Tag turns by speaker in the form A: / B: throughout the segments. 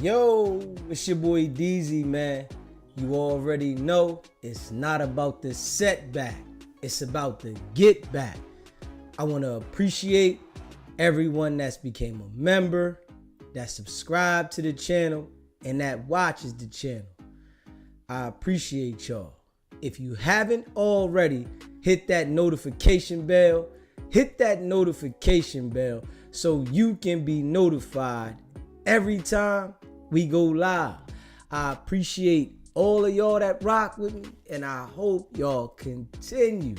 A: Yo, it's your boy DZ, man. You already know it's not about the setback. It's about the get back. I want to appreciate everyone that's became a member, that subscribed to the channel, and that watches the channel. I appreciate y'all. If you haven't already, hit that notification bell. Hit that notification bell so you can be notified every time we go live. I appreciate all of y'all that rock with me, and I hope y'all continue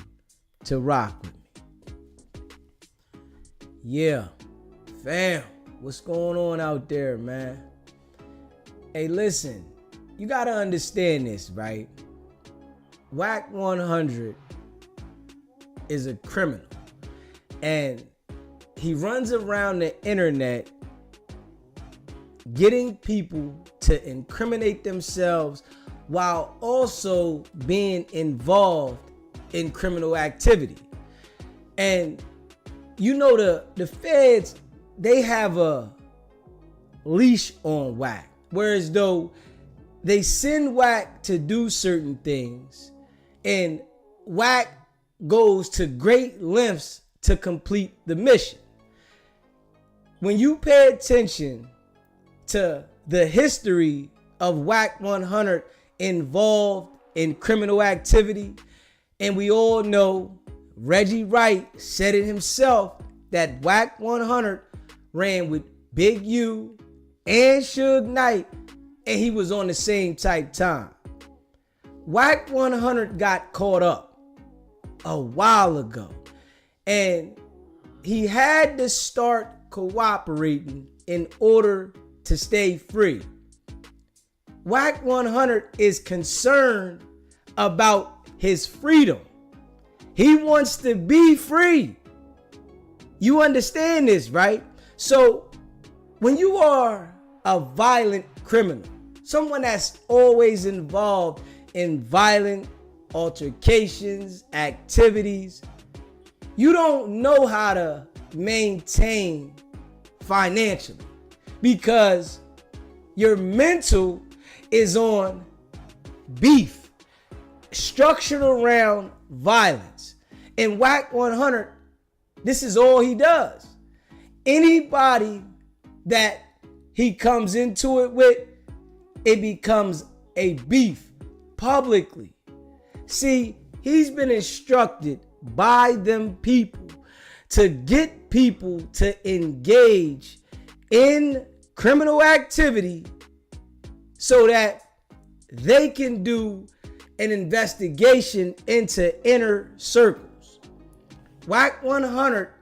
A: to rock with me. Yeah, fam, what's going on out there, man? Hey, listen, you gotta understand this, right? Wack 100 is a criminal, and he runs around the internet getting people to incriminate themselves while also being involved in criminal activity. And you know, the feds, they have a leash on Wack, whereas though they send Wack to do certain things, and Wack goes to great lengths to complete the mission. When you pay attention to the history of Wack 100 involved in criminal activity, and we all know Reggie Wright said it himself that Wack 100 ran with Big U and Suge Knight, and he was on the same type time. Wack 100 got caught up a while ago, and he had to start cooperating in order to stay free. Wack 100 is concerned about his freedom. He wants to be free. You understand this, right? So when you are a violent criminal, someone that's always involved in violent altercations, activities, you don't know how to maintain financially, because your mental is on beef, structured around violence. And Wack 100, this is all he does. Anybody that he comes into it with, it becomes a beef publicly. See, he's been instructed by them people to get people to engage in criminal activity so that they can do an investigation into inner circles. Wack 100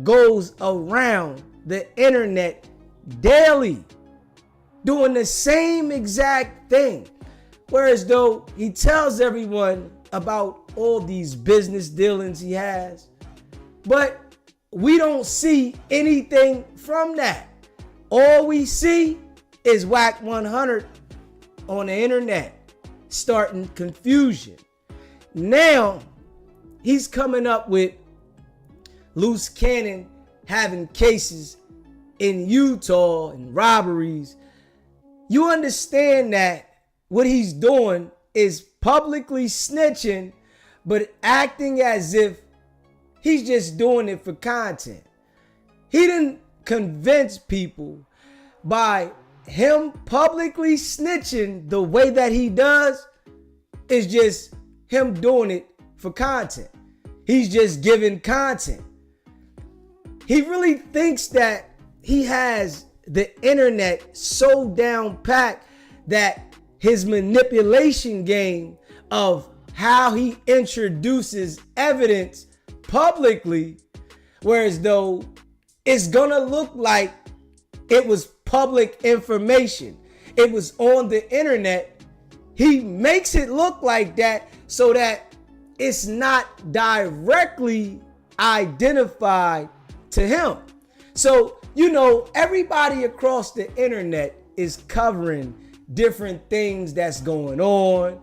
A: goes around the internet daily doing the same exact thing, whereas though he tells everyone about all these business dealings he has, but we don't see anything from that. All we see is Wack 100 on the internet starting confusion. Now he's coming up with loose cannon having cases in Utah and robberies. You understand that what he's doing is publicly snitching, but acting as if he's just doing it for content. He didn't convince people by him publicly snitching the way that he does. Is just him doing it for content. He's just giving content. He really thinks that he has the internet so down pat that his manipulation game of how he introduces evidence publicly, whereas though it's gonna look like it was public information, it was on the internet, he makes it look like that so that it's not directly identified to him. So, you know, everybody across the internet is covering different things that's going on,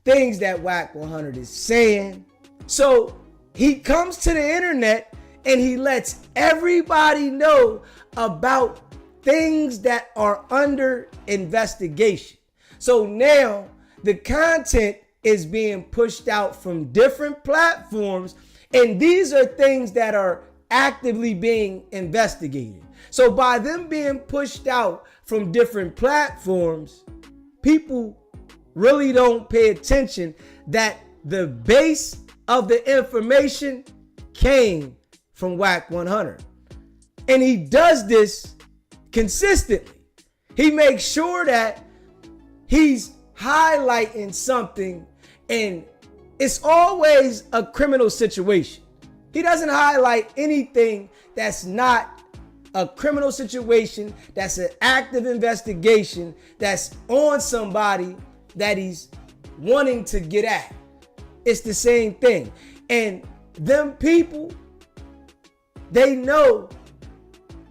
A: things that Wack 100 is saying. So he comes to the internet and he lets everybody know about things that are under investigation. So now the content is being pushed out from different platforms, and these are things that are actively being investigated. So by them being pushed out from different platforms, people really don't pay attention that the base of the information came from Wack 100. And he does this consistently. He makes sure that he's highlighting something, and it's always a criminal situation. He doesn't highlight anything that's not a criminal situation, that's an active investigation, that's on somebody that he's wanting to get at. It's the same thing. And them people, they know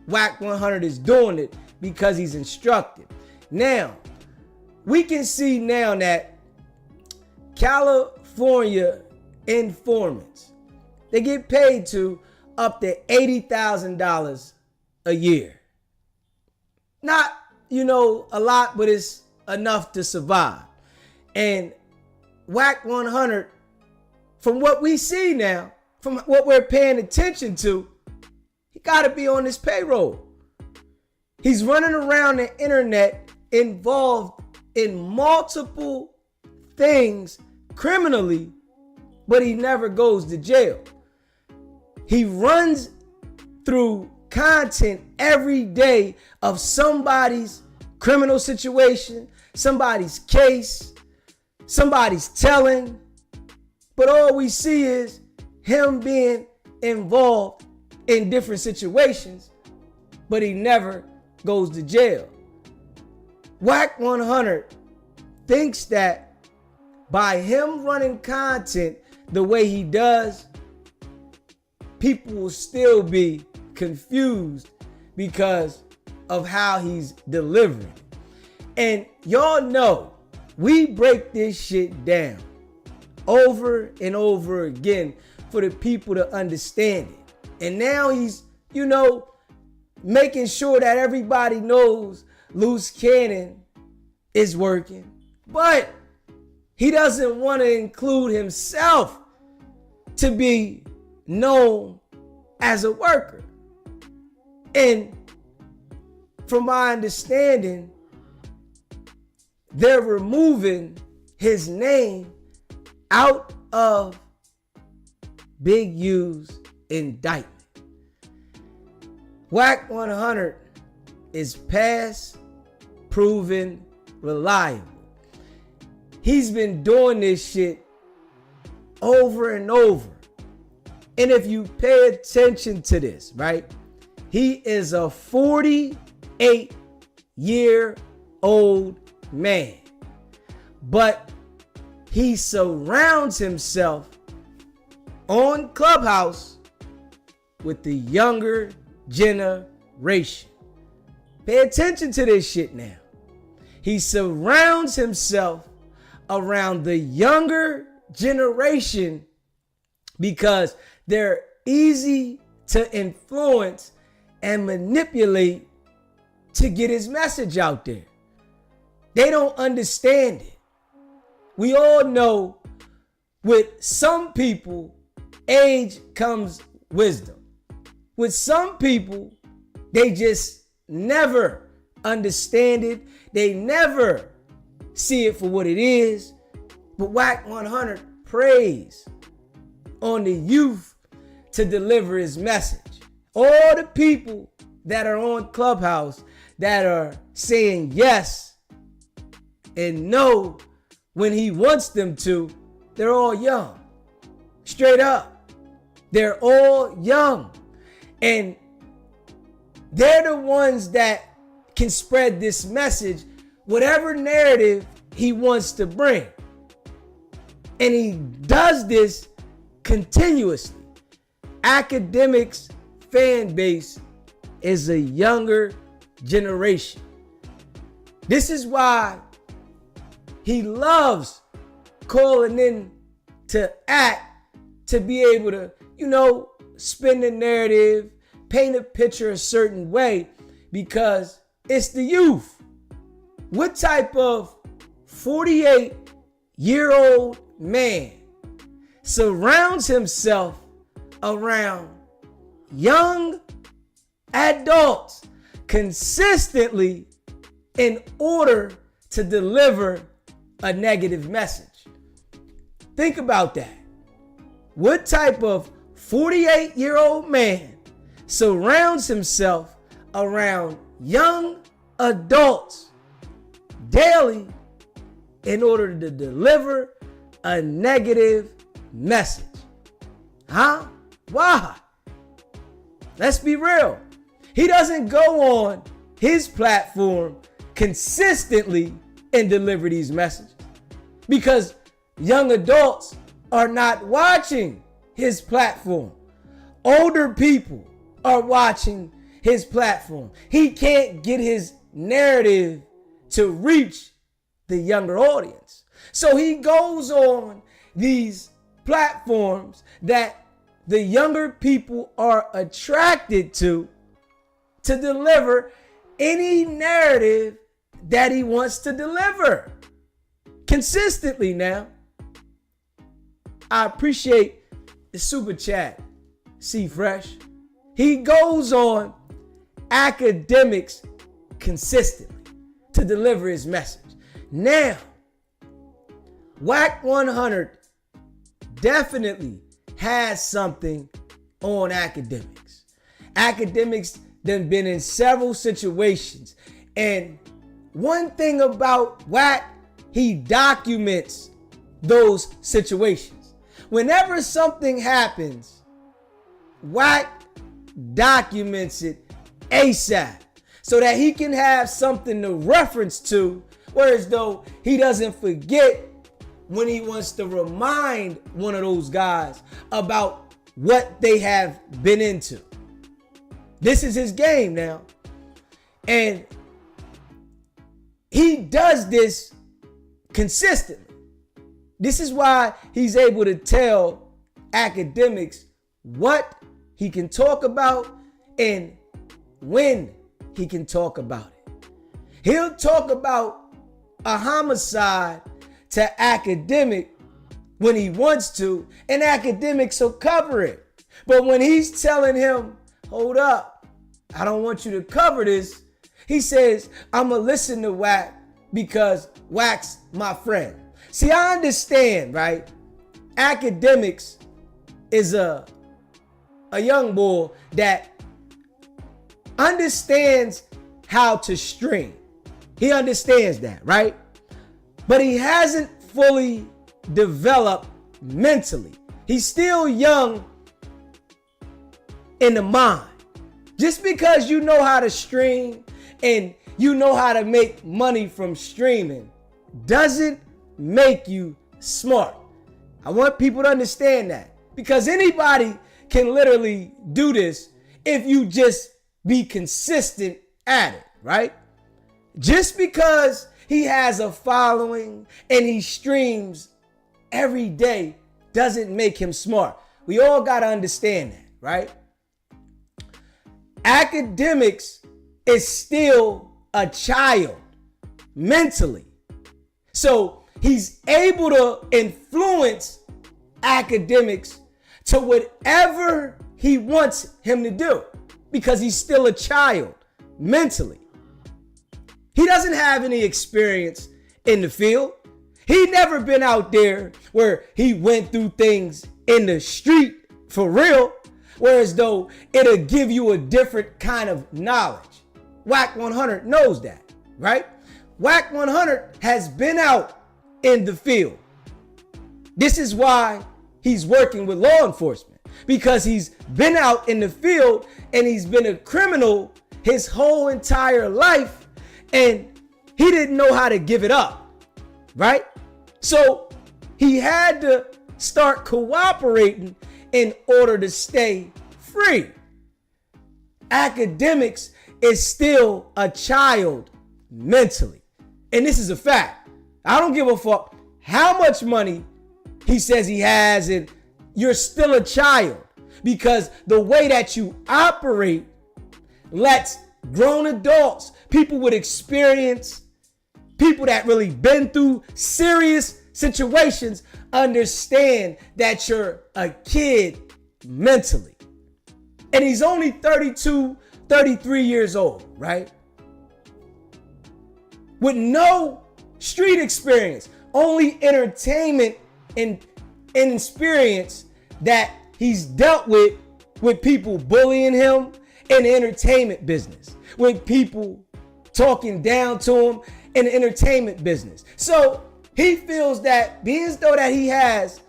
A: Wack 100 is doing it because he's instructed. Now, we can see now that California informants, they get paid to up to $80,000 a year. Not, a lot, but it's enough to survive. And Wack 100, from what we see now, from what we're paying attention to, he got to be on this payroll. He's running around the internet involved in multiple things criminally, but he never goes to jail. He runs through content every day of somebody's criminal situation, somebody's case, somebody's telling, but all we see is him being involved in different situations, but he never goes to jail. Wack 100 thinks that by him running content the way he does, people will still be confused because of how he's delivering. And y'all know, we break this shit down over and over again for the people to understand it. And now he's, making sure that everybody knows loose cannon is working. But he doesn't want to include himself to be known as a worker. And from my understanding, they're removing his name out of Big U's indictment. Wack 100 is past, proven, reliable. He's been doing this shit over and over. And if you pay attention to this, right? He is a 48-year-old man. But he surrounds himself on Clubhouse with the younger generation. Pay attention to this shit now. He surrounds himself around the younger generation because they're easy to influence and manipulate to get his message out there. They don't understand it. We all know with some people, age comes wisdom. With some people, they just never understand it. They never see it for what it is. But Wack 100 preys on the youth to deliver his message. All the people that are on Clubhouse that are saying yes and no when he wants them to, they're all young. Straight up. They're all young. And they're the ones that can spread this message, whatever narrative he wants to bring. And he does this continuously. Academics' fan base is a younger generation. This is why he loves calling in to act, to be able to, spin the narrative, paint a picture a certain way, because It's the youth. What type of 48-year-old man surrounds himself around young adults consistently in order to deliver a negative message? Think about that. What type of 48-year-old man surrounds himself around young adults daily in order to deliver a negative message? Huh? Why? Let's be real. He doesn't go on his platform consistently and deliver these messages because young adults are not watching his platform. Older people are watching his platform. He can't get his narrative to reach the younger audience. So he goes on these platforms that the younger people are attracted to deliver any narrative that he wants to deliver consistently. Now, I appreciate the super chat, C Fresh. He goes on academics consistently to deliver his message. Now, Wack 100 definitely has something on academics. Academics done been in several situations. And one thing about Wack, he documents those situations. Whenever something happens, Wack documents it ASAP so that he can have something to reference to, whereas though he doesn't forget when he wants to remind one of those guys about what they have been into. This is his game now. And he does this consistently. This is why he's able to tell academics what he can talk about and when he can talk about it. He'll talk about a homicide to academic when he wants to, and academics will cover it. But when he's telling him, hold up, I don't want you to cover this, he says, I'm going to listen to Wack because Wack's my friend. See, I understand, right? Academics is a young boy that understands how to stream. He understands that, right? But he hasn't fully developed mentally. He's still young in the mind. Just because you know how to stream and you know how to make money from streaming doesn't make you smart. I want people to understand that, because anybody can literally do this if you just be consistent at it, right? Just because he has a following and he streams every day doesn't make him smart. We all got to understand that, right? Academics is still a child mentally. So he's able to influence academics to whatever he wants him to do because he's still a child mentally. He doesn't have any experience in the field. He never been out there where he went through things in the street for real, whereas though it'll give you a different kind of knowledge. Wack 100 knows that, right? Wack 100 has been out in the field. This is why he's working with law enforcement, because he's been out in the field and he's been a criminal his whole entire life, and he didn't know how to give it up, right? So he had to start cooperating in order to stay free. Academics is still a child mentally. And this is a fact. I don't give a fuck how much money he says he has, and you're still a child, because the way that you operate lets grown adults, people with experience, people that really been through serious situations understand that you're a kid mentally. And he's only 32, 33 years old, right? With no street experience, only entertainment and experience that he's dealt with people bullying him in the entertainment business, with people talking down to him in the entertainment business. So he feels that being as though that he has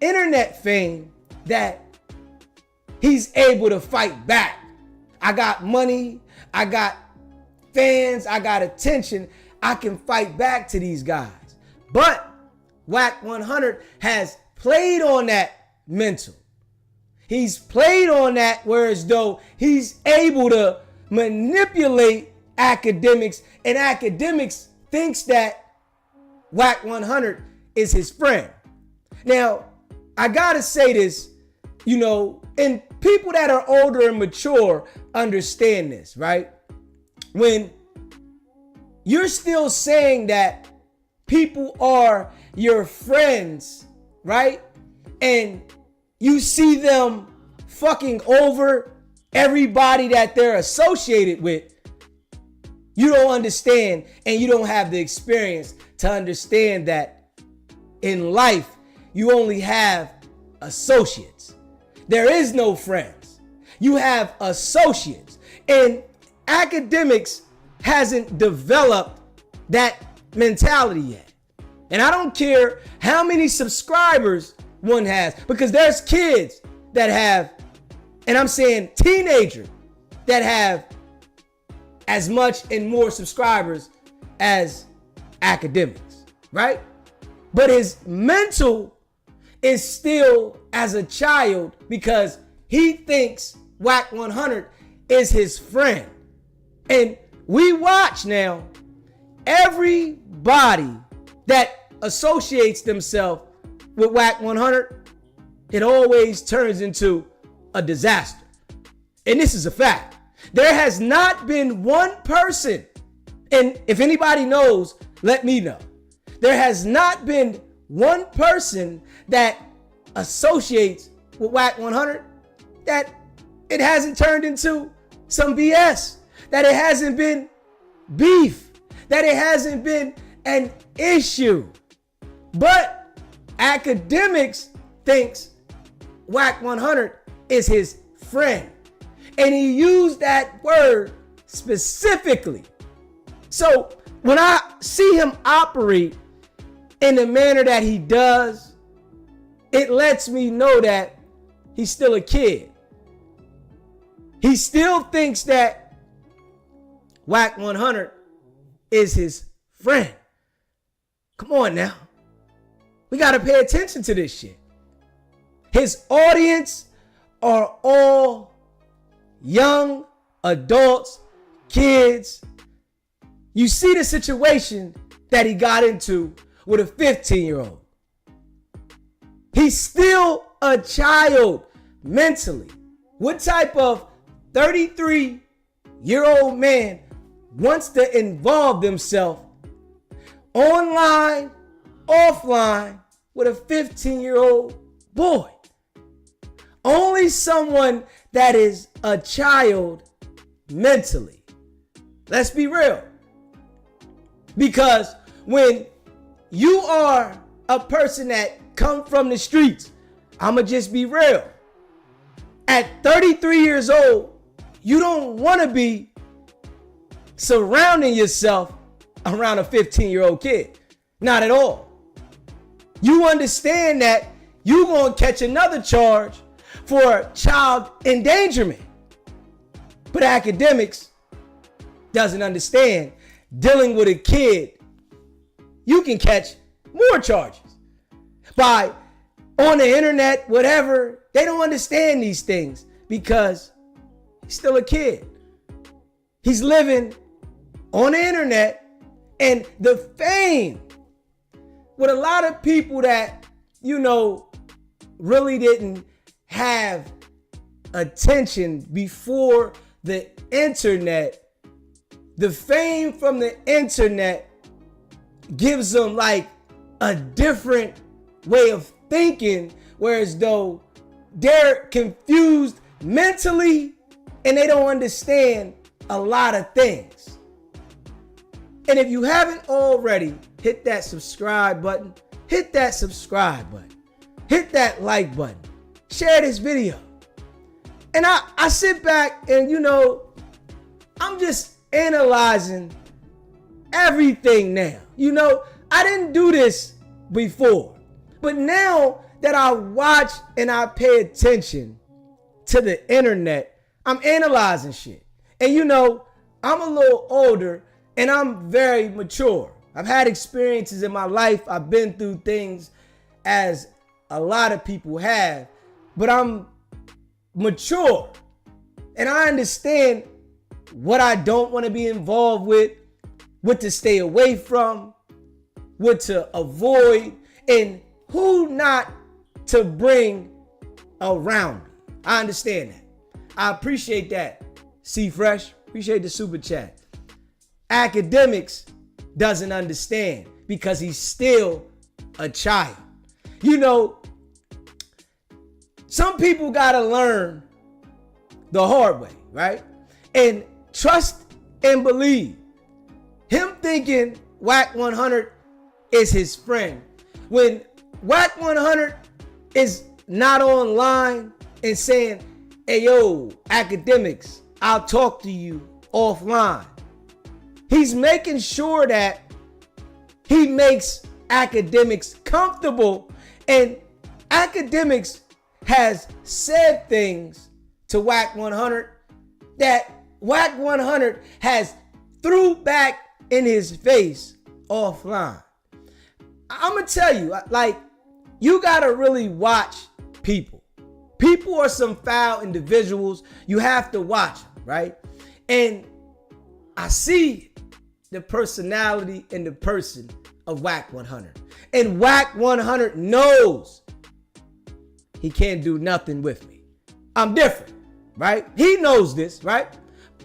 A: internet fame, that he's able to fight back. I got money, I got fans, I got attention, I can fight back to these guys. But Wack 100 has played on that mental. He's played on that whereas though he's able to manipulate academics, and academics thinks that Wack 100 is his friend. Now, I gotta say this, and people that are older and mature understand this, right? When you're still saying that people are your friends, right? And you see them fucking over everybody that they're associated with, you don't understand, and you don't have the experience to understand that in life, you only have associates. There is no friends. You have associates. And academics hasn't developed that mentality yet. And I don't care how many subscribers one has, because there's kids that have, and I'm saying teenagers, that have as much and more subscribers as academics, right? But his mental is still as a child because he thinks Wack 100 is his friend. And we watch now everybody that associates themselves with Wack 100, it always turns into a disaster. And this is a fact. There has not been one person, and if anybody knows, let me know. There has not been one person that associates with Wack 100 that it hasn't turned into some BS, that it hasn't been beef, that it hasn't been an issue. But academics thinks Wack 100 is his friend. And he used that word specifically. So when I see him operate in the manner that he does, it lets me know that he's still a kid. He still thinks that Wack 100 is his friend. Come on now. We got to pay attention to this shit. His audience are all young adults, kids. You see the situation that he got into with a 15-year-old. He's still a child mentally. What type of 33-year-old man wants to involve himself online, offline with a 15-year-old boy? Only someone that is a child mentally. Let's be real. Because when you are a person that come from the streets, I'ma just be real. At 33 years old, you don't want to be surrounding yourself around a 15-year-old kid. Not at all. You understand that you're going to catch another charge for child endangerment. But academics doesn't understand dealing with a kid, you can catch more charges. By on the internet, whatever, they don't understand these things because he's still a kid. He's living on the internet, and the fame with a lot of people that, really didn't have attention before the internet the fame from the internet gives them like a different way of thinking, whereas though they're confused mentally and they don't understand a lot of things. And if you haven't already, hit that subscribe button, hit that subscribe button, hit that like button, share this video. And I sit back and, I'm just analyzing everything now. I didn't do this before, but now that I watch and I pay attention to the internet, I'm analyzing shit. And I'm a little older and I'm very mature. I've had experiences in my life. I've been through things as a lot of people have, but I'm mature and I understand what I don't want to be involved with, what to stay away from, what to avoid, and who not to bring around me. I understand that. I appreciate that. C Fresh, appreciate the super chat. Academics doesn't understand because he's still a child. Some people gotta learn the hard way, right? And trust and believe. Him thinking Wack 100 is his friend, when Wack 100 is not online and saying, hey yo, academics, I'll talk to you offline. He's making sure that he makes academics comfortable, and academics has said things to Wack 100 that Wack 100 has threw back in his face offline. I'm gonna tell you, you gotta really watch people. People are some foul individuals. You have to watch them, right? And I see the personality and the person of Wack 100. And Wack 100 knows he can't do nothing with me. I'm different, right? He knows this, right?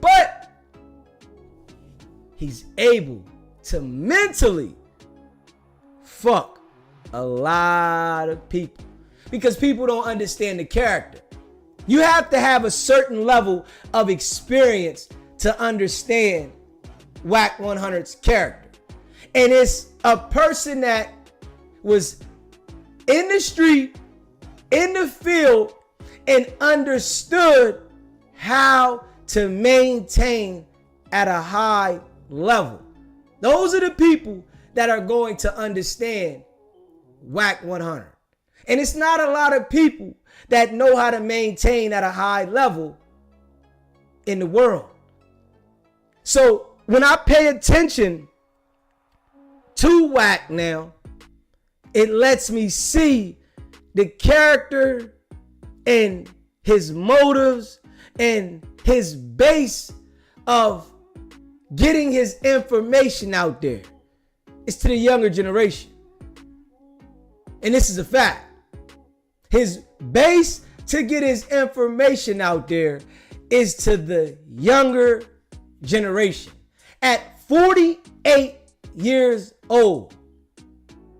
A: But he's able to mentally fuck a lot of people because people don't understand the character. You have to have a certain level of experience to understand Wack 100's character. And it's a person that was in the street, in the field, and understood how to maintain at a high level. Those are the people that are going to understand Wack 100. And it's not a lot of people that know how to maintain at a high level in the world. So when I pay attention to Wack now, it lets me see the character and his motives and his base of getting his information out there. It's to the younger generation. And this is a fact. His base to get his information out there is to the younger generation. At 48 years old,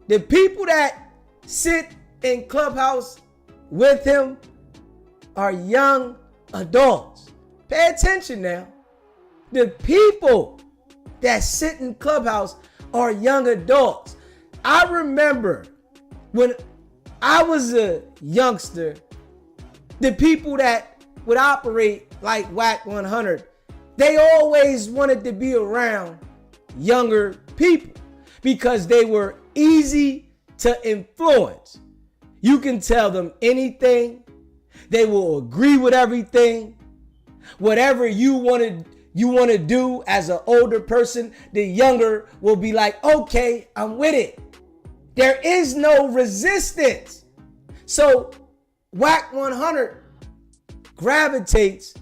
A: the people that sit in Clubhouse with him are young adults. Pay attention now. The people that sit in Clubhouse are young adults. I remember when I was a youngster, the people that would operate like Wack 100, they always wanted to be around younger people because they were easy to influence. You can tell them anything. They will agree with everything. Whatever you want to do as an older person, the younger will be like, okay, I'm with it. There is no resistance. So Wack 100 gravitates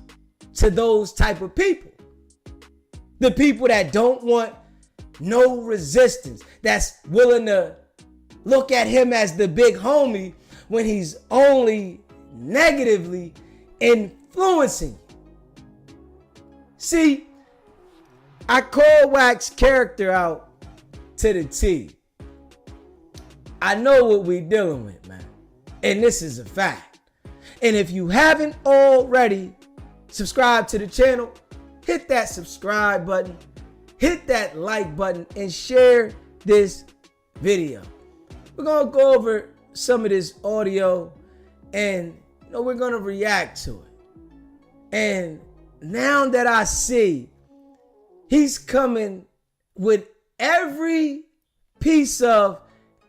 A: to those type of people. The people that don't want no resistance, that's willing to look at him as the big homie when he's only negatively influencing you. See, I call Wack's character out to the T. I know what we dealing with, man. And this is a fact. And if you haven't already subscribed to the channel, hit that subscribe button, hit that like button, and share this video. We're going to go over some of this audio and we're going to react to it. And now that I see he's coming with every piece of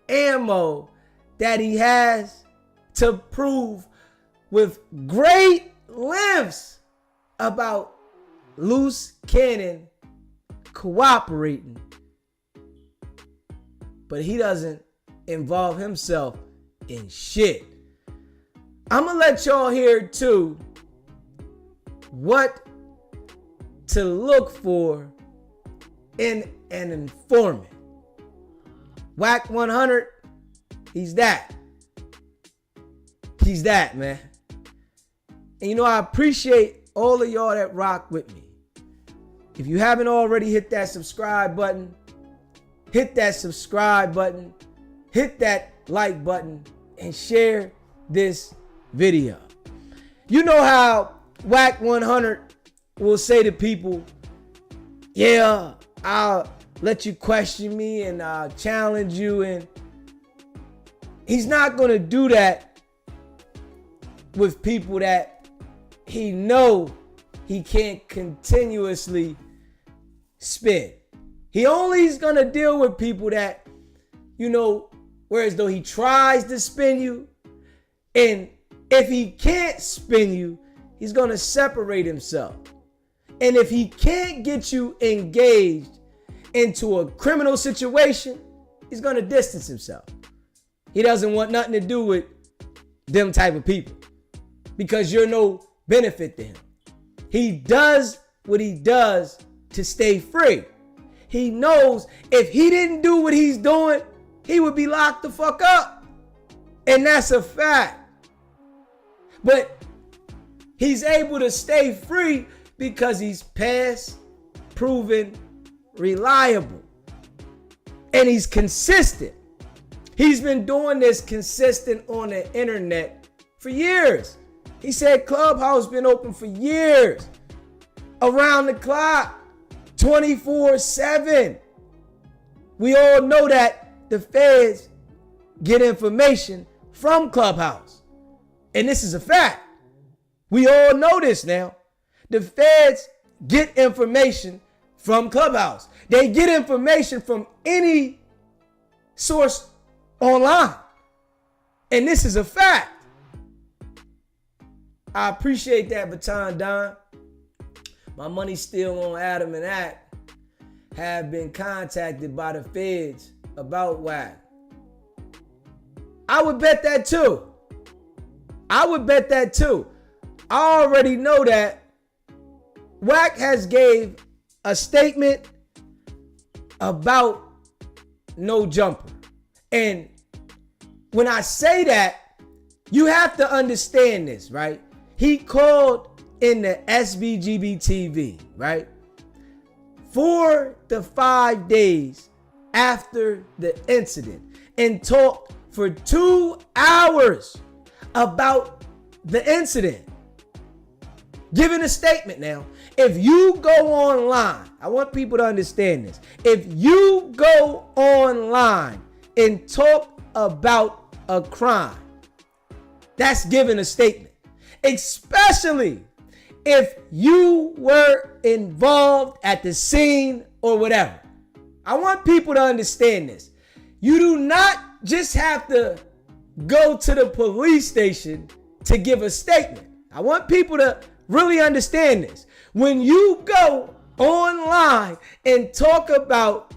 A: ammo that he has to prove with great lengths about loose cannon cooperating, but he doesn't involve himself in shit. I'm gonna let y'all hear too what to look for in an informant. Wack 100, he's that. He's that, man. And I appreciate all of y'all that rock with me. If you haven't already hit that subscribe button, hit that subscribe button, hit that like button, and share this video. You know how Wack 100 will say to people, yeah, I'll let you question me and I'll challenge you. And he's not going to do that with people that he know he can't continuously spin. He only is going to deal with people that, whereas though he tries to spin you, and if he can't spin you, he's going to separate himself. And if he can't get you engaged into a criminal situation, he's going to distance himself. He doesn't want nothing to do with them type of people because you're no benefit to him. He does what he does to stay free. He knows if he didn't do what he's doing, he would be locked the fuck up. And that's a fact. But he's able to stay free because he's past, proven, reliable. And he's consistent. He's been doing this consistent on the internet for years. He said Clubhouse been open for years. Around the clock. 24/7. We all know that the feds get information from Clubhouse. And this is a fact. We all know this now. The feds get information from Clubhouse. They get information from any source online. And this is a fact. I appreciate that, Baton Don. My money's still on Adam and Act. Have been contacted by the feds about Wack. I would bet that too. I already know that Wack has gave a statement about no jumper. And when I say that, you have to understand this, right? He called in the SBGB TV, right? 4 to 5 days after the incident and talked for 2 hours about the incident. Giving a statement now. If you go online, I want people to understand this. If you go online and talk about a crime, that's giving a statement. Especially if you were involved at the scene or whatever. I want people to understand this. You do not just have to go to the police station to give a statement. I want people to really understand this. When you go online and talk about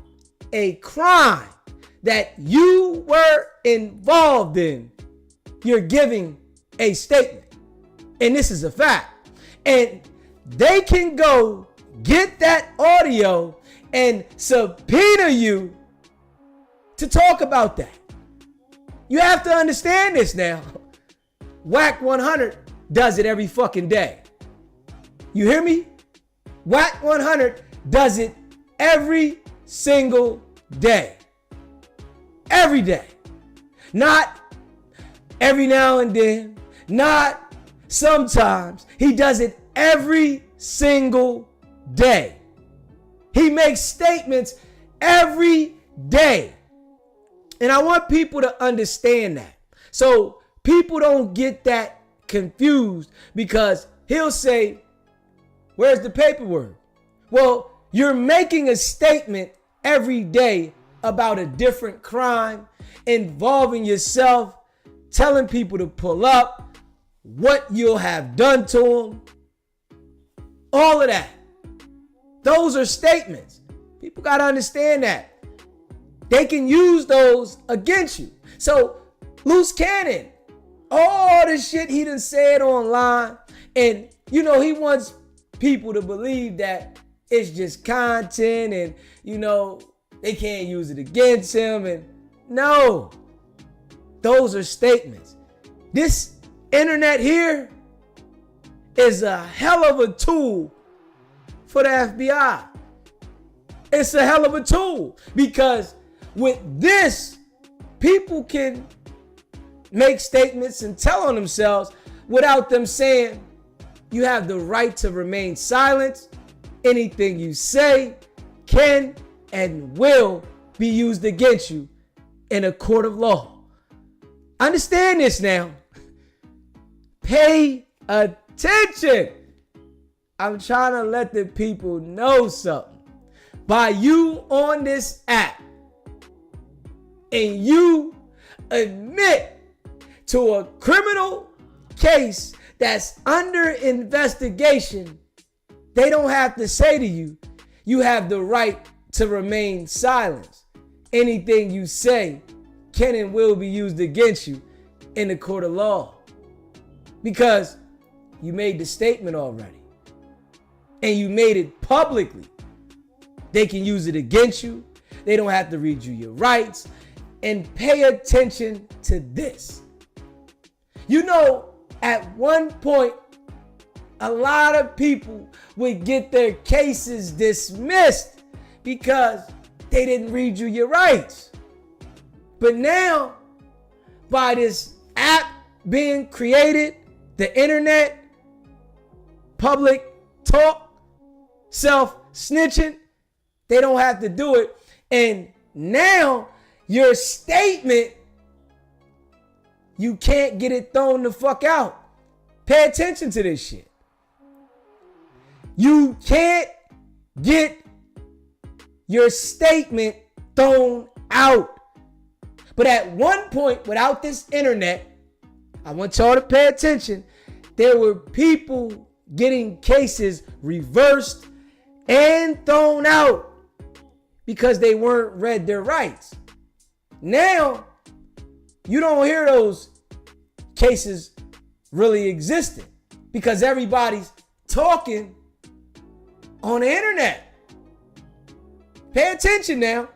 A: a crime that you were involved in, you're giving a statement. And this is a fact. And they can go get that audio and subpoena you to talk about that. You have to understand this now. Wack 100 does it every fucking day. You hear me? Wack 100 does it every single day. Every day. Not every now and then. Not sometimes. He does it every single day. He makes statements every day. And I want people to understand that. So people don't get that confused, because he'll say, where's the paperwork? Well, you're making a statement every day about a different crime, involving yourself, telling people to pull up, what you'll have done to them, all of that. Those are statements. People got to understand that. They can use those against you. So, loose cannon, all the shit he done said online, and he wants people to believe that it's just content and, they can't use it against him. And no, those are statements. This internet here is a hell of a tool for the FBI. It's a hell of a tool, because with this, people can make statements and tell on themselves without them saying you have the right to remain silent. Anything you say can and will be used against you in a court of law. Understand this now. Pay attention. I'm trying to let the people know something. By you on this app and you admit to a criminal case that's under investigation, they don't have to say to you, you have the right to remain silent. Anything you say can and will be used against you in the court of law, because you made the statement already and you made it publicly. They can use it against you. They don't have to read you your rights. And pay attention to this. At one point, a lot of people would get their cases dismissed because they didn't read you your rights. But now, by this app being created, the internet, public talk, self-snitching, they don't have to do it. And now your statement, you can't get it thrown the fuck out. Pay attention to this shit. You can't get your statement thrown out. But at one point, without this internet, I want y'all to pay attention. There were people getting cases reversed and thrown out because they weren't read their rights. Now, you don't hear those cases really existing because everybody's talking on the internet. Pay attention now.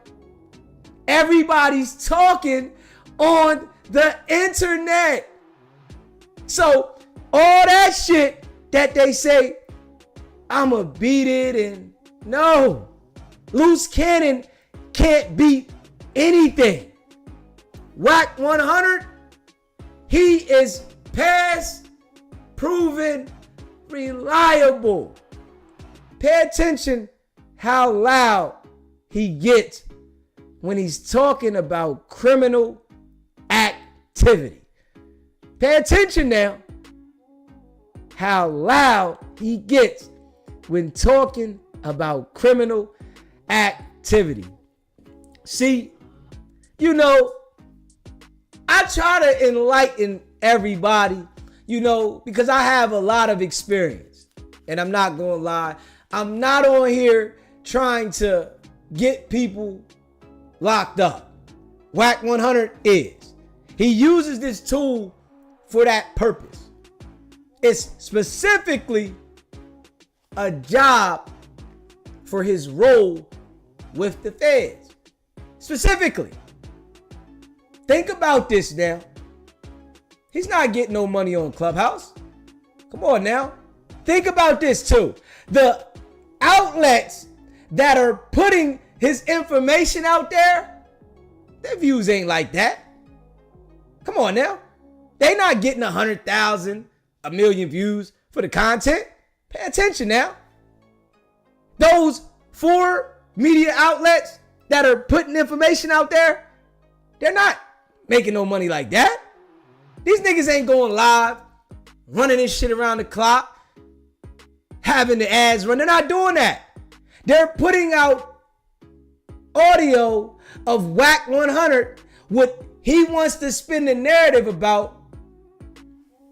A: Everybody's talking on the internet. So all that shit that they say, I'ma beat it, and no, loose cannon can't beat anything. Wack 100, he is past proven reliable. Pay attention how loud he gets when he's talking about criminal activity. Pay attention now how loud he gets when talking about criminal activity. See, I try to enlighten everybody, because I have a lot of experience. And I'm not going to lie, I'm not on here trying to get people locked up. Wack 100 is. He uses this tool for that purpose. It's specifically a job for his role with the feds. Specifically. Think about this now. He's not getting no money on Clubhouse. Come on now. Think about this too. The outlets that are putting his information out there, their views ain't like that. Come on now. They not getting 100,000, a million views for the content. Pay attention now. Those 4 media outlets that are putting information out there, they're not making no money like that. These niggas ain't going live, running this shit around the clock, having the ads run. They're not doing that. They're putting out audio of Wack 100, what he wants to spin the narrative about,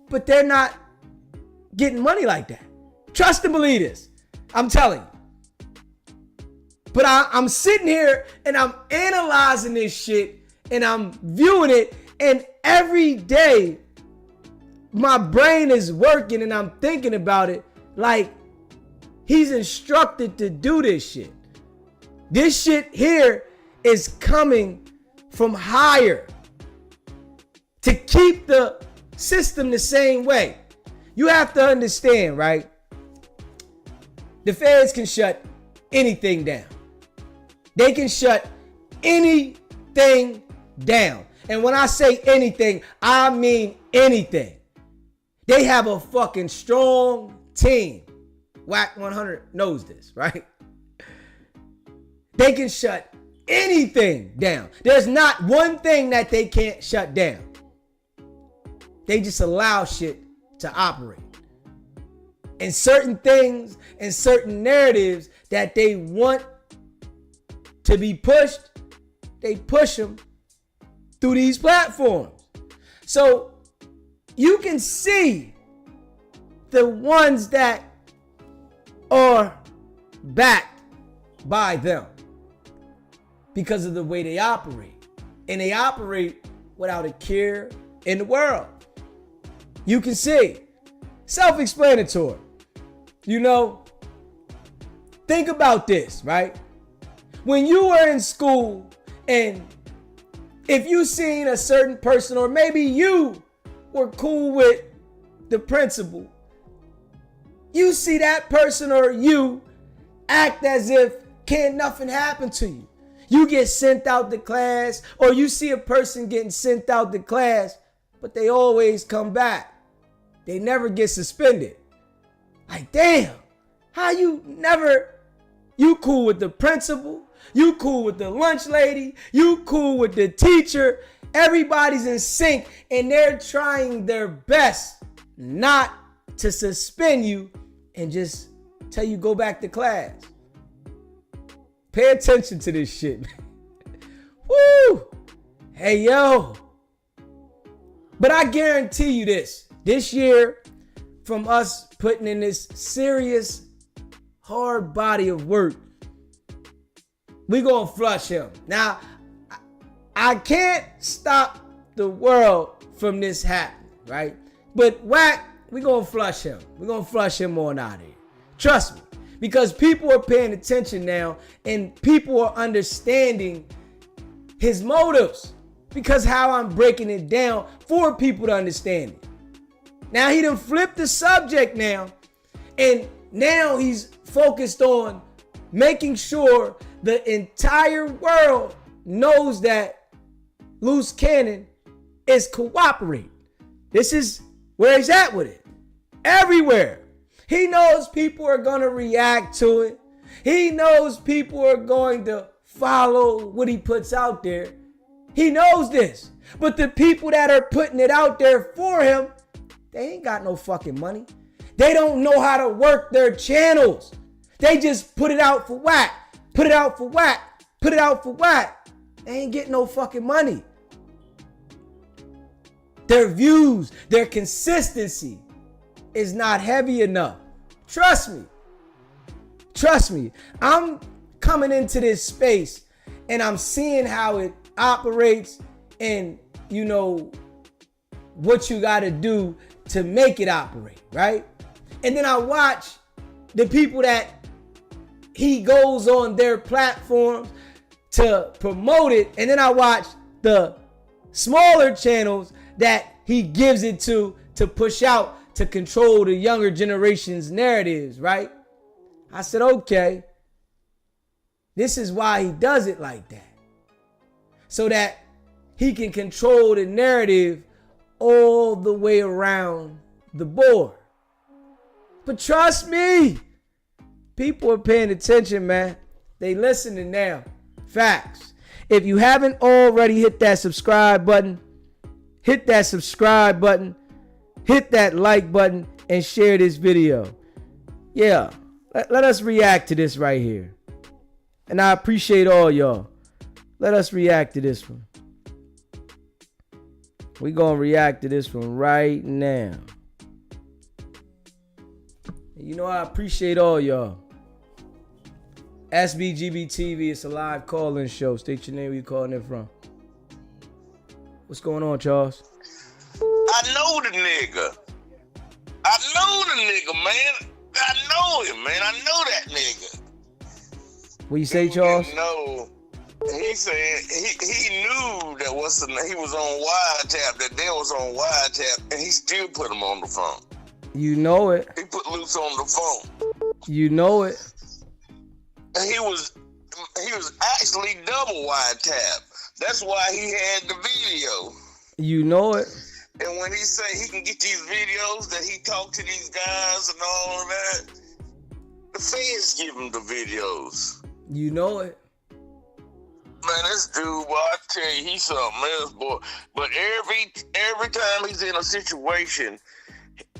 A: but they're not getting money like that. Trust and believe this. I'm telling you. But I'm sitting here and I'm analyzing this shit and I'm viewing it, and every day my brain is working and I'm thinking about it like he's instructed to do this shit. This shit here is coming from higher to keep the system the same way. You have to understand, right? The feds can shut anything down. They can shut anything down. And when I say anything, I mean anything. They have a fucking strong team. Wack 100 knows this, right? They can shut anything down. There's not one thing that they can't shut down. They just allow shit to operate. And certain things and certain narratives that they want to be pushed, they push them through these platforms. So you can see the ones that are backed by them because of the way they operate. And they operate without a care in the world. You can see. Self-explanatory. You know, think about this, right? When you were in school and if you seen a certain person, or maybe you were cool with the principal, you see that person or you act as if can't nothing happen to you. You get sent out the class, or you see a person getting sent out the class, but they always come back. They never get suspended. Like, damn, how you cool with the principal, you cool with the lunch lady, you cool with the teacher, everybody's in sync and they're trying their best not to suspend you and just tell you go back to class. Pay attention to this shit, man. Woo! Hey, yo. But I guarantee you this year, from us putting in this serious, hard body of work, we gonna flush him. Now, I can't stop the world from this happening, right? But Wack, we gonna flush him. We're gonna flush him on out of here. Trust me. Because people are paying attention now and people are understanding his motives. Because how I'm breaking it down for people to understand it. Now he done flipped the subject now. And now he's focused on making sure the entire world knows that Loose Cannon is cooperating. This is where he's at with it. Everywhere. He knows people are going to react to it. He knows people are going to follow what he puts out there. He knows this. But the people that are putting it out there for him, they ain't got no fucking money. They don't know how to work their channels. They just put it out for Wack. Put it out for Wack. Put it out for Wack. They ain't getting no fucking money. Their views, their consistency is not heavy enough. Trust me. Trust me. I'm coming into this space and I'm seeing how it operates and, you know, what you got to do to make it operate, right? And then I watch the people that he goes on their platforms to promote it. And then I watch the smaller channels that he gives it to push out to control the younger generation's narratives, right? I said, okay, This is why he does it like that. So that he can control the narrative all the way around the board. But trust me, people are paying attention, man. They listening now. Facts. If you haven't already hit that subscribe button, hit that subscribe button, hit that like button, and share this video. Yeah, let us react to this right here. And I appreciate all y'all. Let us react to this one. We gonna react to this one right now. You know I appreciate all y'all. SBGB TV, it's a live call-in show. State your name, where you calling in from. What's going on, Charles?
B: I know the nigga. Man. I know him, man. I know that nigga.
A: What you say, Charles?
B: No. He said he knew that he was on wiretap, that they was on wiretap, and he still put him on the phone.
A: You know it.
B: He put Luce on the phone.
A: You know it.
B: And he was actually double wiretap. That's why he had the video.
A: You know it.
B: And when he say he can get these videos that he talked to these guys and all of that, the feds give him the videos.
A: You know it.
B: Man, this dude, boy, I tell you, he's something else, boy. But every time he's in a situation,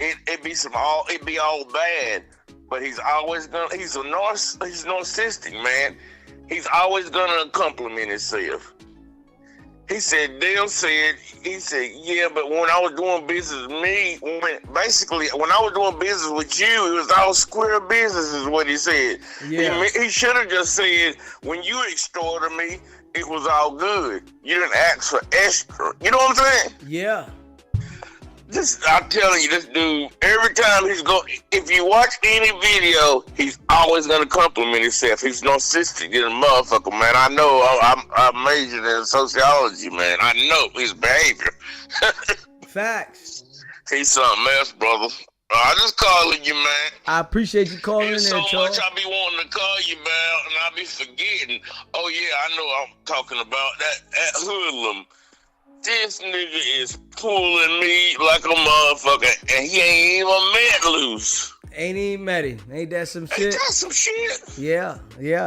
B: it be all bad. But he's narcissistic, man. He's always gonna compliment himself. He said, yeah, but when I was doing business with me, when I was doing business with you, it was all square business is what he said.
A: Yeah.
B: He should have just said, when you extorted me, it was all good. You didn't ask for extra. You know what I'm saying?
A: Yeah.
B: I'm telling you, this dude, every time if you watch any video, he's always going to compliment himself. He's narcissistic, he's a motherfucker, man. I know, I majored in sociology, man. I know his behavior.
A: Facts.
B: He's something else, brother. I just calling you, man.
A: I appreciate you calling in,
B: so
A: Charles.
B: much I be wanting to call you about, and I be forgetting. Oh, yeah, I know I'm talking about that hoodlum. This nigga is pulling me like a motherfucker, and he ain't even met Luce.
A: Ain't even met him. Ain't that some shit?
B: Ain't that some shit?
A: Yeah.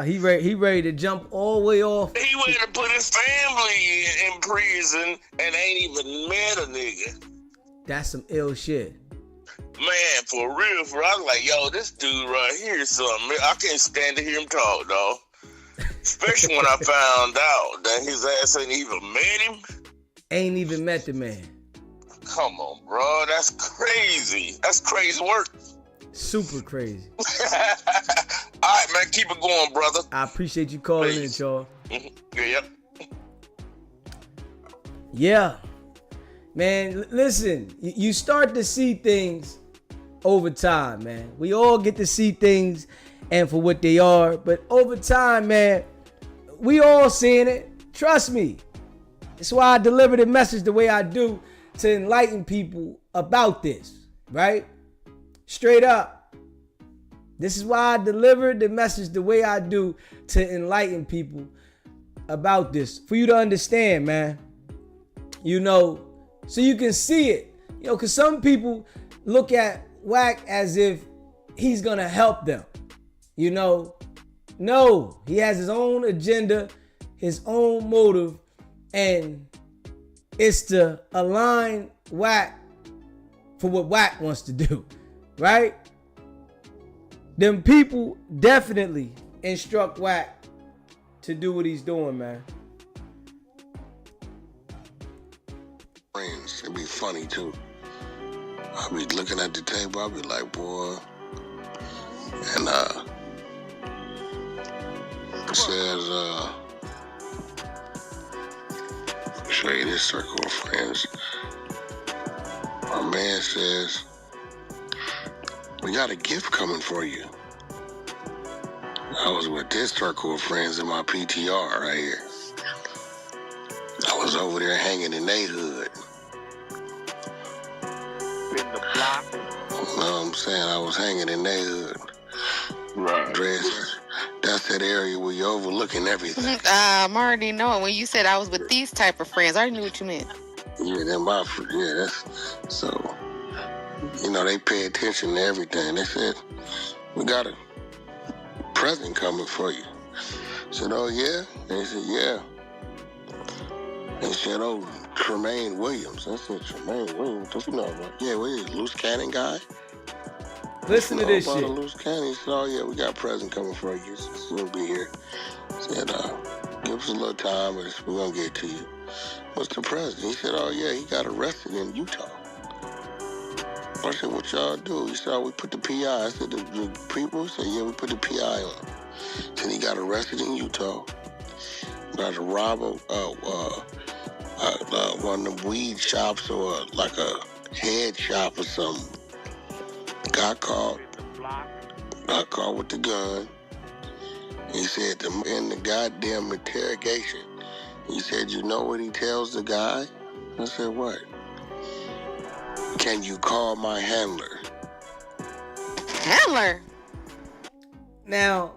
A: He ready to jump all the way off.
B: He ready to put his family in prison and ain't even met a nigga.
A: That's some ill shit.
B: Man, for real, I was like, yo, this dude right here is something. I can't stand to hear him talk, dog. Especially when I found out that his ass ain't even met him.
A: Ain't even met the man.
B: Come on, bro. That's crazy. That's crazy work.
A: Super crazy.
B: All right, man. Keep it going, brother.
A: I appreciate you calling in, Charles.
B: Mm-hmm. Yep.
A: Yeah. Man, listen. You start to see things over time, man. We all get to see things and for what they are. But over time, man, we all seeing it. Trust me. That's why I deliver the message the way I do to enlighten people about this, right? Straight up. This is why I deliver the message the way I do to enlighten people about this. For you to understand, man. You know, so you can see it. You know, because some people look at Wack as if he's going to help them. You know, no, he has his own agenda, his own motive. And it's to align Wack for what Wack wants to do, right? Them people definitely instruct Wack to do what he's doing, man.
C: Friends, it'd be funny too. I'll be looking at the table, I'll be like, boy, and it says, show you this circle of friends. My man says, we got a gift coming for you. I was with this circle of friends in my PTR right here. I was over there hanging in they hood.
B: In the block.
C: You know what I'm saying? I was hanging in they hood.
B: Right.
C: Dressed. That's that area where you're overlooking everything.
D: I'm already knowing. When you said I was with these type of friends, I already knew what you meant.
C: Yeah, that's so. You know, they pay attention to everything. They said, "We got a present coming for you." I said, "Oh yeah?" And they said, "Yeah." They said, "Oh, Tremaine Williams." I said, "Tremaine Williams? Don't you know about?" "Yeah, we loose cannon guy."
A: Listen to this shit.
C: A loose cannon. He said, "Oh yeah, we got a present coming for you. We'll be here." I said, "Give us a little time, but we're gonna get it to you." "What's the present?" He said, "Oh yeah, he got arrested in Utah." I said, "What y'all do?" He said, "Oh, we put the PI." I said, "The people?" He said, "Yeah, we put the PI on him." Said he got arrested in Utah. Got to rob one of them weed shops or like a head shop or something. Got caught with the gun. He said in the goddamn interrogation, he said, "You know what he tells the guy?" I said, "What?" "Can you call my handler?"
D: Handler?
A: Now,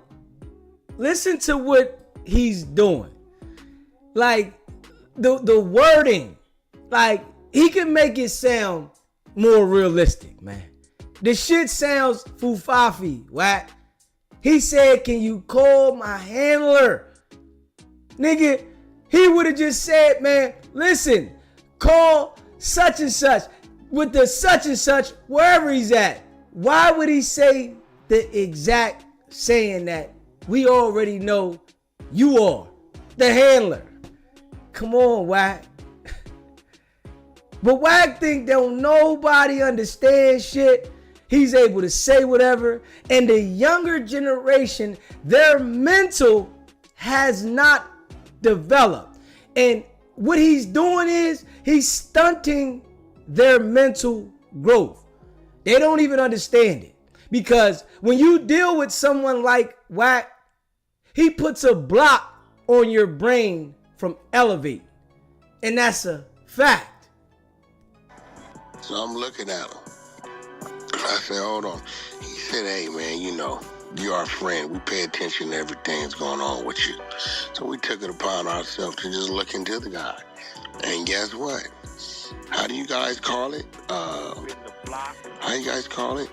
A: listen to what he's doing. Like, the wording, like, he can make it sound more realistic, man. The shit sounds fufafi, Wack. He said, "Can you call my handler?" Nigga, he would have just said, "Man, listen, call such and such with the such and such wherever he's at." Why would he say the exact saying that we already know you are the handler? Come on, Wack. But Wack think don't nobody understand shit. He's able to say whatever. And the younger generation, their mental has not developed. And what he's doing is he's stunting their mental growth. They don't even understand it. Because when you deal with someone like Wack, he puts a block on your brain from elevating. And that's a fact.
C: So I'm looking at him. I said, "Hold on." He said, "Hey, man, you know, you're our friend. We pay attention to everything that's going on with you." So we took it upon ourselves to just look into the guy. And guess what? How do you guys call it? How you guys call it?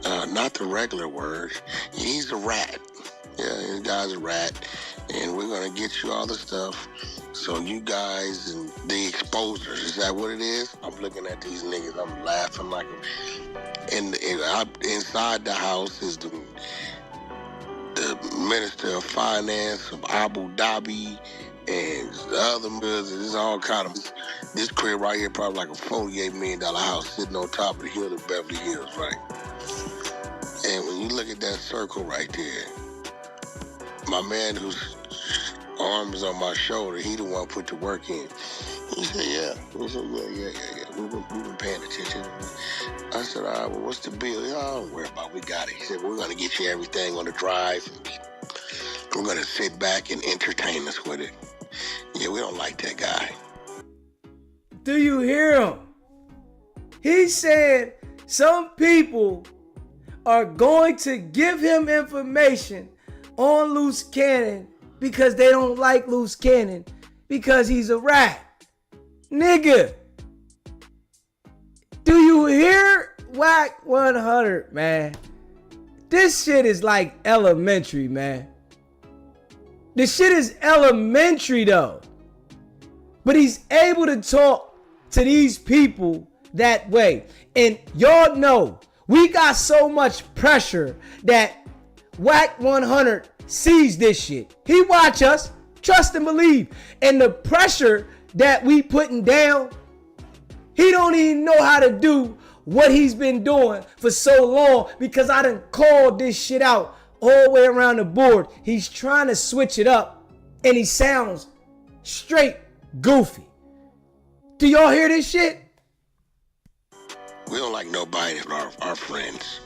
C: Not the regular word. He's a rat. Yeah, this guy's a rat. And we're going to get you all the stuff. So you guys and the exposers, is that what it is? I'm looking at these niggas. I'm laughing like inside the house is the Minister of Finance of Abu Dhabi and the other members. This is all kind of, this crib right here probably like a $48 million house sitting on top of the hill of Beverly Hills, right? And when you look at that circle right there, my man whose arm is on my shoulder, he the one put the work in. He said, "Yeah." He said, yeah. We've been paying attention. I said, "All right, well, what's the bill?" "Yeah, don't worry about it. We got it." He said, "We're going to get you everything on the drive. We're going to sit back and entertain us with it." Yeah, we don't like that guy.
A: Do you hear him? He said some people are going to give him information on Loose Cannon because they don't like Loose Cannon because he's a rat. Nigga, do you hear Wack 100, man? This shit is like elementary, man. This shit is elementary though. But he's able to talk to these people that way. And y'all know, we got so much pressure that Wack 100 sees this shit. He watch us, trust and believe. And the pressure that we putting down, he don't even know how to do what he's been doing for so long because I done called this shit out all the way around the board. He's trying to switch it up and he sounds straight goofy. Do y'all hear this shit?
C: We don't like nobody but our friends.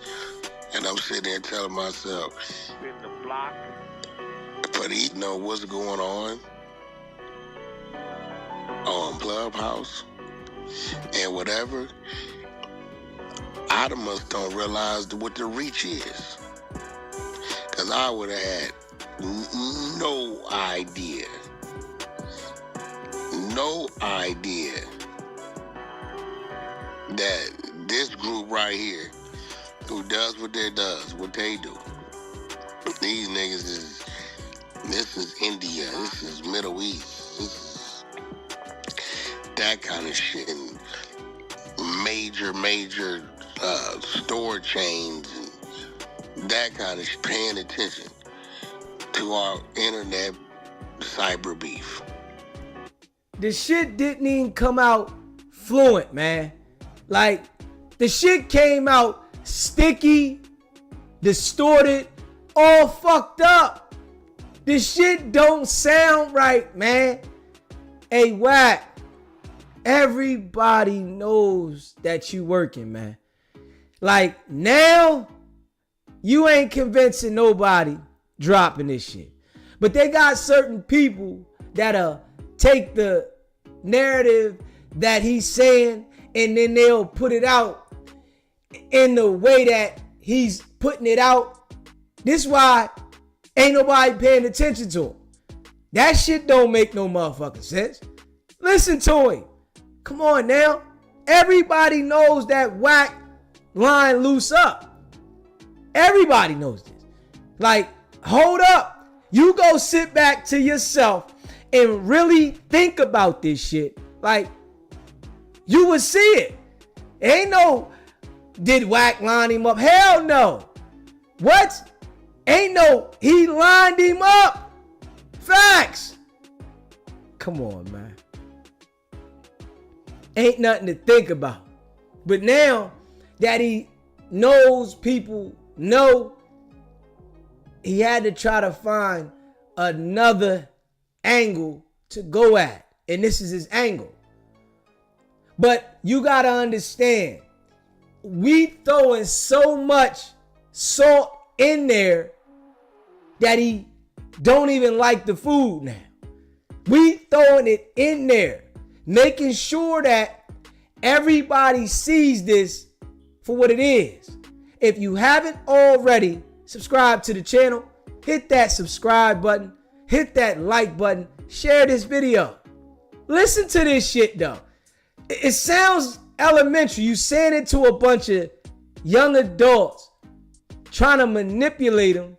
C: And I'm sitting there telling myself, but he know what's going on Clubhouse and whatever. I must don't realize what the reach is. Because I would have had no idea. No idea that this group right here, who does what they do. These niggas this is India, this is Middle East, this is that kind of shit. And major store chains and that kind of shit, paying attention to our internet cyber beef.
A: The shit didn't even come out fluent, man. Like, the shit came out sticky, distorted, all fucked up. This shit don't sound right, man. Hey, Wack, everybody knows that you working, man. Like, now, you ain't convincing nobody dropping this shit. But they got certain people that'll take the narrative that he's saying and then they'll put it out in the way that he's putting it out. This is why ain't nobody paying attention to him. That shit don't make no motherfucking sense. Listen to him. Come on now. Everybody knows that Wack line loose up. Everybody knows this. Like, hold up. You go sit back to yourself and really think about this shit. Like, you would see it. Ain't no, did Wack line him up? Hell no. What? Ain't no, he lined him up. Facts. Come on, man. Ain't nothing to think about. But now that he knows people know, he had to try to find another angle to go at. And this is his angle. But you got to understand, we throwing so much salt in there that he don't even like the food now. We throwing it in there, making sure that everybody sees this for what it is. If you haven't already subscribed to the channel, hit that subscribe button, hit that like button, share this video. Listen to this shit though. It sounds elementary. You saying it to a bunch of young adults, trying to manipulate them.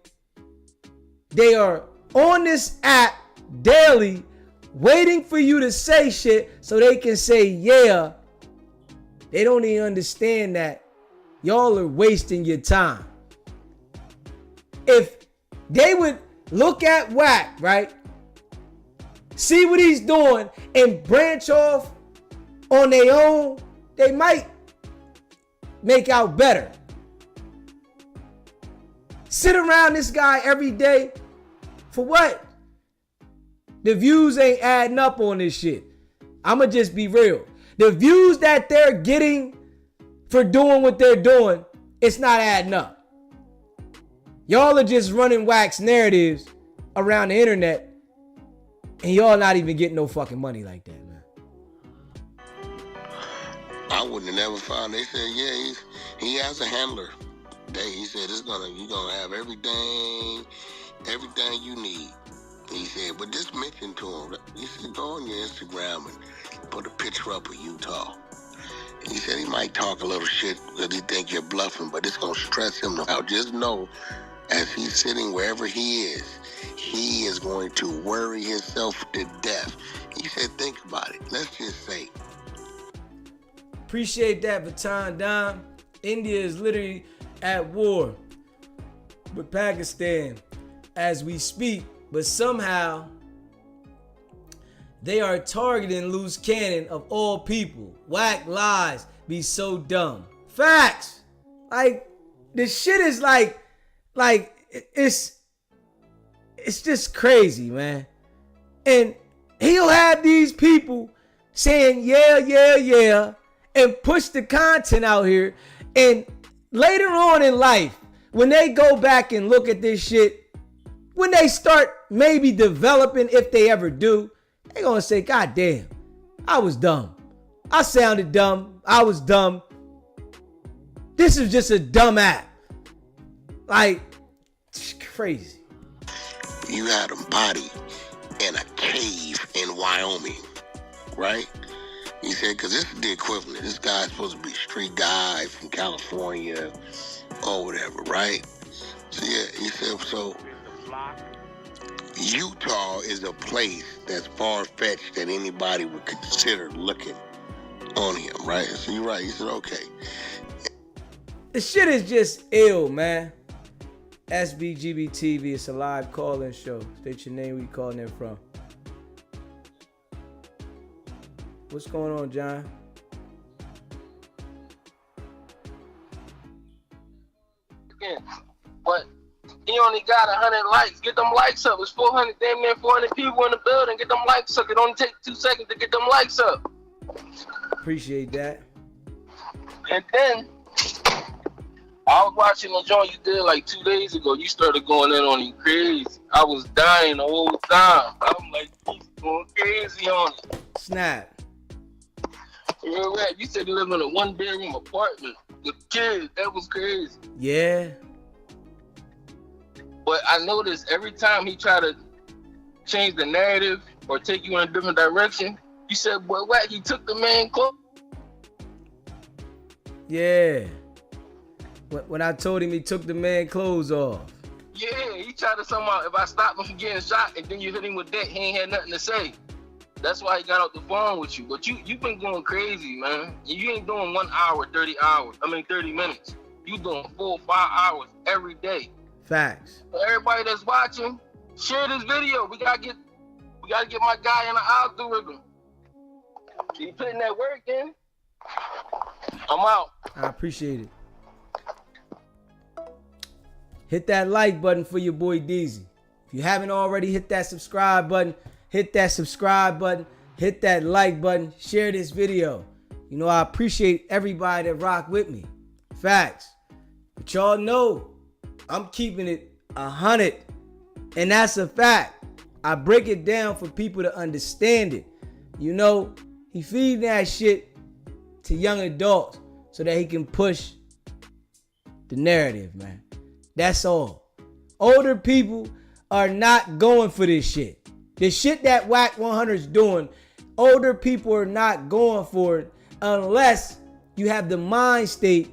A: They are on this app daily, waiting for you to say shit so they can say yeah. They don't even understand that y'all are wasting your time. If they would look at Wack, right? See what he's doing and branch off on their own, they might make out better. Sit around this guy every day for what? The views ain't adding up on this shit. I'ma just be real. The views that they're getting for doing what they're doing, it's not adding up. Y'all are just running Wack's narratives around the internet and y'all not even getting no fucking money like that, man.
C: I wouldn't have never found. They said, yeah, he has a handler. He said you're gonna have everything you need. He said, but just mention to him. He said, go on your Instagram and put a picture up of Utah. He said he might talk a little shit because he think you're bluffing, but it's gonna stress him out. Just know, as he's sitting wherever he is going to worry himself to death. He said, think about it. Let's just say.
A: Appreciate that, Baton Dom. India is literally at war with Pakistan as we speak, but somehow they are targeting loose cannon of all people. Wack lies be so dumb. Facts. Like, this shit is like it's just crazy, man. And he'll have these people saying yeah and push the content out here, and later on in life, when they go back and look at this shit, when they start maybe developing, if they ever do, they gonna say, God damn, I was dumb. I sounded dumb. I was dumb. This is just a dumb app. Like, it's crazy.
C: you had a body in a cave in Wyoming, right? He said, because this is the equivalent. This guy's supposed to be a street guy from California or whatever, right? So yeah, he said, so Utah is a place that's far-fetched that anybody would consider looking on him, right? So you're right. He said, okay.
A: The shit is just ill, man. SBGB TV, it's a live call-in show. State your name, where you calling in from. What's going on, John?
E: Yeah, but he only got 100 likes. Get them likes up. It's 400, damn near 400 people in the building. Get them likes up. It only take 2 seconds to get them likes up.
A: Appreciate that.
E: And then I was watching the joint you did like 2 days ago. You started going in on him crazy. I was dying the whole time. I'm like, he's going crazy on it.
A: Snap.
E: Real rap. You said he lived in a 1-bedroom apartment with kids. That was crazy.
A: Yeah.
E: But I noticed every time he tried to change the narrative or take you in a different direction, you said, boy, Wack, he took the man clothes.
A: Yeah. When I told him he took the man clothes off.
E: Yeah, he tried to somehow, if I stopped him from getting shot and then you hit him with that, he ain't had nothing to say. That's why he got off the phone with you. But you've been going crazy, man. You ain't doing 1 hour, 30 minutes. You doing 4 or 5 hours every day.
A: Facts.
E: For everybody that's watching, share this video. We gotta get my guy in the algorithm. You putting that work in? I'm out.
A: I appreciate it. Hit that like button for your boy Deezy. If you haven't already, hit that subscribe button. Hit that subscribe button. Hit that like button. Share this video. You know, I appreciate everybody that rock with me. Facts. But y'all know I'm keeping it 100. And that's a fact. I break it down for people to understand it. You know, he feeding that shit to young adults so that he can push the narrative, man. That's all. Older people are not going for this shit. The shit that Wack 100 is doing, older people are not going for it unless you have the mind state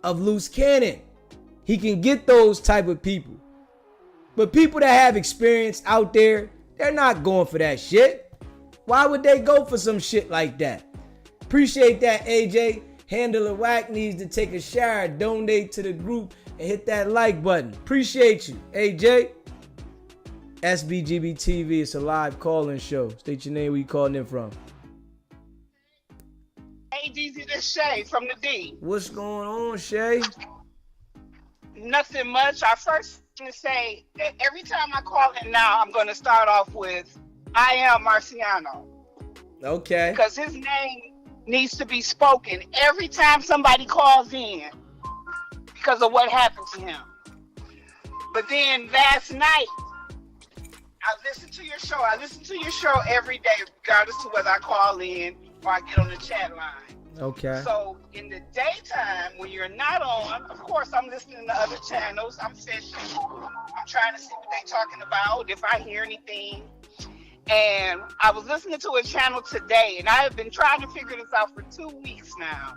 A: of loose cannon. He can get those type of people. But people that have experience out there, they're not going for that shit. Why would they go for some shit like that? Appreciate that, AJ. Handler Wack needs to take a shower, donate to the group, and hit that like button. Appreciate you, AJ. SBGB TV, it's a live call-in show. State your name, where you calling in from.
F: Hey, DZ, this Shay from the D.
A: What's going on, Shay?
F: Nothing much. I first want to say, every time I call in now, I'm going to start off with, I am Marciano.
A: Okay.
F: Because his name needs to be spoken every time somebody calls in because of what happened to him. But then last night, I listen to your show. I listen to your show every day, regardless of whether I call in or I get on the chat line.
A: Okay.
F: So in the daytime, when you're not on, of course, I'm listening to other channels. I'm fishing. I'm trying to see what they're talking about, if I hear anything. And I was listening to a channel today, and I have been trying to figure this out for 2 weeks now.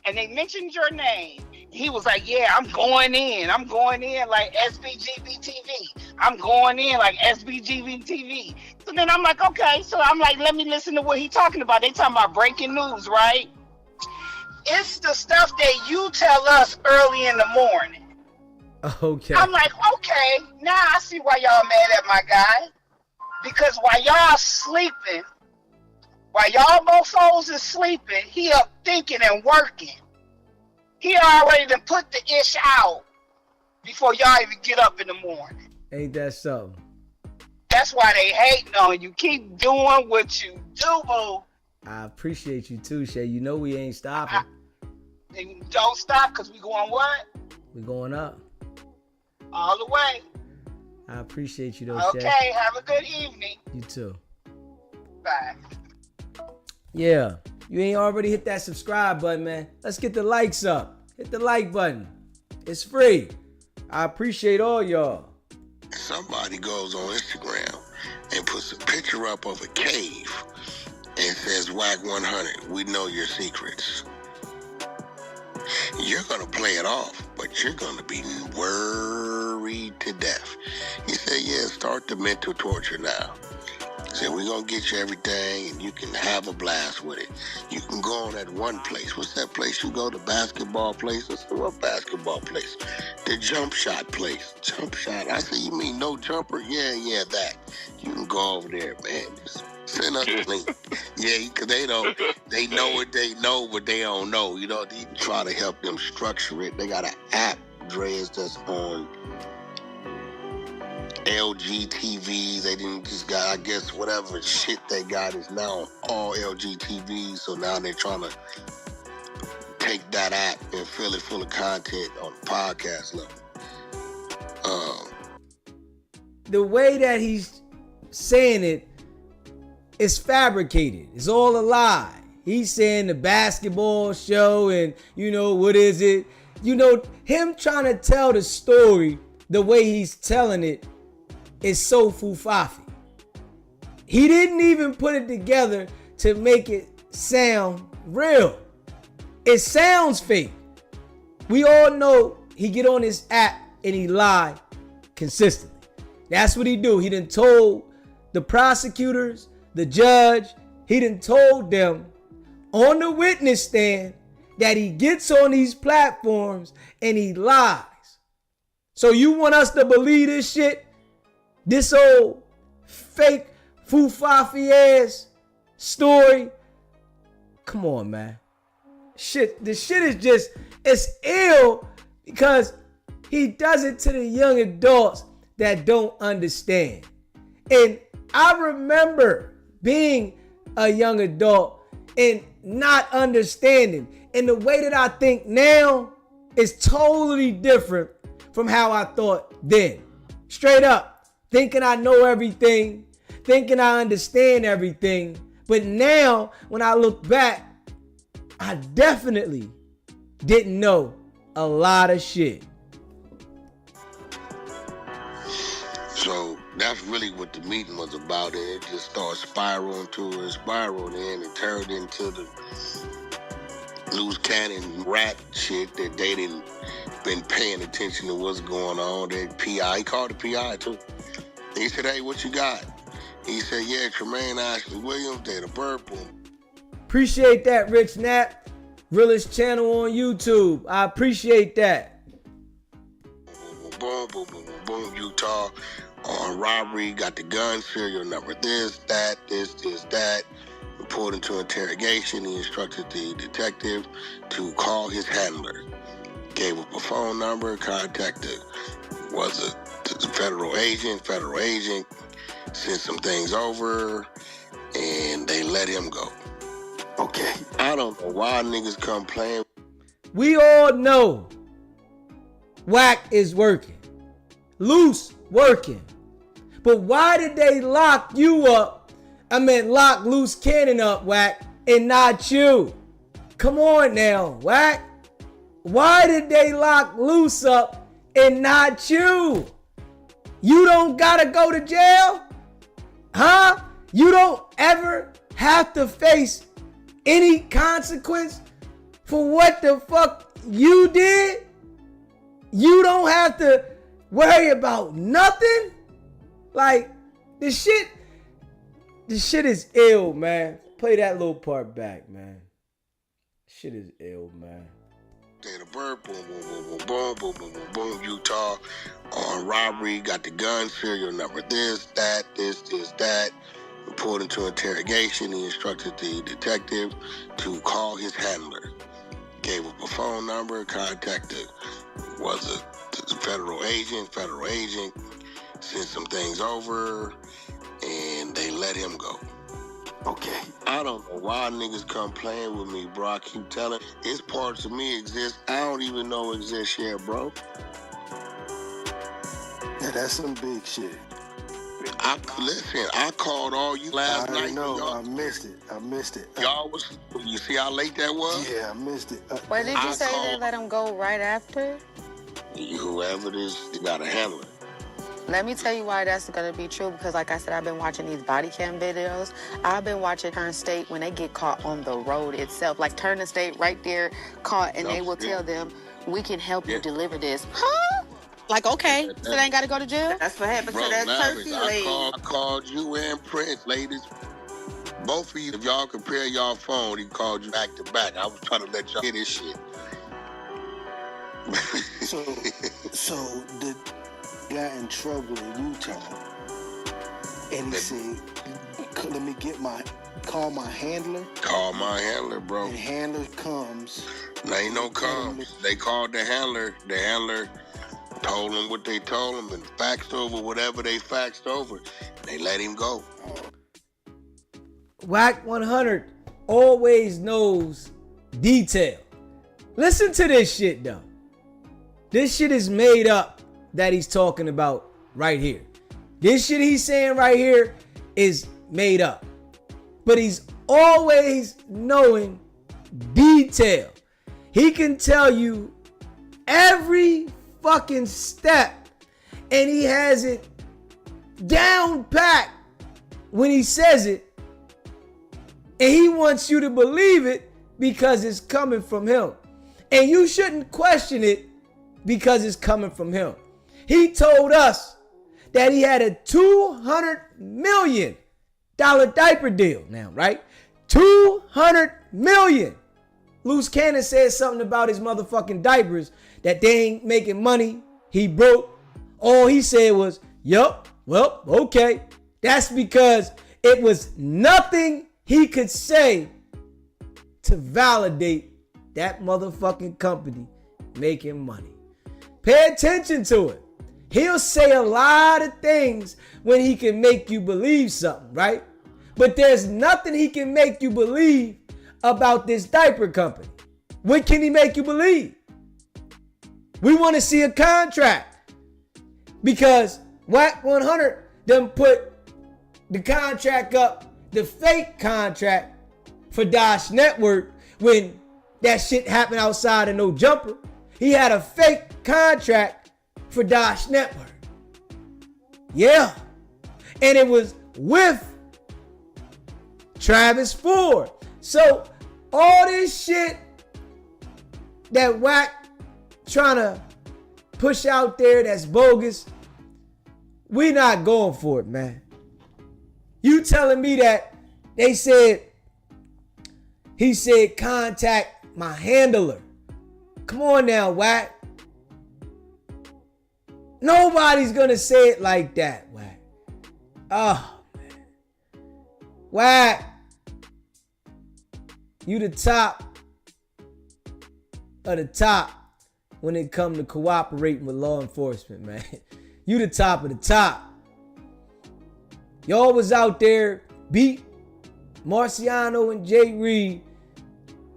F: And they mentioned your name. He was like, yeah, I'm going in like SBGB TV. I'm going in like SBGB TV. So then I'm like, okay. So I'm like, let me listen to what he's talking about. They talking about breaking news, right? It's the stuff that you tell us early in the morning.
A: Okay.
F: I'm like, okay, now I see why y'all mad at my guy. Because while y'all sleeping, while y'all mofos is sleeping, he up thinking and working. He already done put the ish out before y'all even get up in the morning.
A: Ain't that something?
F: That's why they hating on you. Keep doing what you do, boo.
A: I appreciate you too, Shay. You know we ain't stopping.
F: And don't stop, because we going what?
A: We going up.
F: All the way.
A: I appreciate you though, Shay.
F: Okay, have a good evening.
A: You too.
F: Bye.
A: Yeah. You ain't already hit that subscribe button, man. Let's get the likes up. Hit the like button. It's free. I appreciate all y'all.
C: somebody goes on Instagram and puts a picture up of a cave and says, Wack 100, we know your secrets. You're going to play it off, but you're going to be worried to death. He said, yeah, start the mental torture now. He said, we're going to get you everything, and you can have a blast with it. You can go on that one place. What's that place you go, the basketball place? I said, what basketball place? The jump shot place. Jump shot. I said, you mean no jumper? Yeah, that. You can go over there, man. Just send us a link. Yeah, because they know what they know, but they don't know. You know, they try to help them structure it. They got an app, Dre's, that's on LG TVs. They didn't just got, I guess, whatever shit they got is now on all LG TVs. So now they're trying to take that app and fill it full of content on the podcast level.
A: The way that he's saying it is fabricated. It's all a lie. He's saying the basketball show and, you know, what is it? You know, him trying to tell the story the way he's telling it is so foofafi. He didn't even put it together to make it sound real. It sounds fake. We all know he get on this app and he lie consistently. That's what he do. He done told the prosecutors, the judge, he done told them on the witness stand that he gets on these platforms and he lies. So you want us to believe this shit? This old fake foofafi ass story? Come on, man. This shit is just, it's ill because he does it to the young adults that don't understand. And I remember being a young adult and not understanding. And the way that I think now is totally different from how I thought then. Straight up, thinking I know everything, thinking I understand everything. But now, when I look back, I definitely didn't know a lot of shit.
C: So that's really what the meeting was about, and it just started spiraling to a spiral, and it turned into the loose cannon rap shit that they didn't been paying attention to what's going on. That PI, he called the PI too. And he said, hey, what you got? He said, yeah, Tremaine Ashley Williams, they the bird boom.
A: Appreciate that, Rich Knapp. Realest channel on YouTube. I appreciate that.
C: Boom, boom, boom, boom, boom, Utah. On robbery, got the gun, serial number, this, that. Reported to interrogation. He instructed the detective to call his handler. Gave up a phone number, contacted, was a federal agent. Federal agent sent some things over, and they let him go. Okay, I don't know why niggas come playing.
A: We all know Wack is working. Loose working. But why did they lock you up? I meant lock Loose Cannon up, Wack, and not you. Come on now, Wack. Why did they lock Loose up and not you? You don't gotta go to jail? Huh? You don't ever have to face any consequence for what the fuck you did? You don't have to worry about nothing? Like, this shit is ill, man. Play that little part back, man. Shit is ill, man.
C: They the bird, boom, boom, boom, boom, boom, boom, boom, boom, boom, Utah. On robbery, got the gun, serial number, this, that. Reported to interrogation. He instructed the detective to call his handler. Gave up a phone number, contacted, was a federal agent. Federal agent sent some things over, and they let him go. Okay, I don't know why niggas come playing with me, bro. I keep telling, it's parts of me exist I don't even know exist yet, bro.
G: Yeah, that's some big shit.
C: I called all you last night.
G: I know, I missed it.
C: Y'all was, you see how late that was?
G: Yeah, I missed it.
D: What did you say they let him go right after?
C: Whoever it is, they got a handler.
D: Let me tell you why that's going to be true, because like I said, I've been watching these body cam videos. I've been watching Turn State when they get caught on the road itself. Like Turn the State right there caught, and they will tell them, we can help you deliver this. Huh? Like, okay, so they ain't got to go to jail?
H: That's what happened to that
C: Lavish,
H: turkey lady.
C: I called you and Prince, ladies. Both of you, if y'all compare y'all phone, he called you back to back. I was trying to let y'all hear this shit.
G: So the got in trouble in Utah, and he said, "Let me call my handler."
C: Call my handler, bro.
G: And handler comes.
C: There ain't no comes. They called the handler. The handler told them what they told him and faxed over whatever they faxed over. They let him go.
A: Wack 100 always knows detail. Listen to this shit though. This shit is made up that he's talking about right here. This shit he's saying right here is made up. But he's always knowing detail. He can tell you every fucking step, and he has it down pat when he says it, and he wants you to believe it because it's coming from him, and you shouldn't question it because it's coming from him. He told us that he had a $200 million diaper deal now, right? $200 million. Loose Cannon said something about his motherfucking diapers, that they ain't making money. He broke. All he said was, yup, well, okay. That's because it was nothing he could say to validate that motherfucking company making money. Pay attention to it. He'll say a lot of things when he can make you believe something, right? But there's nothing he can make you believe about this diaper company. What can he make you believe? We want to see a contract, because Wack 100 done put the contract up, the fake contract for Dosh Network, when that shit happened outside of No Jumper. He had a fake contract for Dosh Network. Yeah. And it was with Travis Ford. So all this shit that Wack trying to push out there that's bogus, we not going for it, man. You telling me that he said contact my handler. Come on now, Wack. Nobody's gonna say it like that, Wack. Oh, man. Wack. You the top of the top when it comes to cooperating with law enforcement, man. You the top of the top. Y'all was out there, beat Marciano and Jay Reed.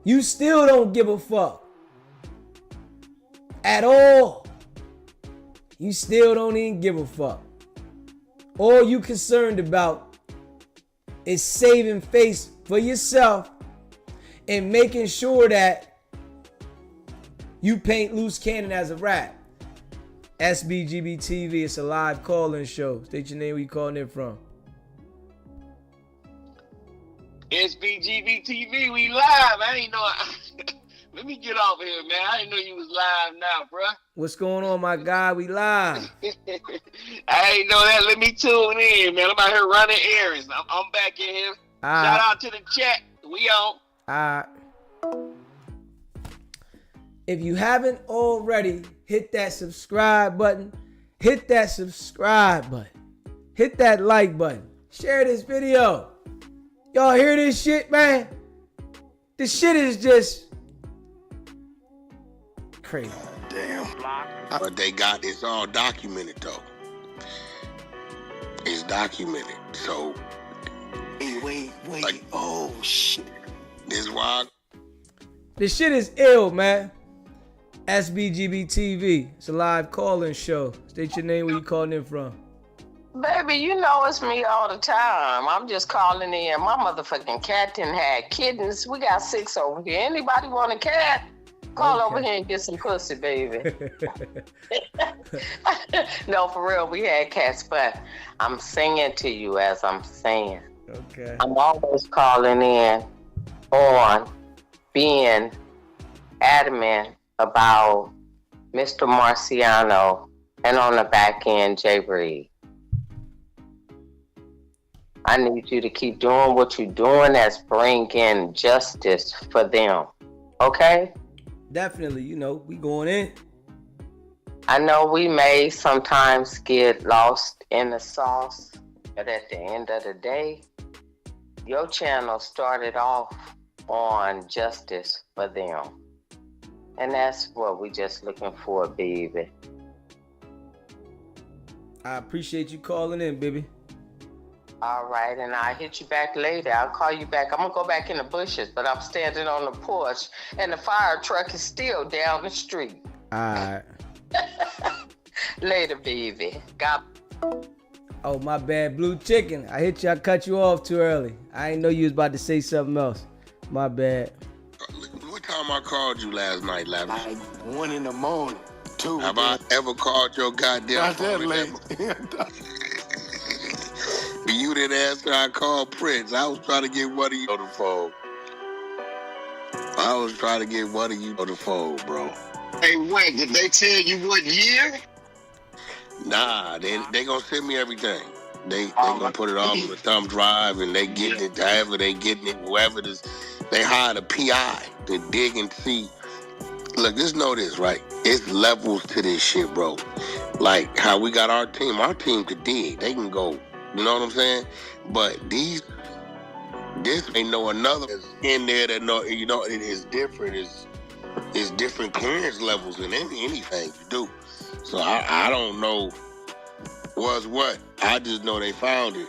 A: You still don't give a fuck at all. You still don't even give a fuck. All you concerned about is saving face for yourself and making sure that you paint Loose Cannon as a rat. SBGB TV, it's a live call-in show. State your name, where you calling in from.
E: SBGB TV, we live. I ain't know. Let me get off here, man. I didn't know you was live now, bruh.
A: What's going on, my guy? We live.
E: I ain't know that. Let me tune in, man. I'm out here running errands. I'm back in here. Shout out to the chat. We on.
A: If you haven't already, hit that subscribe button. Hit that subscribe button. Hit that like button. Share this video. Y'all hear this shit, man? This shit is just crazy.
C: Damn. But they got it's all documented though. It's documented. So
G: Hey, wait.
C: Like,
G: Oh shit.
C: this why
A: This shit is ill, man. SBGB TV. It's a live call-in show. State your name, where you calling in from.
H: Baby, you know it's me all the time. I'm just calling in. My motherfucking cat done had kittens. We got 6 over here. Anybody want a cat? Call over here and get some pussy, baby. No, for real, we had cats, but I'm singing to you as I'm saying.
A: Okay.
H: I'm always calling in on being adamant about Mr. Marciano and on the back end, Jay Reed. I need you to keep doing what you're doing as bringing justice for them. Okay?
A: Definitely, we going in.
H: I know we may sometimes get lost in the sauce, but at the end of the day, your channel started off on justice for them. And that's what we just looking for, baby.
A: I appreciate you calling in, baby.
H: All right, and I'll hit you back later. I'll call you back. I'm going to go back in the bushes, but I'm standing on the porch, and the fire truck is still down the street.
A: All right.
H: Later, baby. God.
A: Oh, my bad. Blue Chicken. I cut you off too early. I didn't know you was about to say something else. My bad.
C: What time I called you last night, Lavish?
G: Like 1 in the morning, 2.
C: Have I ever called your goddamn
G: Not
C: phone?
G: that late.
C: You didn't answer. I called Prince. I was trying to get one of you on the phone. Bro.
B: Hey, Wack, did they tell you what year?
C: Nah, they gonna send me everything. They gonna put it all on the thumb drive, and they getting it however they getting it, whoever it is. They hired a PI to dig and see. Look, just know this, right? It's levels to this shit, bro. Like how we got our team could dig. They can go, you know what I'm saying? But this ain't no another in there that know, it is different. It's different clearance levels in anything you do. So I don't know what's what. I just know they found it.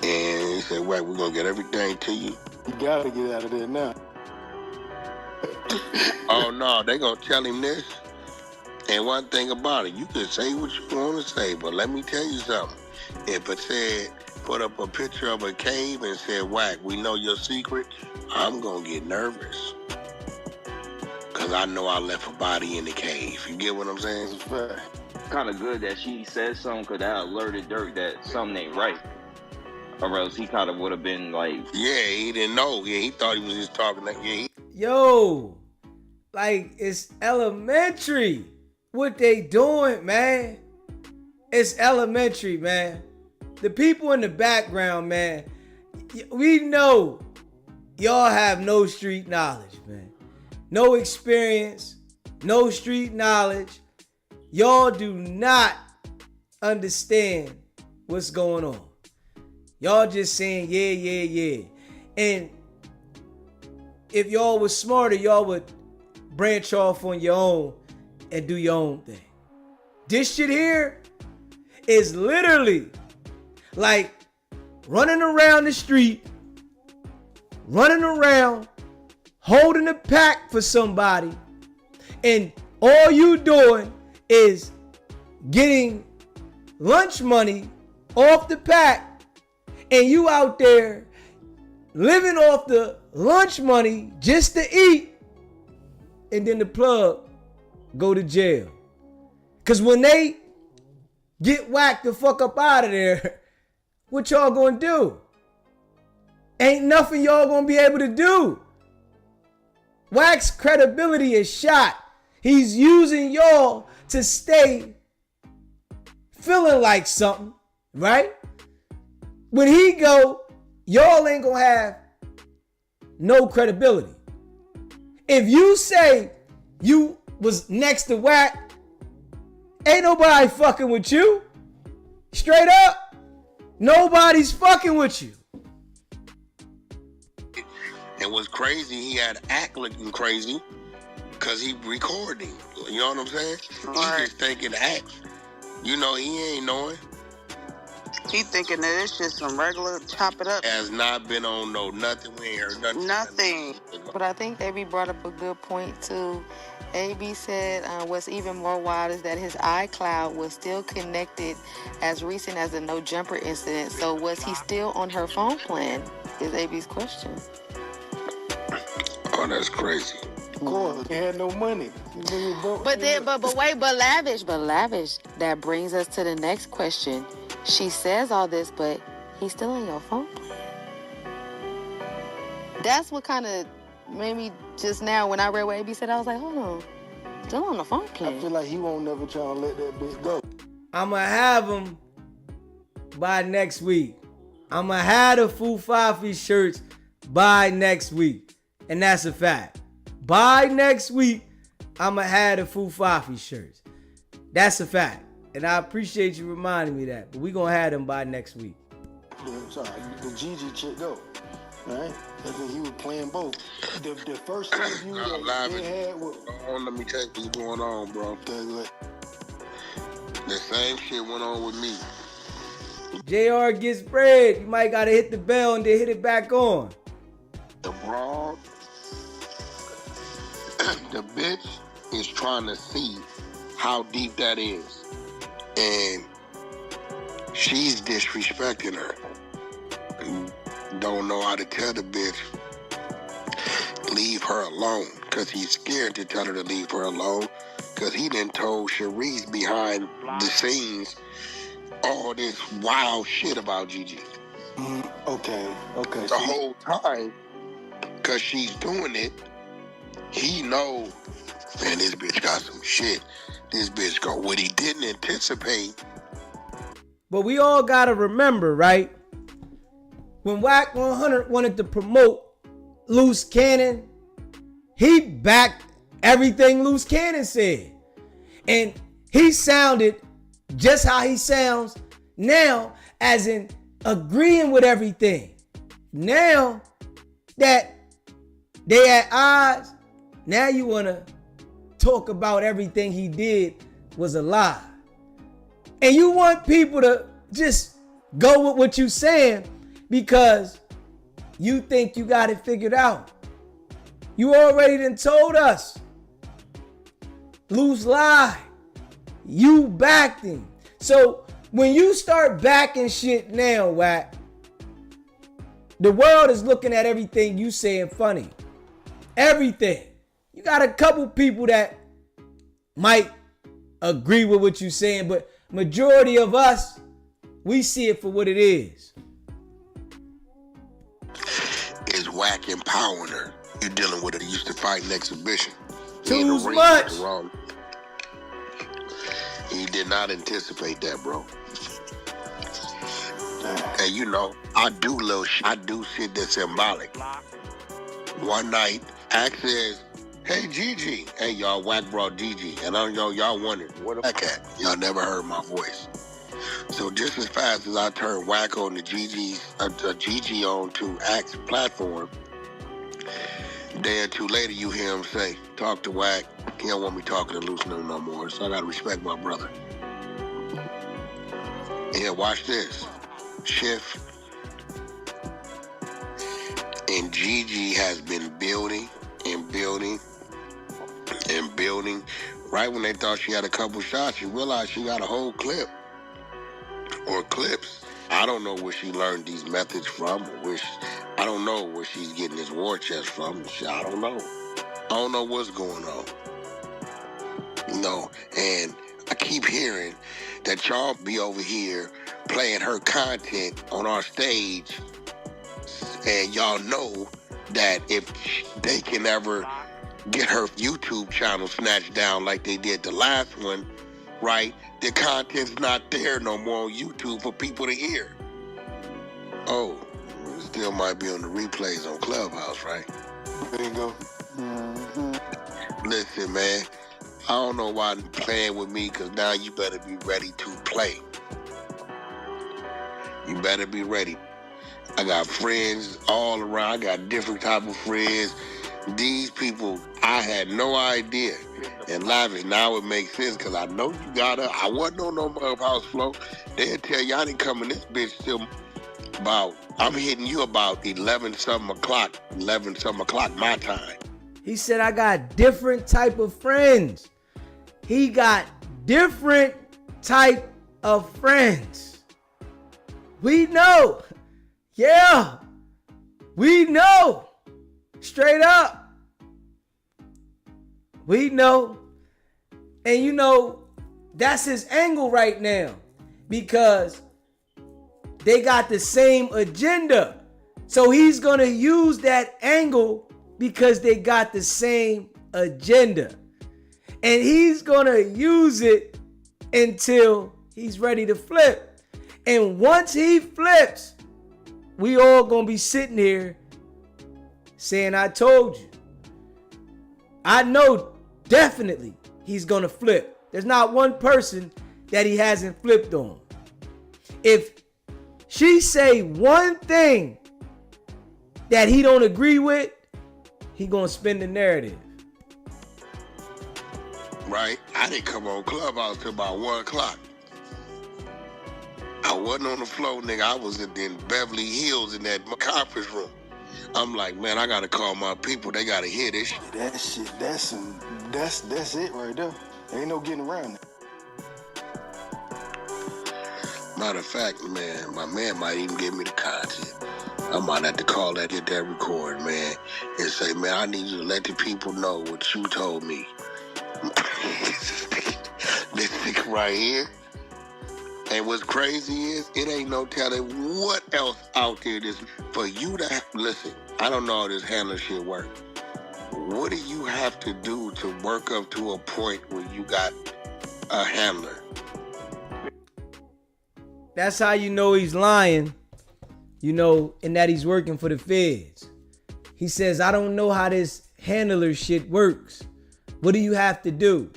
C: And he said, "Wait, we're gonna get everything to you."
G: You gotta get out of there now.
C: Oh no, they gonna tell him this. And one thing about it, you can say what you want to say, but let me tell you something. If it said, put up a picture of a cave and said, "Wack, we know your secret," I'm gonna get nervous. Cause I know I left a body in the cave. You get what I'm saying?
I: Kind of good that she said something, cause that alerted Dirk that something ain't right. Or else he kind of would have been like...
C: Yeah, he didn't know. Yeah, he thought he was just talking like...
A: Yo, like it's elementary. What they doing, man? It's elementary, man. The people in the background, man, we know y'all have no street knowledge, man. No experience, no street knowledge. Y'all do not understand what's going on. Y'all just saying, yeah. And if y'all was smarter, y'all would branch off on your own and do your own thing. This shit here is literally like running around the street, running around, holding a pack for somebody, and all you doing is getting lunch money off the pack, and you out there living off the lunch money just to eat, and then the plug go to jail. Cause when they get whacked the fuck up out of there, what y'all gonna do? Ain't nothing y'all gonna be able to do. Wack's credibility is shot. He's using y'all to stay feeling like something, right? When he go, y'all ain't gonna have no credibility. If you say you was next to Wack, ain't nobody fucking with you. Straight up, nobody's fucking with you.
C: And what's crazy, he had to act looking crazy because he recording. You know what I'm saying? He just thinking acts. You know, he ain't knowing.
J: He thinking that it's just some regular chop it up.
C: Has not been on nothing. We ain't heard nothing.
J: Nothing.
D: But I think AB brought up a good point too. AB said what's even more wild is that his iCloud was still connected as recent as the no jumper incident. So was he still on her phone plan? Is AB's question.
C: Oh, that's crazy.
G: Of course, they had no money.
D: But lavish. That brings us to the next question. She says all this, but he's still on your phone plan. That's what kind of made me just now when I read what AB said, I was like, hold on, still on the phone plan.
G: I feel like he won't never try to let that bitch go.
A: I'ma have him by next week. I'ma have the Fufafi shirts by next week. And that's a fact. By next week, I'ma have the Fufafi shirts. That's a fact. And I appreciate you reminding me that. But we gonna have them by next week.
G: The Gigi chick though. Right? I think he was playing both. The first interview that they had with...
C: Let me tell you what's going on, bro. The same shit went on with me.
A: JR gets bread. You might gotta hit the bell and then hit it back on.
C: The broad, the bitch is trying to see how deep that is. And she's disrespecting her. Don't know how to tell the bitch, leave her alone. Because he's scared to tell her to leave her alone. Because he done told Sharice behind the scenes all this wild shit about Gigi.
G: Okay.
C: The whole time, because she's doing it, he know, man, this bitch got some shit. This bitch got what he didn't anticipate.
A: But we all gotta remember, right? When Wack 100 wanted to promote Loose Cannon, he backed everything Loose Cannon said. And he sounded just how he sounds now, as in agreeing with everything. Now that they at odds, now you want to talk about everything he did was a lie. And you want people to just go with what you're saying because you think you got it figured out. You already done told us. Loose lied. You backed him. So when you start backing shit now, Wack, the world is looking at everything you saying funny. Everything. You got a couple people that might agree with what you're saying, but majority of us, we see it for what it is.
C: Is Wack empowering her? You're dealing with her. Used to fight an exhibition.
A: Too much.
C: He did not anticipate that, bro. And you know, I do shit that's symbolic. One night, Axe says, hey, Gigi. Hey, y'all, Wack brought Gigi. And I know y'all wondered, where the Wack at? Y'all never heard my voice. So just as fast as I turned Wack on to Gigi on to Axe platform, a day or two later, you hear him say, talk to Wack. He don't want me talking to Loose no more, so I gotta respect my brother. Yeah, watch this. Shift. And Gigi has been building and building and building. Right when they thought she had a couple shots, you realized she got a whole clip or clips. I don't know where she learned these methods from. I don't know where she's getting this war chest from. I don't know. I don't know what's going on. No, and I keep hearing that y'all be over here playing her content on our stage, and y'all know that if they can ever get her YouTube channel snatched down like they did the last one, right, the content's not there no more on YouTube for people to hear. Oh, it still might be on the replays on Clubhouse, right?
G: There you go.
C: Listen, man, I don't know why you're playing with me, because now you better be ready to play. You better be ready. I got friends all around. I got different type of friends. These people, I had no idea. And Lavish, now it makes sense, because I know you got her. I wasn't on no Clubhouse flow. They'll tell you I didn't come in this bitch till about, I'm hitting you about 11 something o'clock my time.
A: He said, I got different type of friends. He got different type of friends. We know. Yeah. We know. Straight up. We know. And you know, that's his angle right now. Because they got the same agenda. So he's going to use that angle because they got the same agenda. And he's going to use it until he's ready to flip. And once he flips, we all going to be sitting here saying, I told you. I know definitely he's going to flip. There's not one person that he hasn't flipped on. If she say one thing that he don't agree with, he going to spin the narrative.
C: Right? I didn't come on Clubhouse till about 1 o'clock. I wasn't on the floor, nigga. I was in Beverly Hills in that conference room. I'm like, man, I gotta call my people. They gotta hear this shit.
G: That shit, that's it right there. Ain't no getting around it.
C: Matter of fact, man, my man might even give me the content. I might have to call that, hit that record, man, and say, man, I need you to let the people know what you told me. This nigga right here. And what's crazy is, it ain't no telling what else out there is for you to listen. I don't know how this handler shit work. What do you have to do to work up to a point where you got a handler?
A: That's how you know he's lying, you know, and that he's working for the feds. He says, I don't know how this handler shit works. What do you have to do?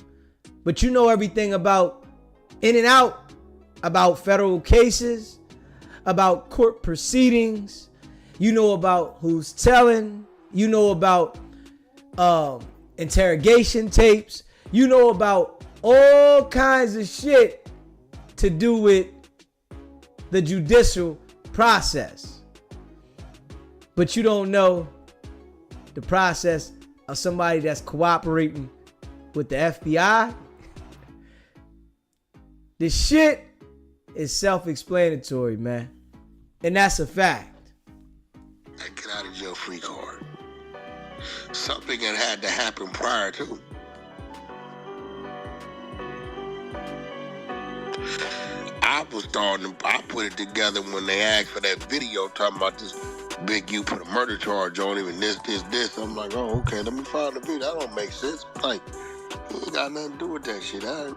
A: But you know everything about in and out, about federal cases, about court proceedings. You know about who's telling. You know about interrogation tapes. You know about all kinds of shit to do with the judicial process. But you don't know the process of somebody that's cooperating with the FBI. This shit is self-explanatory, man. And that's a fact.
C: That get out of jail free card. Something that had to happen prior to. I put it together when they asked for that video talking about this Big U put a murder charge on him and this. I'm like, oh, okay, let me find the video. That don't make sense. Like, he ain't got nothing to do with that shit. That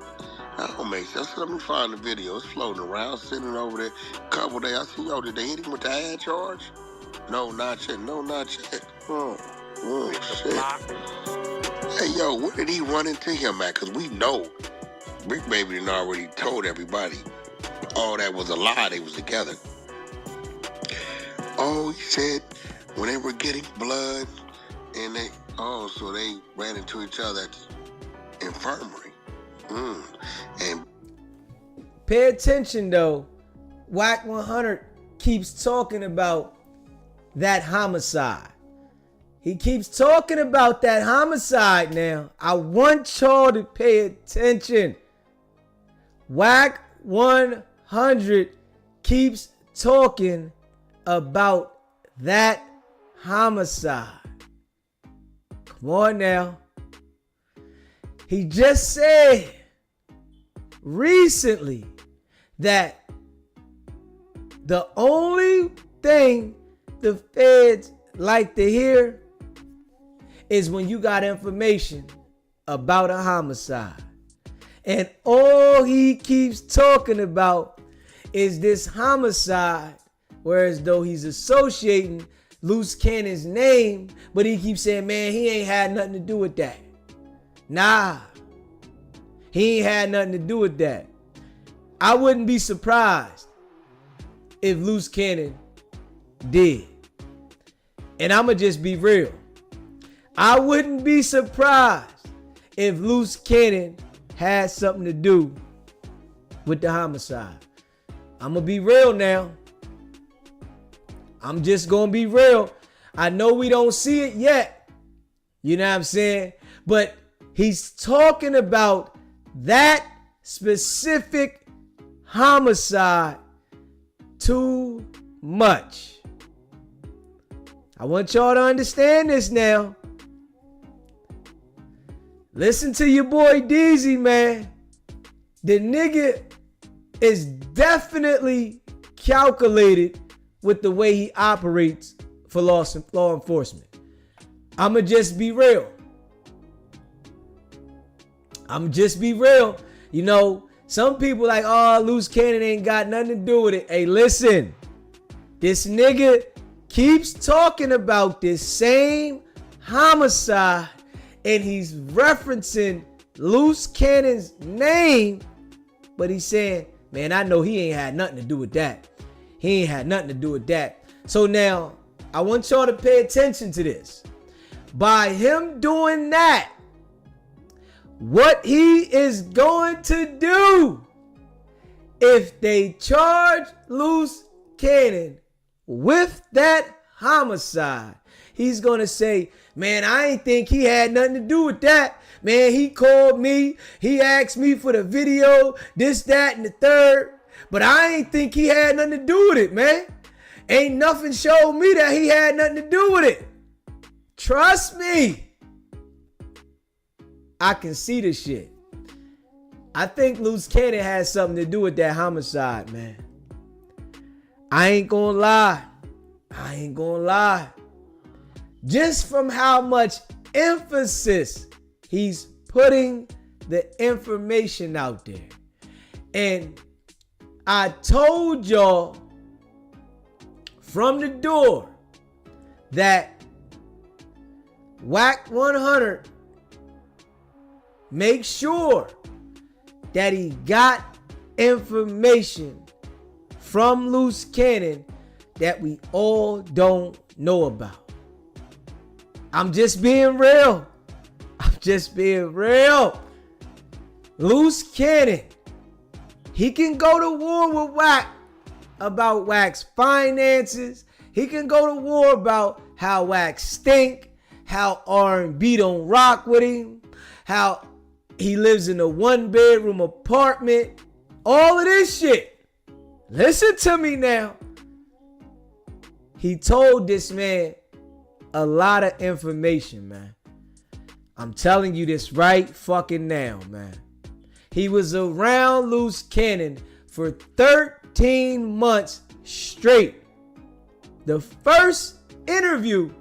C: don't make sense. So let me find the video. It's floating around, sitting over there. A couple days, I see, yo, did they hit him with the ad charge? No, not yet. Oh, shit. Hey, yo, where did he run into him at? Because we know Brick Baby done already told everybody all that was a lie. They was together. Oh, he said when they were getting blood and so they ran into each other at the infirmary. And
A: pay attention though. Wack 100 keeps talking about that homicide. He keeps talking about that homicide now. I want y'all to pay attention. Wack 100 keeps talking about that homicide. Come on now. He just said recently that the only thing the feds like to hear is when you got information about a homicide. And all he keeps talking about is this homicide, whereas though he's associating Loose Cannon's name, but he keeps saying, man, he ain't had nothing to do with that. Nah, he ain't had nothing to do with that. I wouldn't be surprised if Loose Cannon did. And I'ma just be real. I wouldn't be surprised if Loose Cannon had something to do with the homicide. I'ma be real now. I'm just gonna be real. I know we don't see it yet. You know what I'm saying? But he's talking about that specific homicide too much. I want y'all to understand this now. Listen to your boy Deezy, man. The nigga is definitely calculated with the way he operates for law enforcement. I'ma just be real. You know, some people like, oh, Loose Cannon ain't got nothing to do with it. Hey, listen. This nigga keeps talking about this same homicide and he's referencing Loose Cannon's name, but he's saying, man, I know he ain't had nothing to do with that. He ain't had nothing to do with that. So now, I want y'all to pay attention to this. By him doing that, what he is going to do, if they charge Loose Cannon with that homicide, he's going to say, man, I ain't think he had nothing to do with that. Man, he called me. He asked me for the video, this, that, and the third. But I ain't think he had nothing to do with it, man. Ain't nothing showed me that he had nothing to do with it. Trust me. I can see the shit. I think Loose Cannon has something to do with that homicide, man. I ain't gonna lie. Just from how much emphasis he's putting the information out there. And I told y'all from the door that Wack 100 make sure that he got information from Loose Cannon that we all don't know about. I'm just being real. Loose Cannon, he can go to war with Wack about Wack's finances. He can go to war about how Wack stink, how R&B don't rock with him, how he lives in a 1-bedroom apartment, all of this shit. Listen to me now. He told this man a lot of information, man. I'm telling you this right fucking now, man. He was around Loose Cannon for 13 months straight. The first interview,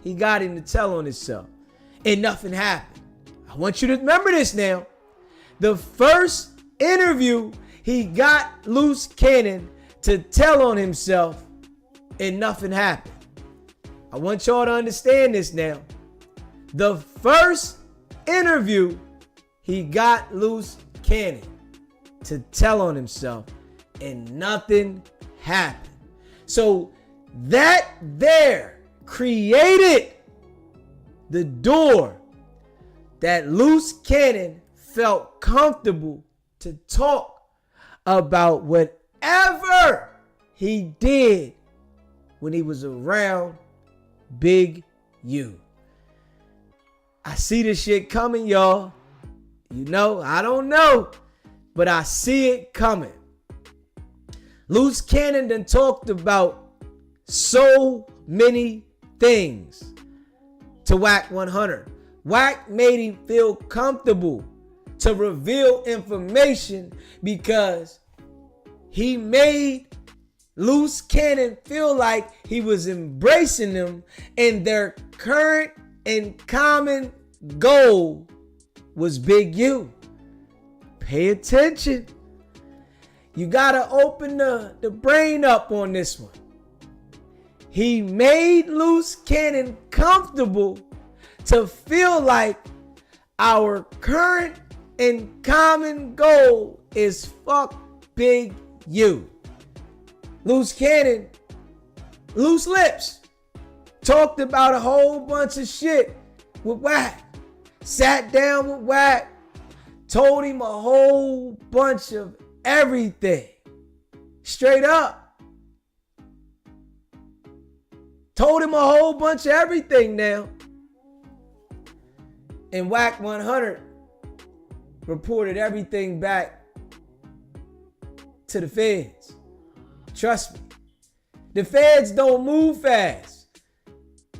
A: he got him to tell on himself, and nothing happened. I want you to remember this now. The first interview, he got Loose Cannon to tell on himself, and nothing happened. I want y'all to understand this now. The first interview, he got Loose Cannon to tell on himself, and nothing happened. So that there created the door that Loose Cannon felt comfortable to talk about whatever he did when he was around Big U. I see this shit coming, y'all. You know, I don't know, but I see it coming. Loose Cannon done talked about so many things to Wack 100. Wack made him feel comfortable to reveal information because he made Loose Cannon feel like he was embracing them, and their current and common goal was Big U. Pay attention. You gotta open the brain up on this one. He made Loose Cannon comfortable to feel like our current and common goal is fuck Big U. Loose Cannon, loose lips, talked about a whole bunch of shit with Wack. Sat down with Wack, told him a whole bunch of everything. Straight up. Told him a whole bunch of everything now. And Wack 100 reported everything back to the feds. Trust me. The feds don't move fast.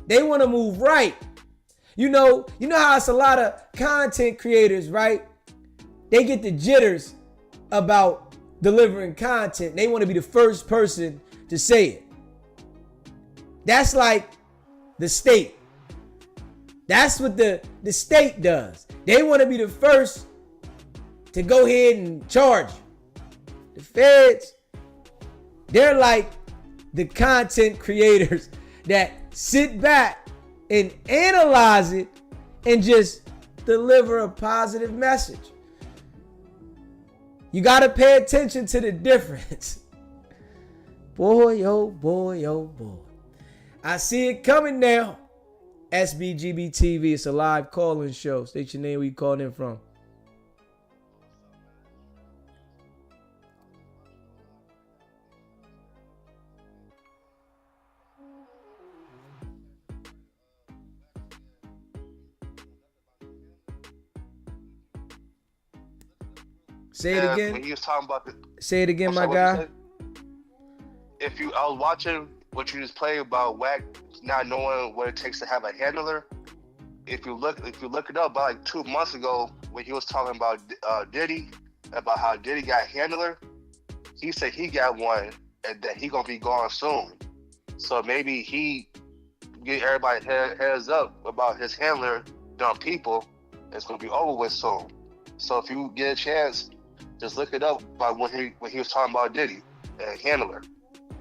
A: They want to move right. You know how it's a lot of content creators, right? They get the jitters about delivering content. They want to be the first person to say it. That's like the state. That's what the state does. They want to be the first to go ahead and charge you. The feds, they're like the content creators that sit back and analyze it and just deliver a positive message. You got to pay attention to the difference. Boy, oh boy, oh boy. I see it coming now. SBGB TV, it's a live call-in show. State your name, where you calling in from. Say it again.
K: When he was talking about
A: Say it again, my
K: what
A: guy.
K: you said? I was watching what you just played about Wack not knowing what it takes to have a handler. If you look it up, about like 2 months ago, when he was talking about Diddy, about how Diddy got a handler, he said he got one and that he gonna be gone soon. So maybe he get everybody heads up about his handler dumb people. It's gonna be over with soon. So if you get a chance, just look it up by when he was talking about Diddy and handler.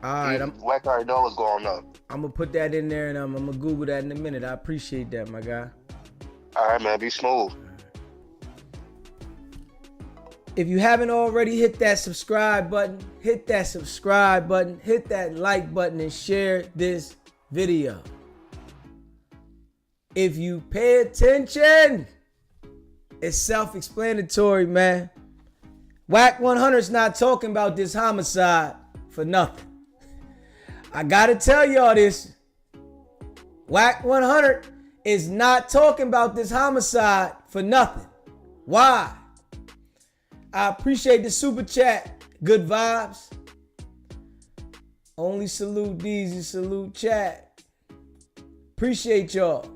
A: All right,
K: Wack already know what's going on.
A: I'm gonna put that in there and I'm gonna Google that in a minute. I appreciate that, my guy.
K: All right, man, be smooth.
A: If you haven't already, hit that subscribe button, hit that like button, and share this video. If you pay attention, it's self-explanatory, man. Wack 100's not talking about this homicide for nothing. I gotta tell y'all this. Wack 100 is not talking about this homicide for nothing. Why? I appreciate the super chat. Good vibes. Only salute Deezy, salute chat. Appreciate y'all.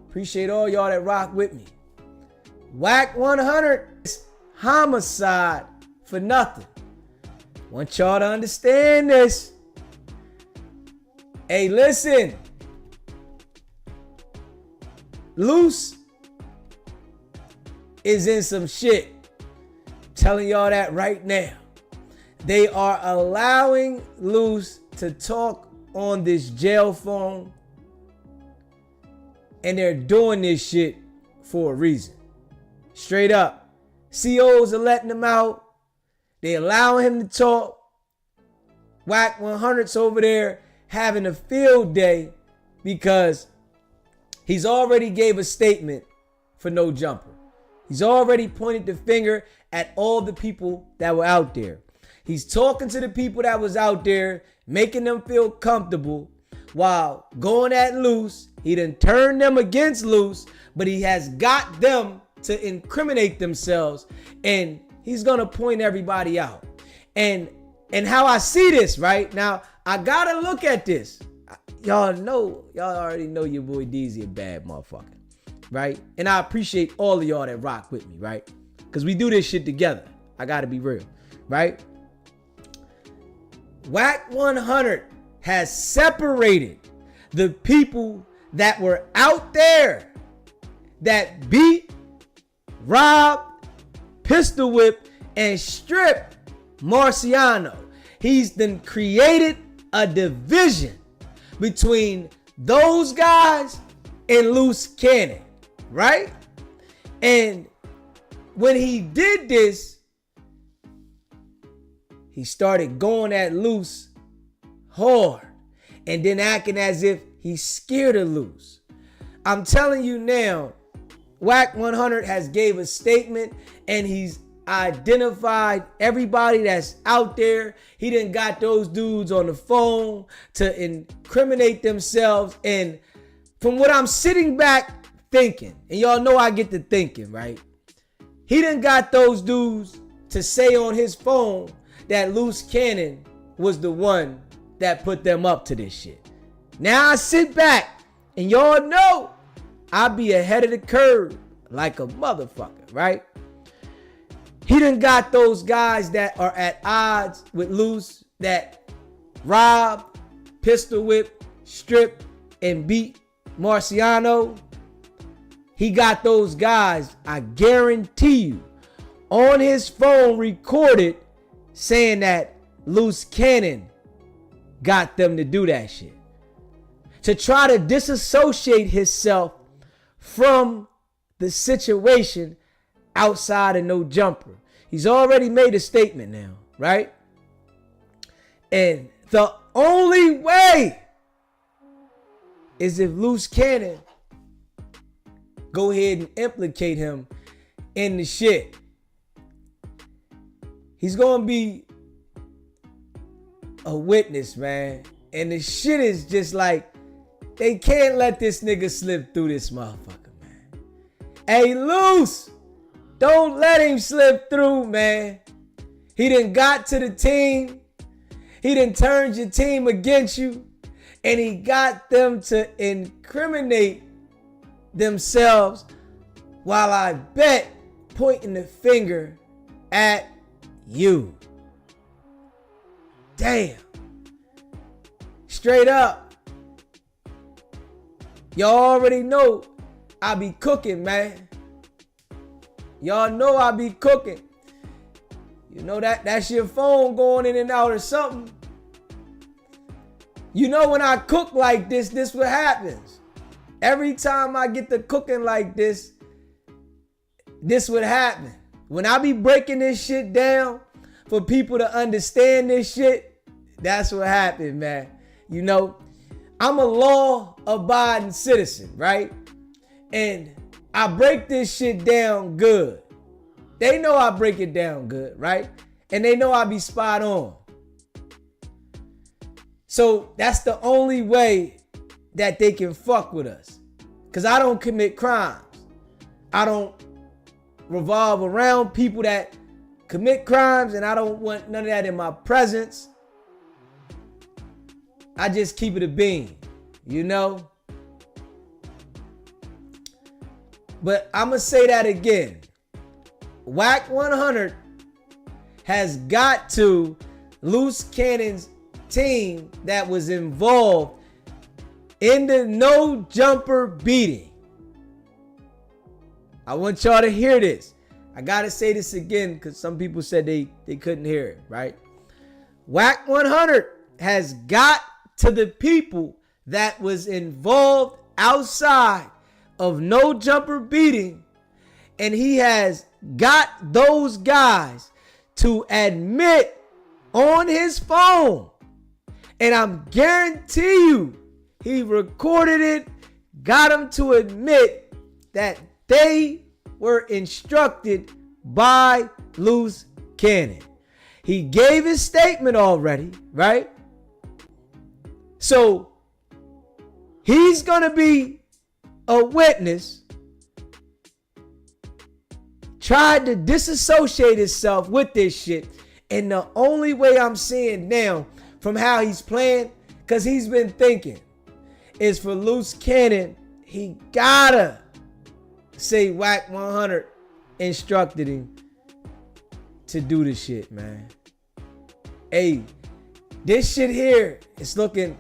A: Appreciate all y'all that rock with me. Wack 100 is homicide for nothing. Want y'all to understand this. Hey, listen. Loose is in some shit. Telling y'all that right now. They are allowing Loose to talk on this jail phone. And they're doing this shit for a reason. Straight up. COs are letting him out. They allowing him to talk. Wack 100's over there having a field day because he's already gave a statement for No Jumper. He's already pointed the finger at all the people that were out there. He's talking to the people that was out there, making them feel comfortable while going at Loose. He done turned them against Loose, but he has got them to incriminate themselves, and he's gonna point everybody out. And how I see this right now, I gotta look at this. Y'all already know your boy Deezy a bad motherfucker, right? And I appreciate all of y'all that rock with me, right? Because we do this shit together. I gotta be real, right? Wack 100 has separated the people that were out there that beat, robbed, pistol whipped, and stripped Marciano. He's then created a division between those guys and Loose Cannon, right? And when he did this, he started going at Loose hard and then acting as if he's scared of Loose. I'm telling you now, Wack 100 has gave a statement and he's identified everybody that's out there. He done got those dudes on the phone to incriminate themselves. And from what I'm sitting back thinking, and y'all know I get to thinking, right? He done got those dudes to say on his phone that Loose Cannon was the one that put them up to this shit. Now I sit back and y'all know I be ahead of the curve like a motherfucker, right? He done got those guys that are at odds with Luce, that rob, pistol whip, strip, and beat Marciano. He got those guys, I guarantee you, on his phone recorded saying that Luce Cannon got them to do that shit. To try to disassociate himself from the situation outside of No Jumper. He's already made a statement now, right? And the only way is if Luce Cannon go ahead and implicate him in the shit. He's gonna be a witness, man. And the shit is just like, they can't let this nigga slip through this motherfucker, man. Hey, Luce, don't let him slip through, man. He done got to the team. He done turned your team against you. And he got them to incriminate themselves, while I bet pointing the finger at you. Damn. Straight up. Y'all already know I be cooking, man. Y'all know I be cooking. You know that's your phone going in and out or something. You know when I cook like this what happens. Every time I get to cooking like this what happen. When I be breaking this shit down for people to understand this shit, that's what happened, man. You know, I'm a law-abiding citizen, right? And I break this shit down good. They know I break it down good, right? And they know I be spot on. So that's the only way that they can fuck with us. Because I don't commit crimes. I don't revolve around people that commit crimes, and I don't want none of that in my presence. I just keep it a bean, you know? But I'm going to say that again. Wack 100 has got to Luce Cannon's team that was involved in the No Jumper beating. I want y'all to hear this. I got to say this again because some people said they couldn't hear it, right? Wack 100 has got to the people that was involved outside of No Jumper beating, and he has got those guys to admit on his phone, and I'm guarantee you he recorded it, got them to admit that they were instructed by Luce Cannon. He gave his statement already, right? So he's going to be a witness, tried to disassociate himself with this shit. And the only way I'm seeing now from how he's playing, because he's been thinking, is for Luce Cannon, he gotta say Wack 100 instructed him to do the shit, man. Hey, this shit here, it's looking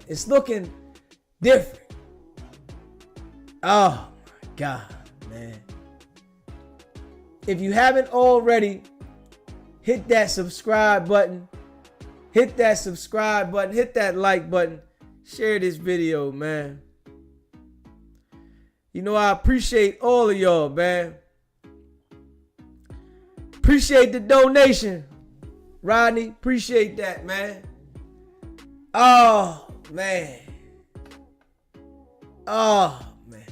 A: different. Oh my God, man. If you haven't already, hit that subscribe button. Hit that subscribe button. Hit that like button. Share this video, man. You know, I appreciate all of y'all, man. Appreciate the donation. Rodney, appreciate that, man. Oh, man. Oh, man.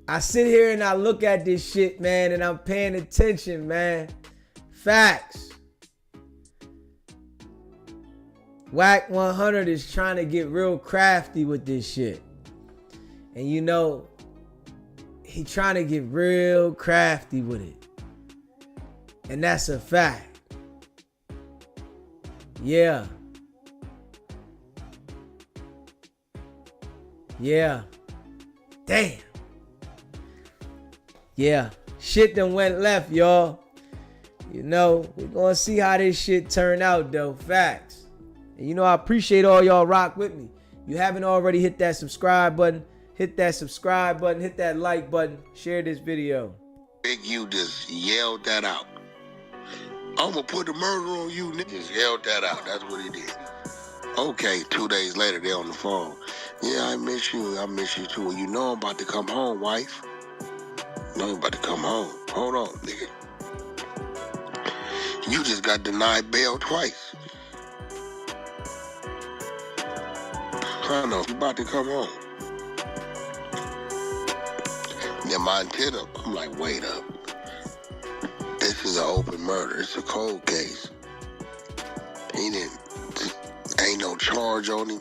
A: I sit here and I look at this shit, man, and I'm paying attention, man. Facts. Wack 100 is trying to get real crafty with this shit. And you know, he trying to get real crafty with it. And that's a fact. Yeah. Yeah. Damn. Yeah, shit done went left, y'all. You know, we're gonna see how this shit turn out, though. Facts. And you know, I appreciate all y'all rock with me. You haven't already hit that subscribe button, hit that subscribe button, hit that like button, share this video.
C: Big U just yelled that out. I'm gonna put the murder on you, nigga. Just yelled that out. That's what he did. Okay, 2 days later, they on the phone. Yeah, I miss you. I miss you too. Well, you know I'm about to come home, wife. You know I'm about to come home. Hold on, nigga. You just got denied bail twice. I know. You about to come home. Then my antenna, I'm like, wait up. This is an open murder. It's a cold case. Ain't no charge on him.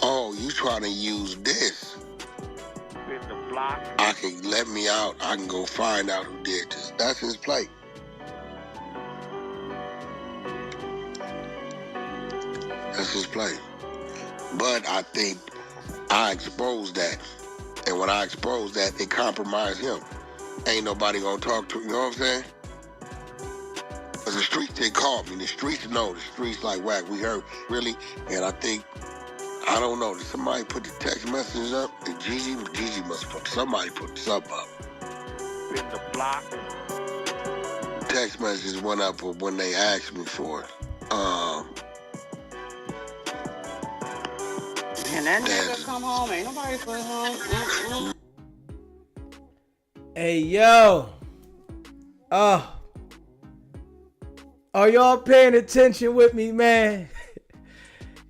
C: Oh, you trying to use this? I can let me out. I can go find out who did this. That's his play. That's his play. But I think I exposed that. And when I exposed that, it compromised him. Ain't nobody gonna talk to him, you know what I'm saying? Because the streets, they called me. The streets know. The streets like, Wack, we heard, really? And I think, I don't know, did somebody put the text message up? Did Gigi must have somebody put something up.
L: In the block.
C: Text messages went up when they asked me for it.
J: And that nigga come home, ain't nobody put home.
A: Hey, yo. Are y'all paying attention with me, man?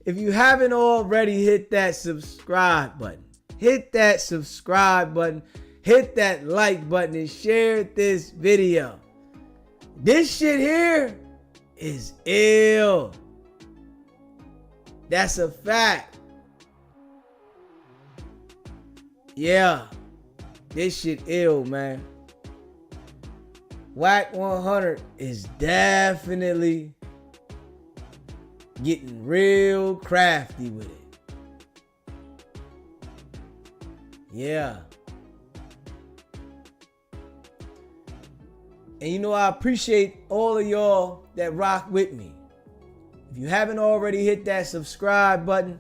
A: If you haven't already, hit that subscribe button. Hit that subscribe button. Hit that like button and share this video. This shit here is ill. That's a fact. Yeah, this shit ill, man. Wack 100 is definitely getting real crafty with it. Yeah. And you know, I appreciate all of y'all that rock with me. If you haven't already, hit that subscribe button.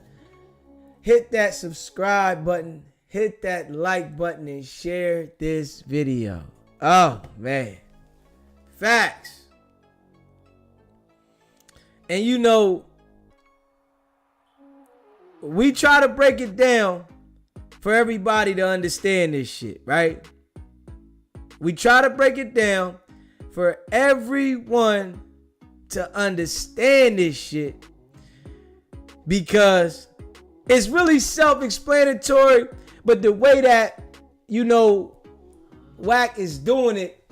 A: Hit that subscribe button. Hit that like button and share this video. Oh, man. Facts. And you know, we try to break it down for everybody to understand this shit, right? We try to break it down for everyone to understand this shit because it's really self-explanatory. But the way that, you know, Wack is doing it,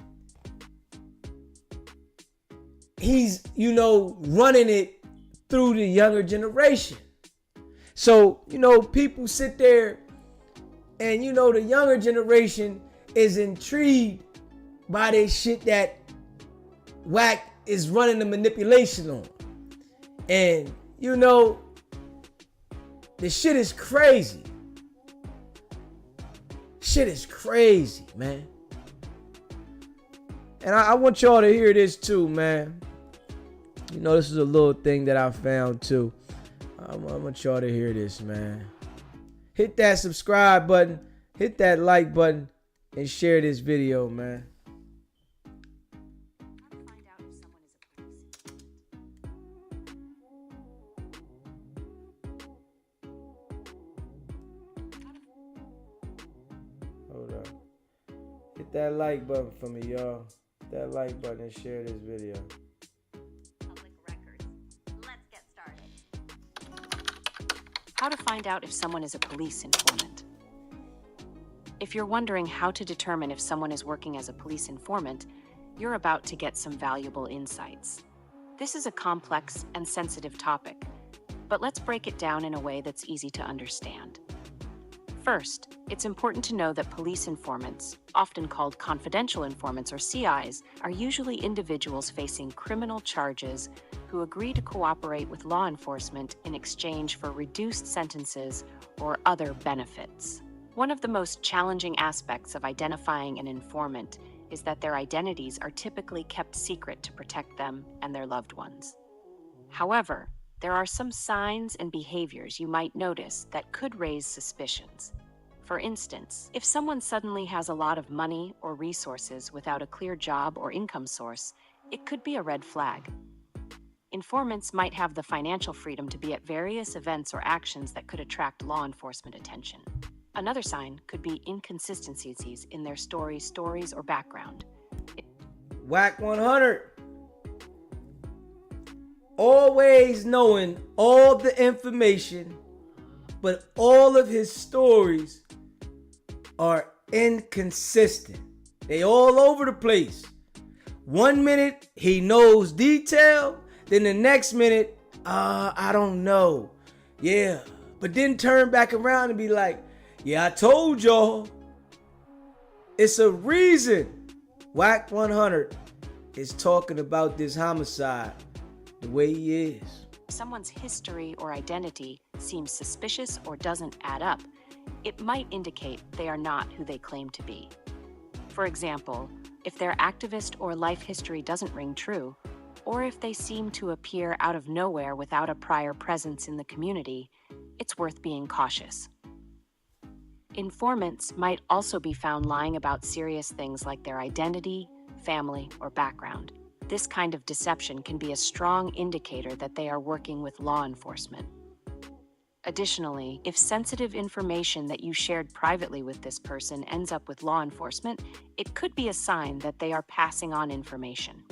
A: he's, you know, running it through the younger generation. So, you know, people sit there and, you know, the younger generation is intrigued by this shit that Wack is running the manipulation on. And, you know, the shit is crazy. Shit is crazy, man. And I want y'all to hear this too, man. You know, this is a little thing that I found too. I want y'all to hear this, man. Hit that subscribe button, hit that like button, and share this video, man. Hold up. Hit that like button for me, y'all. Hit that like button and share this video.
M: How to find out if someone is a police informant. If you're wondering how to determine if someone is working as a police informant, you're about to get some valuable insights. This is a complex and sensitive topic, but let's break it down in a way that's easy to understand. First, it's important to know that police informants, often called confidential informants or CIs, are usually individuals facing criminal charges who agree to cooperate with law enforcement in exchange for reduced sentences or other benefits. One of the most challenging aspects of identifying an informant is that their identities are typically kept secret to protect them and their loved ones. However, there are some signs and behaviors you might notice that could raise suspicions. For instance, if someone suddenly has a lot of money or resources without a clear job or income source, it could be a red flag. Informants might have the financial freedom to be at various events or actions that could attract law enforcement attention. Another sign could be inconsistencies in their stories or background.
A: Wack 100. Always knowing all the information, but all of his stories are inconsistent. They all over the place. One minute he knows detail, then the next minute, I don't know. Yeah, but then turn back around and be like, yeah, I told y'all. It's a reason Wack 100 is talking about this homicide the way he is.
M: If someone's history or identity seems suspicious or doesn't add up, it might indicate they are not who they claim to be. For example, if their activist or life history doesn't ring true, or if they seem to appear out of nowhere without a prior presence in the community, it's worth being cautious. Informants might also be found lying about serious things like their identity, family, or background. This kind of deception can be a strong indicator that they are working with law enforcement. Additionally, if sensitive information that you shared privately with this person ends up with law enforcement, it could be a sign that they are passing on information.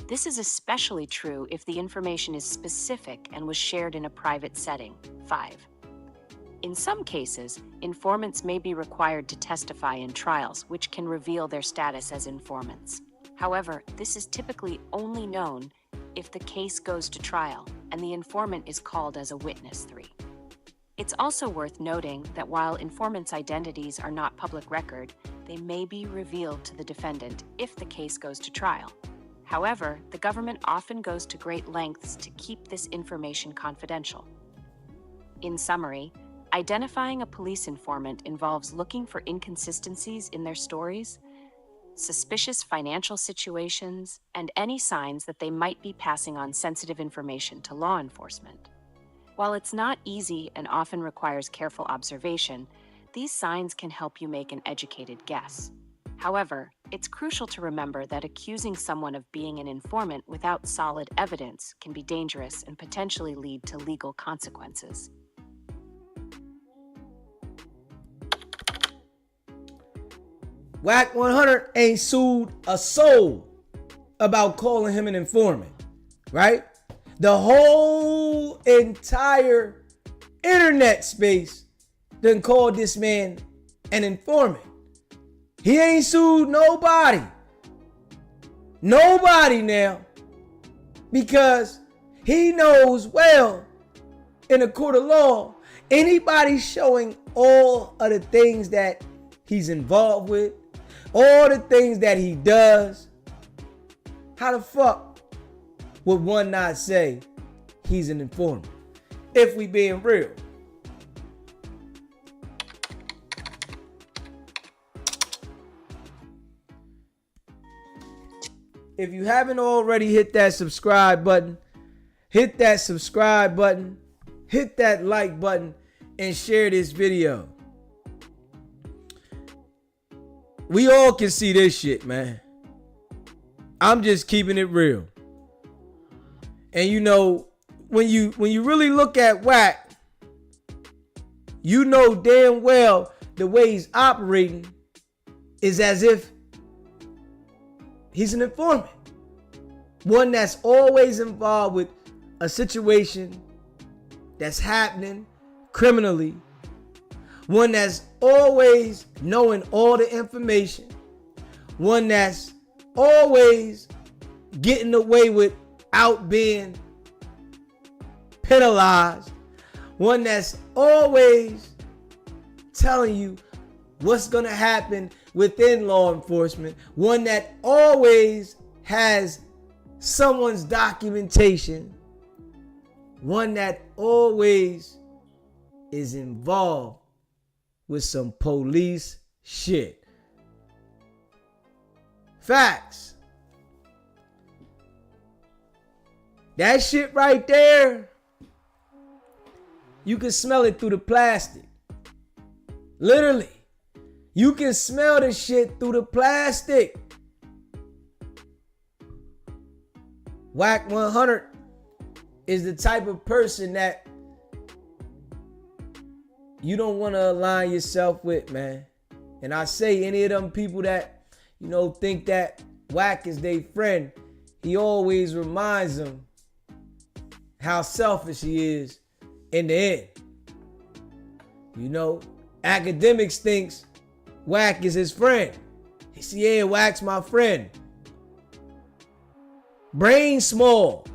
M: This is especially true if the information is specific and was shared in a private setting. 5. In some cases, informants may be required to testify in trials, which can reveal their status as informants. However, this is typically only known if the case goes to trial and the informant is called as a witness. 3. It's also worth noting that while informants' identities are not public record, they may be revealed to the defendant if the case goes to trial. However, the government often goes to great lengths to keep this information confidential. In summary, identifying a police informant involves looking for inconsistencies in their stories, suspicious financial situations, and any signs that they might be passing on sensitive information to law enforcement. While it's not easy and often requires careful observation, these signs can help you make an educated guess. However, it's crucial to remember that accusing someone of being an informant without solid evidence can be dangerous and potentially lead to legal consequences.
A: Wack 100 ain't sued a soul about calling him an informant, right? The whole entire internet space done called this man an informant. He ain't sued nobody. Nobody now. Because he knows well in a court of law, anybody showing all of the things that he's involved with, all the things that he does, how the fuck would one not say he's an informant? If we being real. If you haven't already hit that subscribe button, hit that subscribe button, hit that like button, and share this video. We all can see this shit, man. I'm just keeping it real. And you know, when you really look at Wack, you know damn well the way he's operating is as if he's an informant. One that's always involved with a situation that's happening criminally. One that's always knowing all the information. One that's always getting away without being penalized. One that's always telling you what's going to happen within law enforcement. One that always has someone's documentation. One that always is involved with some police shit. Facts. That shit right there, you can smell it through the plastic. Literally. You can smell the shit through the plastic. Wack 100 is the type of person that you don't want to align yourself with, man. And I say any of them people that, think that Wack is their friend, he always reminds them how selfish he is in the end. Academics thinks Wack is his friend. He said, yeah, Wack's my friend. Brain small.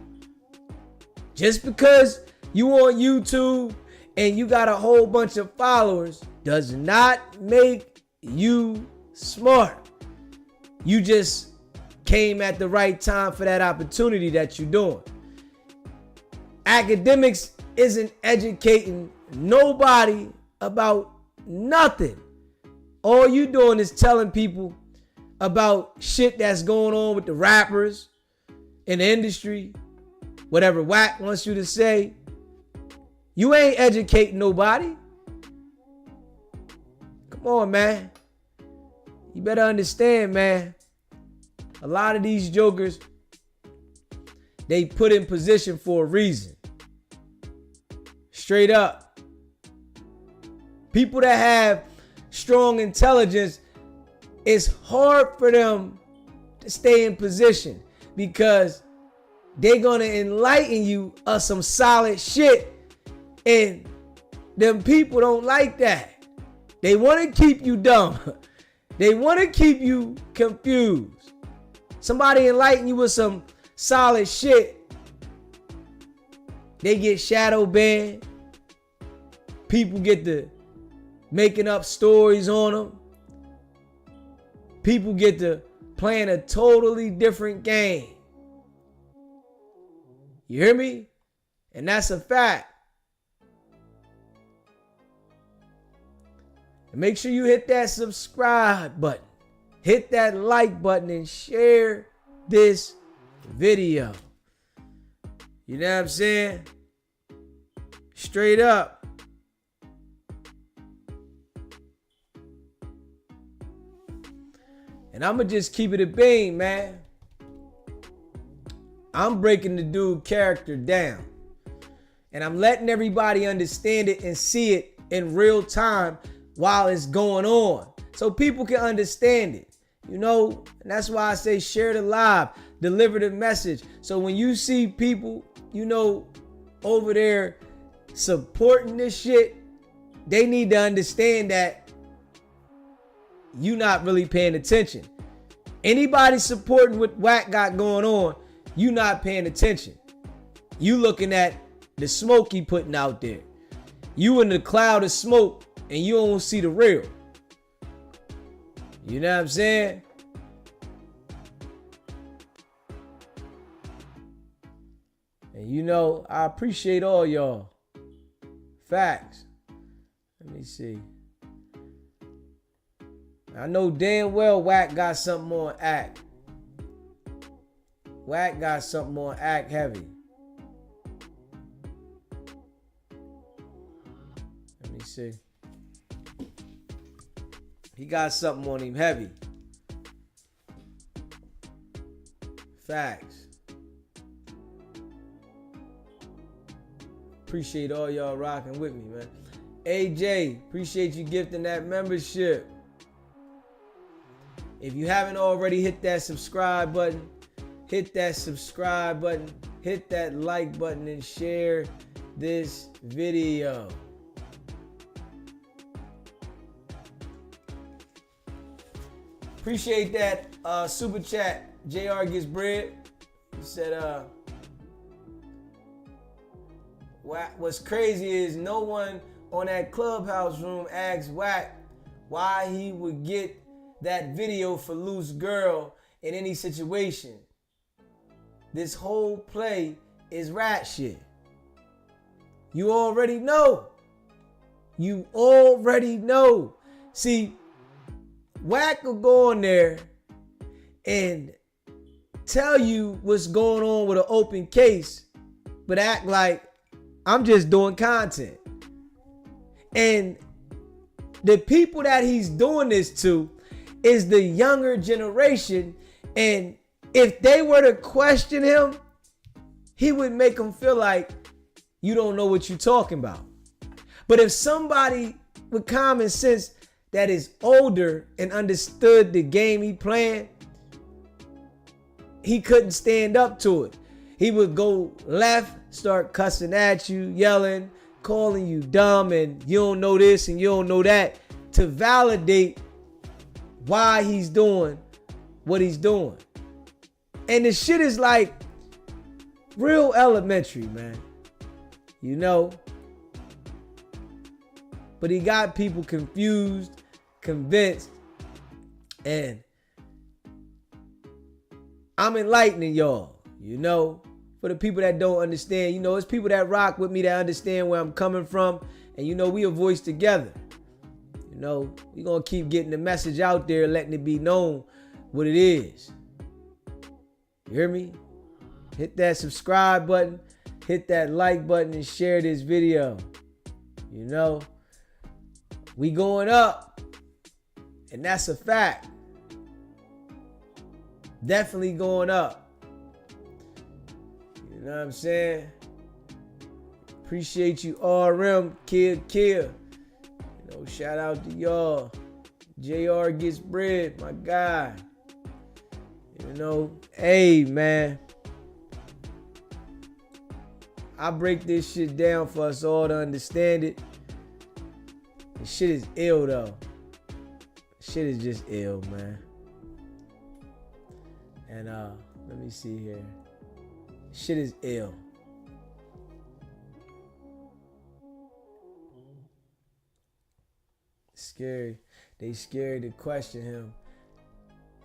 A: Just because you on YouTube and you got a whole bunch of followers does not make you smart. You just came at the right time for that opportunity that you're doing. Academics isn't educating nobody about nothing. All you doing is telling people about shit that's going on with the rappers in the industry. Whatever Wack wants you to say. You ain't educating nobody. Come on, man. You better understand, man. A lot of these jokers, they put in position for a reason. Straight up. People that have strong intelligence, it's hard for them to stay in position because they're gonna enlighten you of some solid shit, and them people don't like that. They want to keep you dumb. They want to keep you confused. Somebody enlighten you with some solid shit, they get shadow banned. People get to making up stories on them. People get to playing a totally different game. You hear me? And that's a fact. And make sure you hit that subscribe button. Hit that like button and share this video. You know what I'm saying? Straight up. And I'm going to just keep it a bean, man. I'm breaking the dude character down. And I'm letting everybody understand it and see it in real time while it's going on. So people can understand it. And that's why I say share the live, deliver the message. So when you see people, over there supporting this shit, they need to understand that you not really paying attention. Anybody supporting what Wack got going on, you not paying attention. You looking at the smoke he putting out there. You in the cloud of smoke and you don't see the real. You know what I'm saying? And I appreciate all y'all. Facts. Let me see. I know damn well Wack got something on Act. Wack got something on Act heavy. Let me see. He got something on him heavy. Facts. Appreciate all y'all rocking with me, man. AJ, appreciate you gifting that membership. If you haven't already, hit that subscribe button. Hit that subscribe button. Hit that like button and share this video. Appreciate that super chat. JR gets bread. He said, what's crazy is no one on that clubhouse room asked Wack why he would get that video for loose girl in any situation. This whole play is rat shit. You already know. You already know. See, Wack will go on there and tell you what's going on with an open case, but act like I'm just doing content. And the people that he's doing this to is the younger generation. And if they were to question him, he would make them feel like you don't know what you're talking about. But if somebody with common sense that is older and understood the game he playing, he couldn't stand up to it. He would go left, start cussing at you, yelling, calling you dumb, and you don't know this and you don't know that, to validate why he's doing what he's doing. And the shit is like real elementary, man. You know? But he got people confused, convinced, and I'm enlightening y'all, you know? For the people that don't understand, you know, it's people that rock with me that understand where I'm coming from, and you know, we a voice together. You know, we gonna keep getting the message out there, letting it be known what it is. You hear me? Hit that subscribe button, hit that like button, and share this video. You know, we going up, and that's a fact. Definitely going up. You know what I'm saying? Appreciate you, RM, Kid. You know, shout out to y'all. JR gets bread, my guy. You know, hey, man. I break this shit down for us all to understand it. This shit is ill, though. Shit is just ill, man. And let me see here. Shit is ill. Scary. They scared to question him.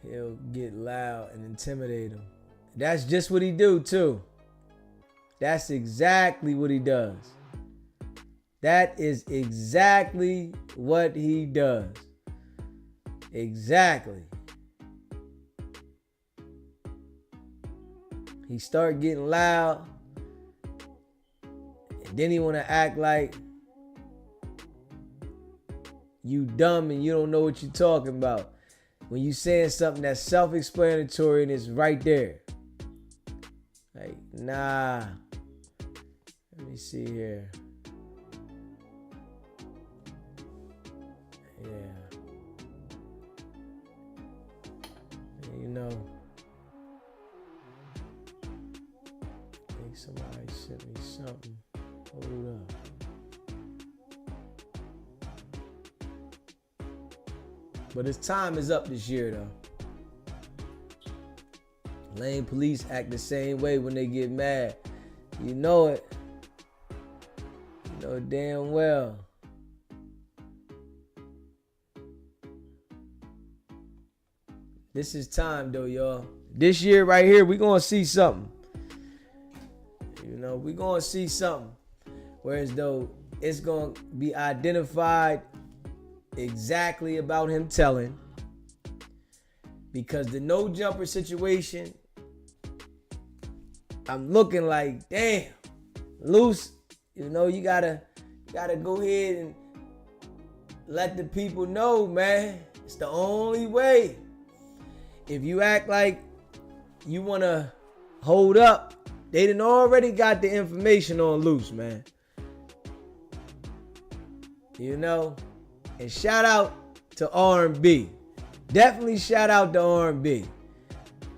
A: He'll get loud and intimidate them. That's just what he do too. That's exactly what he does. That is exactly what he does. Exactly. He start getting loud, and then he want to act like you dumb and you don't know what you're talking about. When you saying something that's self-explanatory and it's right there. Like, nah. Let me see here. Yeah. You know. I think somebody sent me something. Hold up. But his time is up this year, though. Lame police act the same way when they get mad. You know it. You know it damn well. This is time, though, y'all. This year right here, we're going to see something. You know, we're going to see something. Whereas, though, it's going to be identified exactly about him telling, because the no jumper situation, I'm looking like, damn, Loose, you know, you gotta go ahead and let the people know, man. It's the only way. If you act like you wanna hold up, they done already got the information on Loose, man. You know? And shout out to R&B. Definitely shout out to R&B.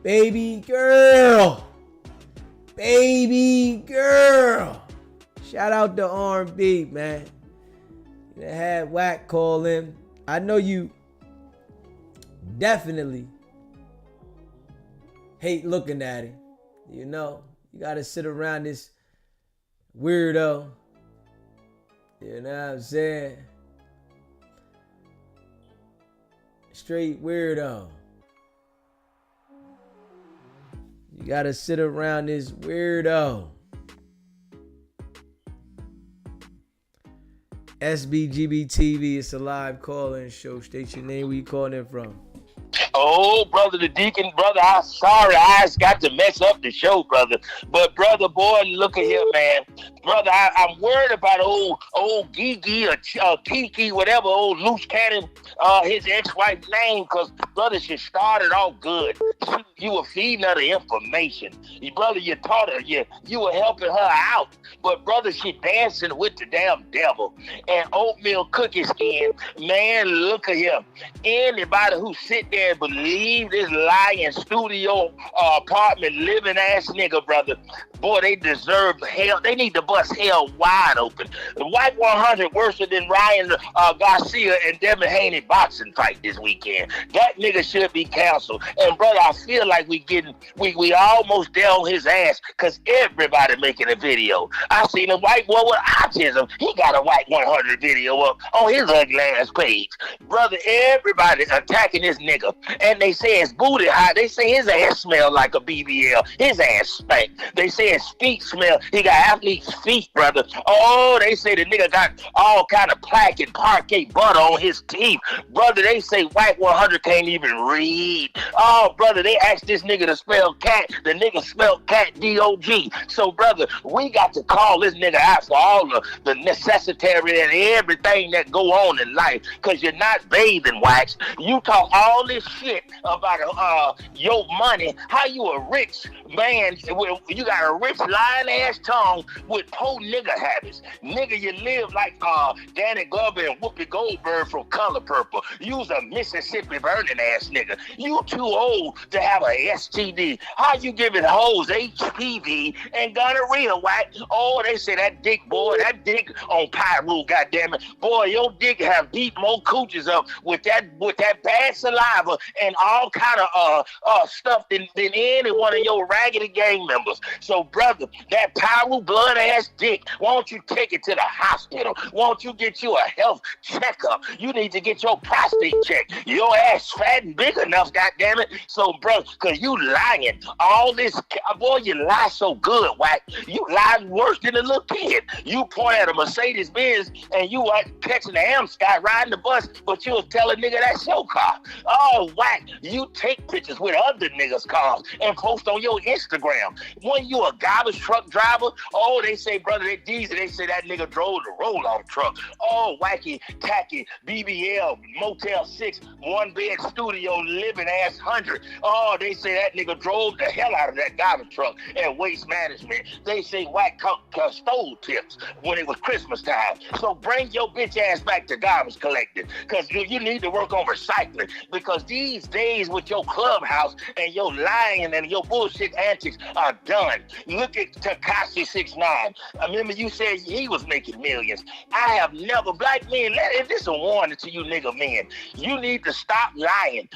A: Baby girl. Baby girl. Shout out to R&B, man. You had Wack call in. I know you definitely hate looking at him. You know, you got to sit around this weirdo. You know what I'm saying? Straight weirdo. You gotta sit around this weirdo. SBGB TV. It's a live call-in show. State your name. Where you calling in from?
N: Oh, brother, the deacon, brother, I'm sorry I just got to mess up the show, brother. But, brother, boy, look at here, man. Brother, I'm worried about old Gigi or Kiki, whatever, old loose cannon, his ex-wife's name, because, brother, she started off good. You were feeding her the information. Brother, you taught her, you were helping her out. But, brother, she dancing with the damn devil. And oatmeal cookie skin, man, look at here. Anybody who sit there and believe this lying studio apartment living ass nigga, brother, boy, they deserve hell. They need to bust hell wide open. The White 100 worse than Ryan Garcia and Devin Haney boxing fight this weekend. That nigga should be canceled. And brother, I feel like we almost there on his ass because everybody making a video. I seen a white boy with autism. He got a White 100 video up on his ugly ass page. Brother, everybody attacking this nigga. And they say his booty hot. They say his ass smell like a BBL. His ass stank. They say his feet smell. He got athlete's feet, brother. Oh, they say the nigga got all kind of plaque and parquet butter on his teeth. Brother, they say White 100 can't even read. Oh, brother, they asked this nigga to spell cat. The nigga spelled cat D-O-G. So, brother, we got to call this nigga out for all the necessitary and everything that go on in life. Because you're not bathing, Wax. You talk all this shit about your money. How you a rich man? You got a rich lying ass tongue with poor nigga habits. Nigga, you live like Danny Glover and Whoopi Goldberg from Color Purple. You's a Mississippi burning ass nigga. You too old to have a STD. How you giving hoes HPV and gonorrhea, White? Oh, they say that dick, boy, that dick on Pyru, goddammit. Boy, your dick have deep more cooches up with that bad saliva and all kind of stuff than any one of your raggedy gang members. So, brother, that Pyru blood ass dick, why don't you take it to the hospital? Why don't you get you a health checkup? You need to get your prostate checked. Your ass fat and big enough, goddammit. So, brother, because you lying. All this, boy, you lie so good, Wack. You lie worse than a little kid. You point at a Mercedes-Benz and you are catching the Amsky riding the bus, but you was telling nigga that's your car. Oh, Wack, you take pictures with other niggas' cars and post on your Instagram. When you a garbage truck driver, oh, they say, brother, that diesel, they say that nigga drove the roll-off truck. Oh, wacky, tacky, BBL, Motel 6, one-bed studio, living ass 100. Oh, they say that nigga drove the hell out of that garbage truck and Waste Management. They say Wack stole tips when it was Christmas time. So bring your bitch ass back to garbage collecting because you need to work on recycling because these days with your clubhouse and your lying and your bullshit antics are done. Look at Tekashi 6ix9ine. I remember you said he was making millions. I have never, black men, this is a warning to you nigga men. You need to stop lying.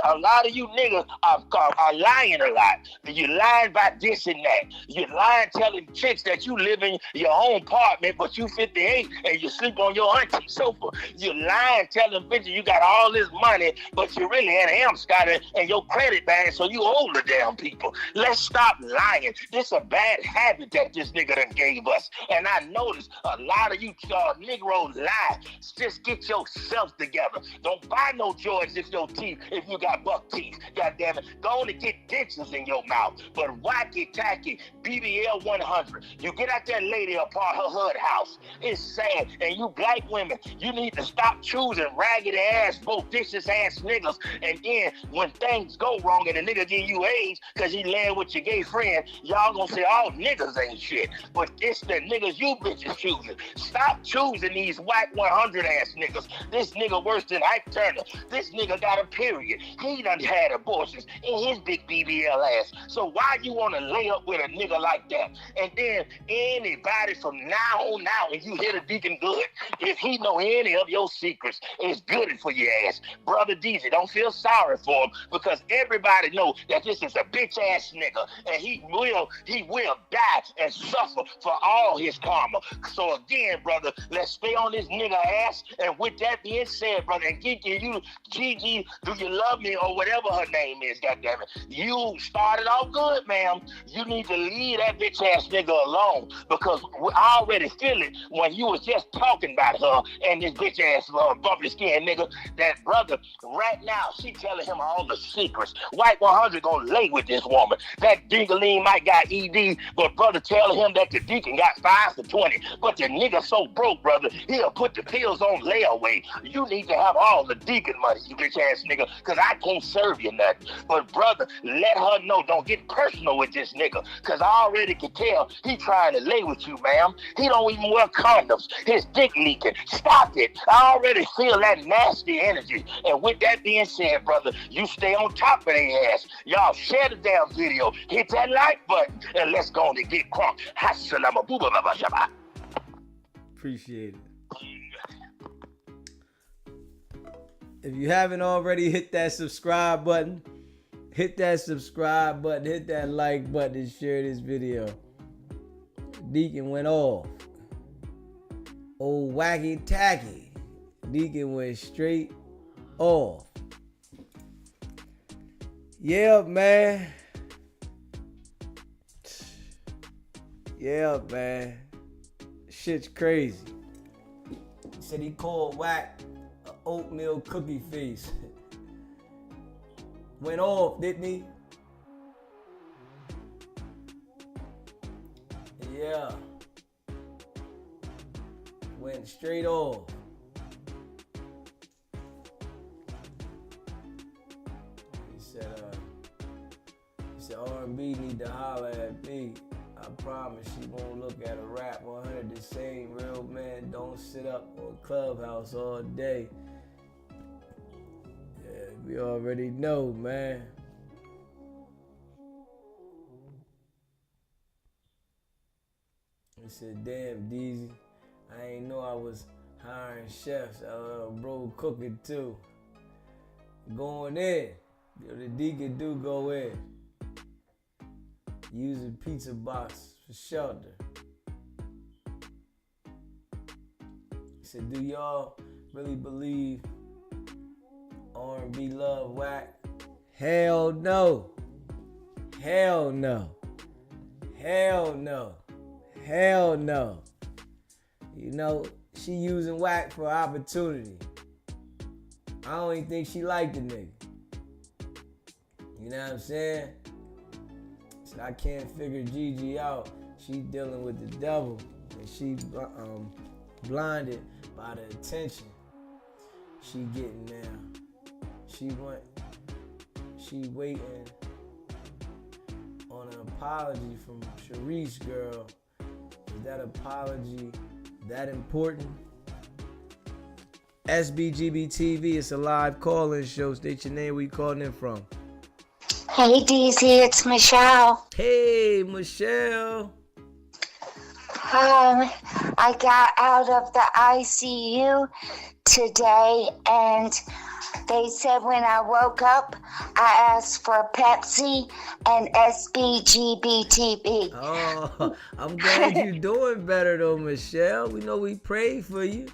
N: A lot of you niggas are lying a lot. You're lying about this and that. You're lying telling chicks that you live in your own apartment, but you 58 and you sleep on your auntie sofa. You're lying telling bitches you got all this money, but you really had an Amsky and your credit bad, so you owe the damn people. Let's stop lying. This is a bad habit that this nigga done gave us. And I noticed a lot of you Negroes lie. Just get yourself together. Don't buy no Jordans if you got buck teeth. God damn it. Go on and get dentures in your mouth. But wacky tacky, BBL 100. You get out that lady apart her hood house. It's sad. And you black women, you need to stop choosing raggedy ass, bodicious ass niggas. And then when things go wrong and the nigga give you AIDS because he land with your gay friend, y'all gonna say all niggas ain't shit. But it's the niggas you bitches choosing. Stop choosing these White 100 ass niggas. This nigga worse than Ike Turner. This nigga got a period. He done had abortions in his big BBL ass. So why you wanna lay up with a nigga like that? And then anybody from now on out, if you hit a deacon good, if he know any of your secrets, it's good for your ass. Brother DZ, don't feel sorry for him because everybody know that this is a bitch ass nigga and he will die and suffer for all his karma. So again, brother, let's stay on this nigga ass. And with that being said, brother, and Gigi, Do you love me, or whatever her name is, goddammit. You started off good, ma'am. You need to leave that bitch ass nigga alone, because I already feel it when you was just talking about her and this bitch ass bubbly skin nigga. That brother, right now, she telling him all the secrets. White 100 gonna lay with this woman. That Dingaline might got ED, but brother telling him that the deacon got 5 to 20. But the nigga so broke, brother, he'll put the pills on layaway. You need to have all the deacon money, you bitch ass nigga, because I can't serve you nothing. But brother, let her know, don't get personal with this nigga, because I already can tell he trying to lay with you, ma'am. He don't even wear condoms. His dick leaking. Stop it. I already feel that nasty energy. And with that being said, brother, you stay on top of their ass. Y'all share the damn video. Hit that like button, and let's go on and get crunk. Hassalama booba baba shaba.
A: Appreciate it. If you haven't already, hit that subscribe button. Hit that subscribe button. Hit that like button and share this video. Deacon went off. Old wacky tacky. Deacon went straight off. Yeah, man. Yeah, man. Shit's crazy. He said he called Wack an oatmeal cookie face. Went off, didn't he? Yeah. Went straight off. He said R&B need to holler at me. I promise she won't look at a rap 100 the same. Real man don't sit up on Clubhouse all day. Yeah, we already know, man. He said, damn, Deezy, I ain't know I was hiring chefs. Bro cooking too. Going in. Yo, the deacon do go in. Using pizza box for shelter. He said, do y'all really believe R&B love Wack? Hell no. Hell no. Hell no. Hell no. You know, she using Wack for opportunity. I don't even think she liked the nigga. You know what I'm saying? Said I can't figure Gigi out. She dealing with the devil, and she blinded by the attention she getting now. She waiting on an apology from Sharice girl. Is that apology that important? SBGB TV, it's a live call-in show. State your name, where you calling in from.
O: Hey, DZ, it's Michelle.
A: Hey, Michelle.
O: I got out of the ICU today, and they said when I woke up, I asked for Pepsi and SBGB TV.
A: Oh, I'm glad you're doing better, though, Michelle. We know we prayed for you.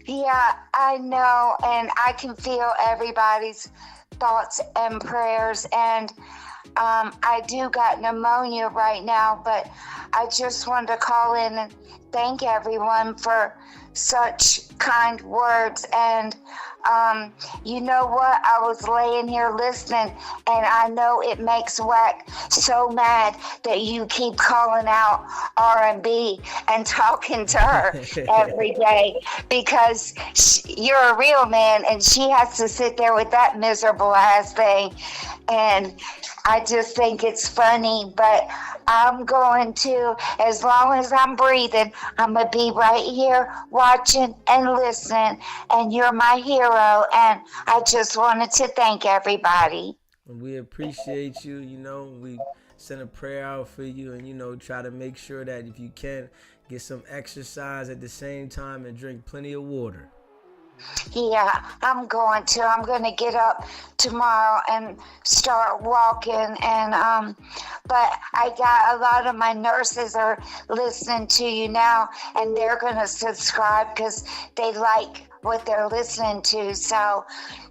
O: Yeah, I know, and I can feel everybody's thoughts and prayers, and I do got pneumonia right now, but I just wanted to call in and thank everyone for such kind words. And you know what, I was laying here listening, and I know it makes Wack so mad that you keep calling out R&B and talking to her every day, because you're a real man and she has to sit there with that miserable ass thing. And I just think it's funny, but I'm going to, as long as I'm breathing, I'm going to be right here watching and listening, and you're my hero, and I just wanted to thank everybody.
A: We appreciate you. You know, we send a prayer out for you, and, you know, try to make sure that if you can, get some exercise at the same time and drink plenty of water.
O: Yeah, I'm going to get up tomorrow and start walking, and but I got a lot of my nurses are listening to you now, and they're going to subscribe because they like what they're listening to. So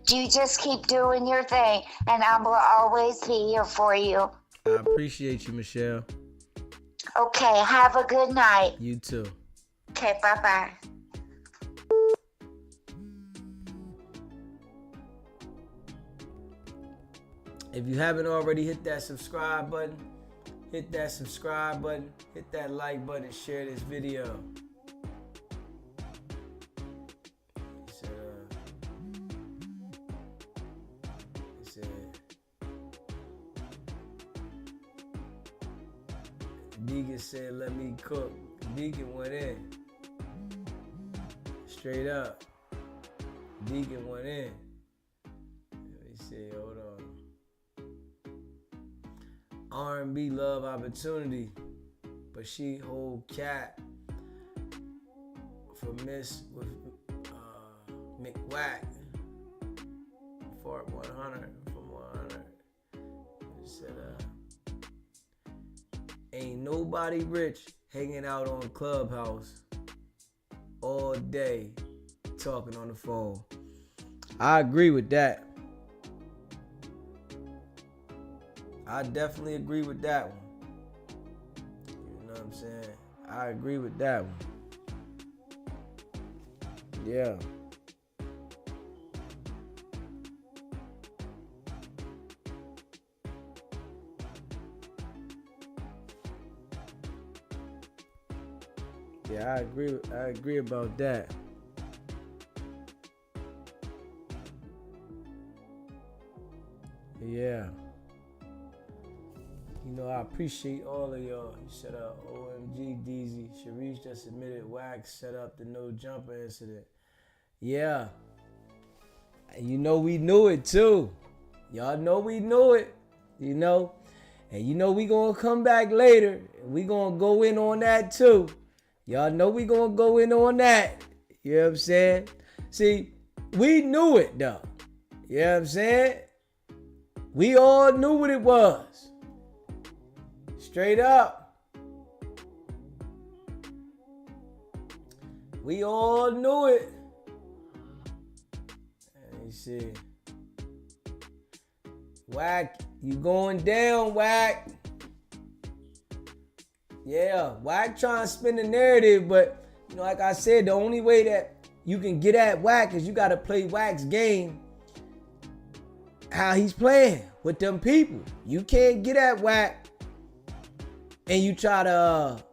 O: you just keep doing your thing, and I will always be here for you.
A: I appreciate you, Michelle.
O: Okay, have a good night.
A: You too.
O: Okay, bye-bye.
A: If you haven't already, hit that subscribe button. Hit that like button, share this video. Deacon said, let me cook. Deacon went in. Straight up. Deacon went in. Let me see, hold on. R&B love opportunity. But she hold cat for Miss with Wack. For 100 from 100. It said, ain't nobody rich hanging out on Clubhouse all day talking on the phone. I agree with that. I definitely agree with that one. You know what I'm saying? I agree with that one. Yeah. Yeah, I agree about that. Yeah. You know, I appreciate all of y'all. You set up OMG DZ. Sharice just admitted Wack set up the no jumper incident. Yeah. And you know we knew it too. Y'all know we knew it. You know? And you know we gonna come back later and we gonna go in on that too. Y'all know we gonna go in on that. You know what I'm saying? See, we knew it though. You know what I'm saying? We all knew what it was. Straight up. We all knew it. Let me see. Wack, you going down, Wack. Yeah, Wack trying to spin the narrative, but you know, like I said, the only way that you can get at Wack is you gotta play Wack's game how he's playing with them people. You can't get at Wack and you try to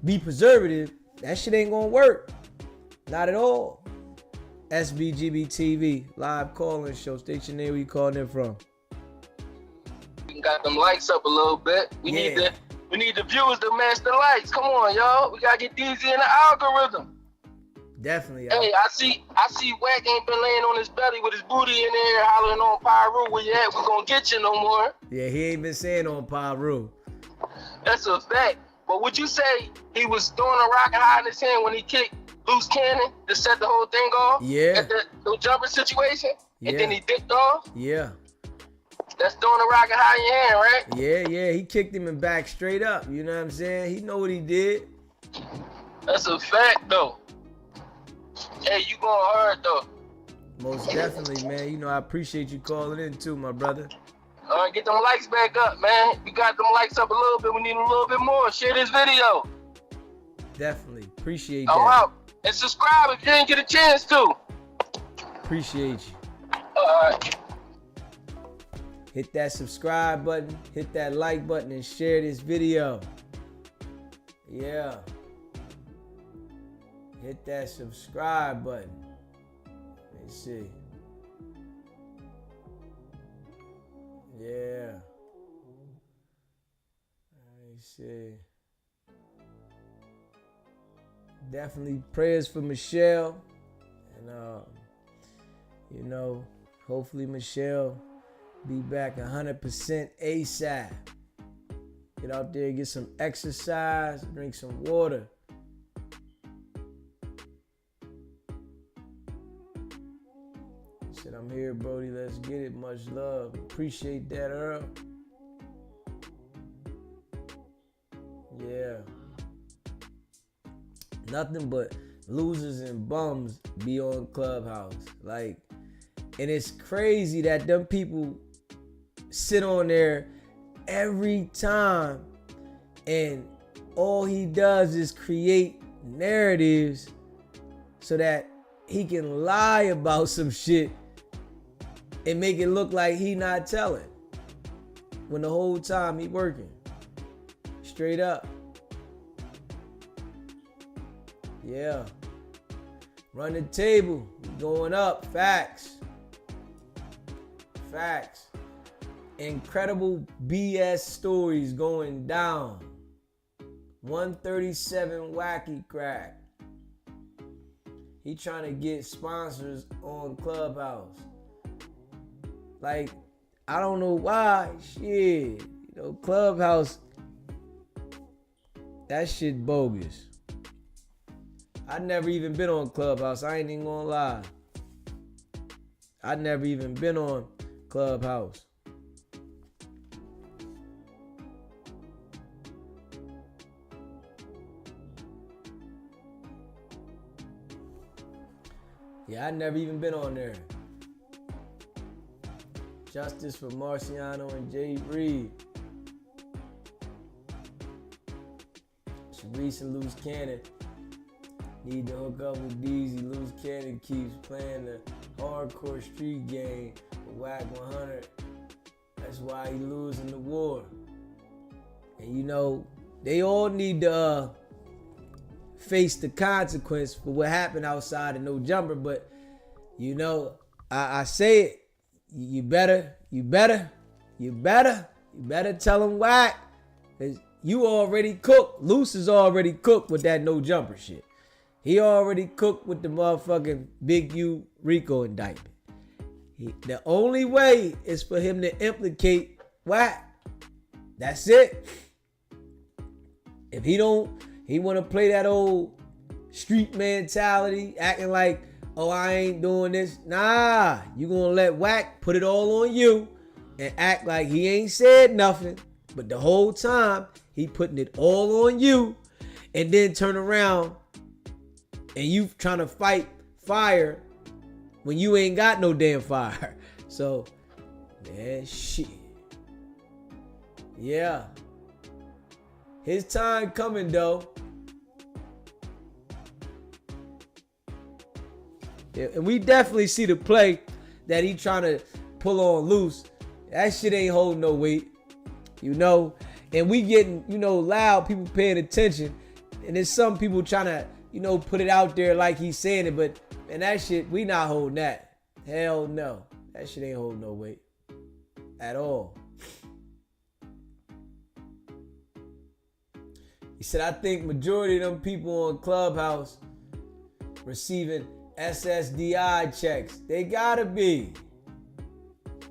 A: be preservative. That shit ain't gonna work. Not at all. SBGB TV, live calling show. Station name, where you calling in from?
E: We got them likes up a little bit. We need the viewers to match the likes. Come on, y'all. We gotta get DZ in the algorithm.
A: Definitely.
E: Hey, I see Wack ain't been laying on his belly with his booty in there hollering on Pyru. Where you at? We gonna get you no more.
A: Yeah, he ain't been saying on Pyru.
E: That's a fact. But would you say he was throwing a rocket high in his hand when he kicked loose cannon to set the whole thing off?
A: Yeah.
E: At the jumper situation?
A: Yeah.
E: And then he dipped off?
A: Yeah.
E: That's throwing a rocket high in your hand, right?
A: Yeah. He kicked him and back straight up. You know what I'm saying? He know what he did.
E: That's a fact, though. Hey, you going hard, though.
A: Most definitely, man. You know, I appreciate you calling in, too, my brother.
E: All right, get them likes back up, man. We got them likes up a little bit. We need a little bit more. Share this video.
A: Definitely. Appreciate
E: I'm
A: that.
E: out. And subscribe if you didn't get a chance to.
A: Appreciate you.
E: All right.
A: Hit that subscribe button, hit that like button, and share this video. Yeah. Hit that subscribe button. Let me see. Yeah. Let me see. Definitely prayers for Michelle. And, you know, hopefully Michelle be back 100% ASAP. Get out there, get some exercise, drink some water. Said, I'm here, Brody. Let's get it. Much love. Appreciate that, Earl. Yeah. Nothing but losers and bums be on Clubhouse. Like, and it's crazy that them people sit on there every time, and all he does is create narratives so that he can lie about some shit and make it look like he not telling, when the whole time he working. Straight up. Yeah. Run the table. We going up. Facts. Facts. Incredible BS stories going down. 137 Wacky Crack. He trying to get sponsors on Clubhouse. Like, I don't know why. Shit. You know, Clubhouse, that shit bogus. I never even been on Clubhouse. I ain't even gonna lie. I never even been on Clubhouse. Yeah, I never even been on there. Justice for Marciano and Jay Reed. Sharice and Loose Cannon need to hook up with Deezy. Loose Cannon keeps playing the hardcore street game with Wack 100. That's why he losing the war. And you know, they all need to face the consequence for what happened outside of No Jumper. But you know, I say it. You better tell him Wack. Cause you already cooked. Loose is already cooked with that No Jumper shit. He already cooked with the motherfucking Big U RICO indictment. The only way is for him to implicate Wack. That's it. If he want to play that old street mentality, acting like, oh, I ain't doing this. Nah, you gonna let Wack put it all on you and act like he ain't said nothing. But the whole time, he putting it all on you, and then turn around and you trying to fight fire when you ain't got no damn fire. So, man, shit. Yeah. His time coming, though. Yeah, and we definitely see the play that he trying to pull on Loose. That shit ain't holding no weight. You know? And we getting, you know, loud, people paying attention. And there's some people trying to, you know, put it out there like he's saying it. But, man, that shit, we not holding that. Hell no. That shit ain't holding no weight. At all. He said, I think majority of them people on Clubhouse receiving SSDI checks. They gotta be.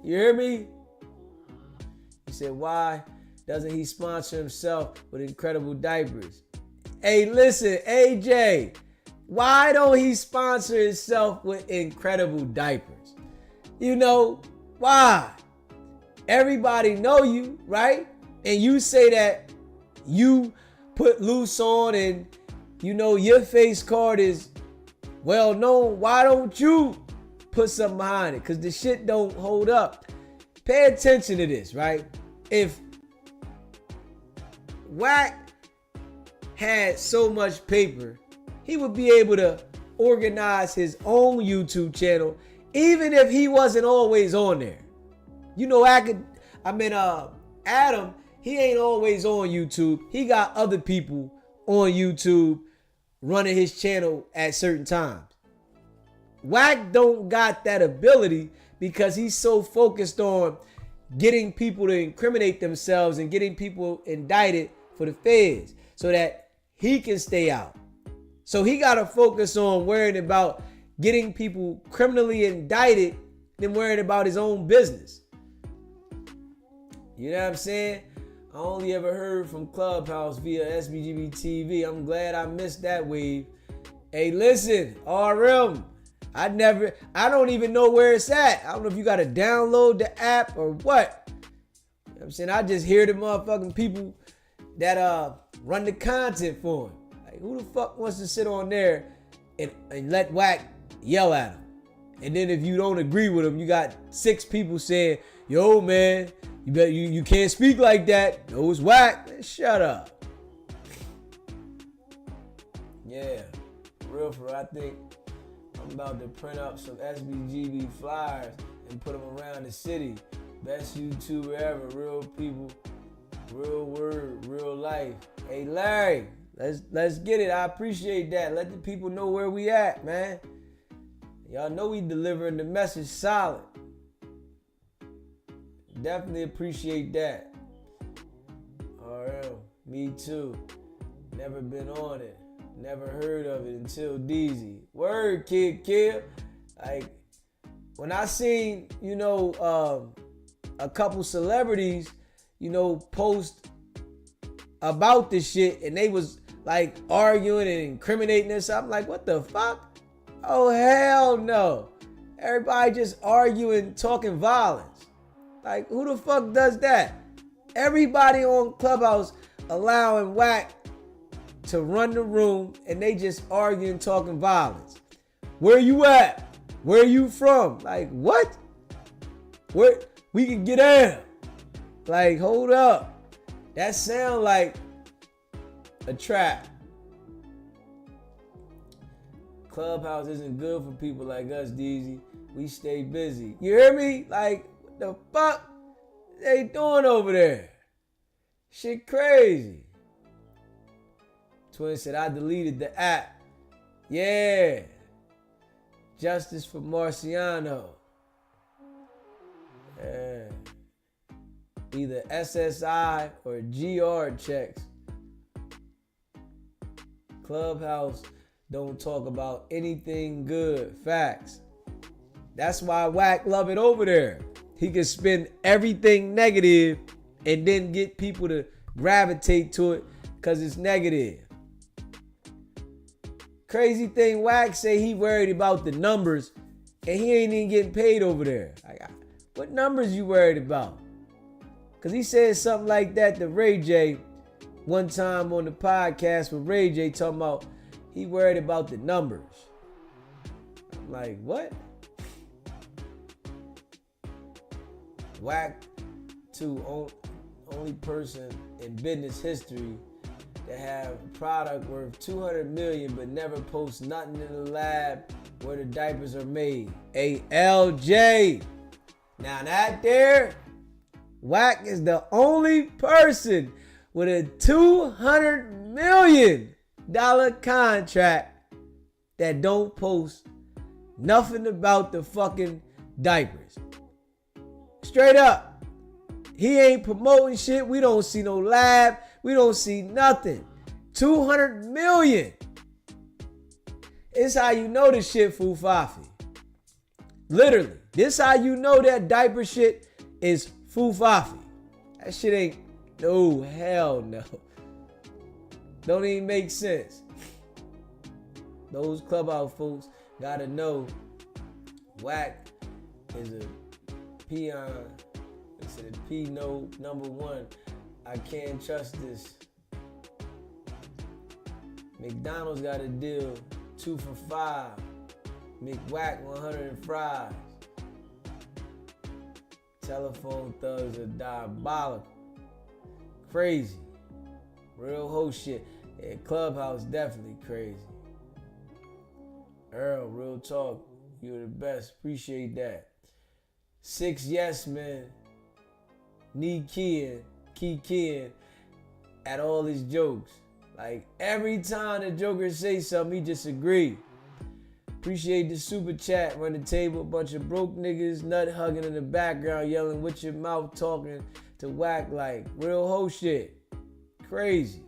A: You hear me? He said, why doesn't he sponsor himself with incredible diapers? Hey, listen, AJ, why don't he sponsor himself with incredible diapers? You know, why? Everybody know you, right? And you say that you put Loose on and, you know, your face card is well known. Why don't you put something behind it? Because the shit don't hold up. Pay attention to this, right? If Wack had so much paper, he would be able to organize his own YouTube channel, even if he wasn't always on there. You know, Adam, he ain't always on YouTube. He got other people on YouTube running his channel at certain times. Wack don't got that ability because he's so focused on getting people to incriminate themselves and getting people indicted for the feds so that he can stay out. So he got to focus on worrying about getting people criminally indicted than worrying about his own business. You know what I'm saying? I only ever heard from Clubhouse via SBGB TV. I'm glad I missed that wave. Hey, listen, RM, I don't even know where it's at. I don't know if you got to download the app or what. You know what I'm saying? I just hear the motherfucking people that run the content for him. Like, who the fuck wants to sit on there and let Wack yell at him. And then if you don't agree with him, you got 6 people saying, yo, man, you can't speak like that. No, it's Wack. Man, shut up. Yeah, for real, I think I'm about to print up some SBGB flyers and put them around the city. Best YouTuber ever, real people, real word, real life. Hey, Larry, let's get it. I appreciate that. Let the people know where we at, man. Y'all know we delivering the message solid. Definitely appreciate that. RL, me too. Never been on it. Never heard of it until DZ. Word, kid, kill. Like, when I seen, a couple celebrities, post about this shit and they was like arguing and incriminating us, I'm like, what the fuck? Oh, hell no. Everybody just arguing, talking violence. Like, who the fuck does that? Everybody on Clubhouse allowing Wack to run the room and they just arguing, talking violence. Where you at? Where you from? Like, what? Where we can get out? Like, hold up. That sound like a trap. Clubhouse isn't good for people like us, DZ. We stay busy. You hear me? Like, what the fuck they doing over there? Shit crazy. Twin said, I deleted the app. Yeah. Justice for Marciano. Yeah. Either SSI or GR checks. Clubhouse don't talk about anything good. Facts. That's why Wack love it over there. He can spin everything negative and then get people to gravitate to it because it's negative. Crazy thing, Wack say he worried about the numbers and he ain't even getting paid over there. Like, what numbers you worried about? Because he said something like that to Ray J one time on the podcast with Ray J talking about he worried about the numbers. I'm like, what? Wack, too, only person in business history that have a product worth $200 million but never post nothing in the lab where the diapers are made. ALJ. Now that there, Wack is the only person with a $200 million contract that don't post nothing about the fucking diapers. Straight up. He ain't promoting shit. We don't see no lab. We don't see nothing. $200 million. It's how you know this shit fufafi. Literally. This how you know that diaper shit is fufafi. That shit ain't, no, hell no. Don't even make sense. Those Clubhouse folks gotta know Wack is a peon. It's a P-no #1. I can't trust this. McDonald's got a deal 2 for $5. McWack 100 fries. Telephone thugs are diabolical. Crazy. Real whole shit. Yeah, Clubhouse definitely crazy. Earl, real talk. You're the best. Appreciate that. 6 yes men. Need keying at all his jokes. Like every time the Joker say something, he just agree. Appreciate the super chat. Run the table. Bunch of broke niggas nut hugging in the background, yelling with your mouth, talking to Wack like real whole shit. Crazy.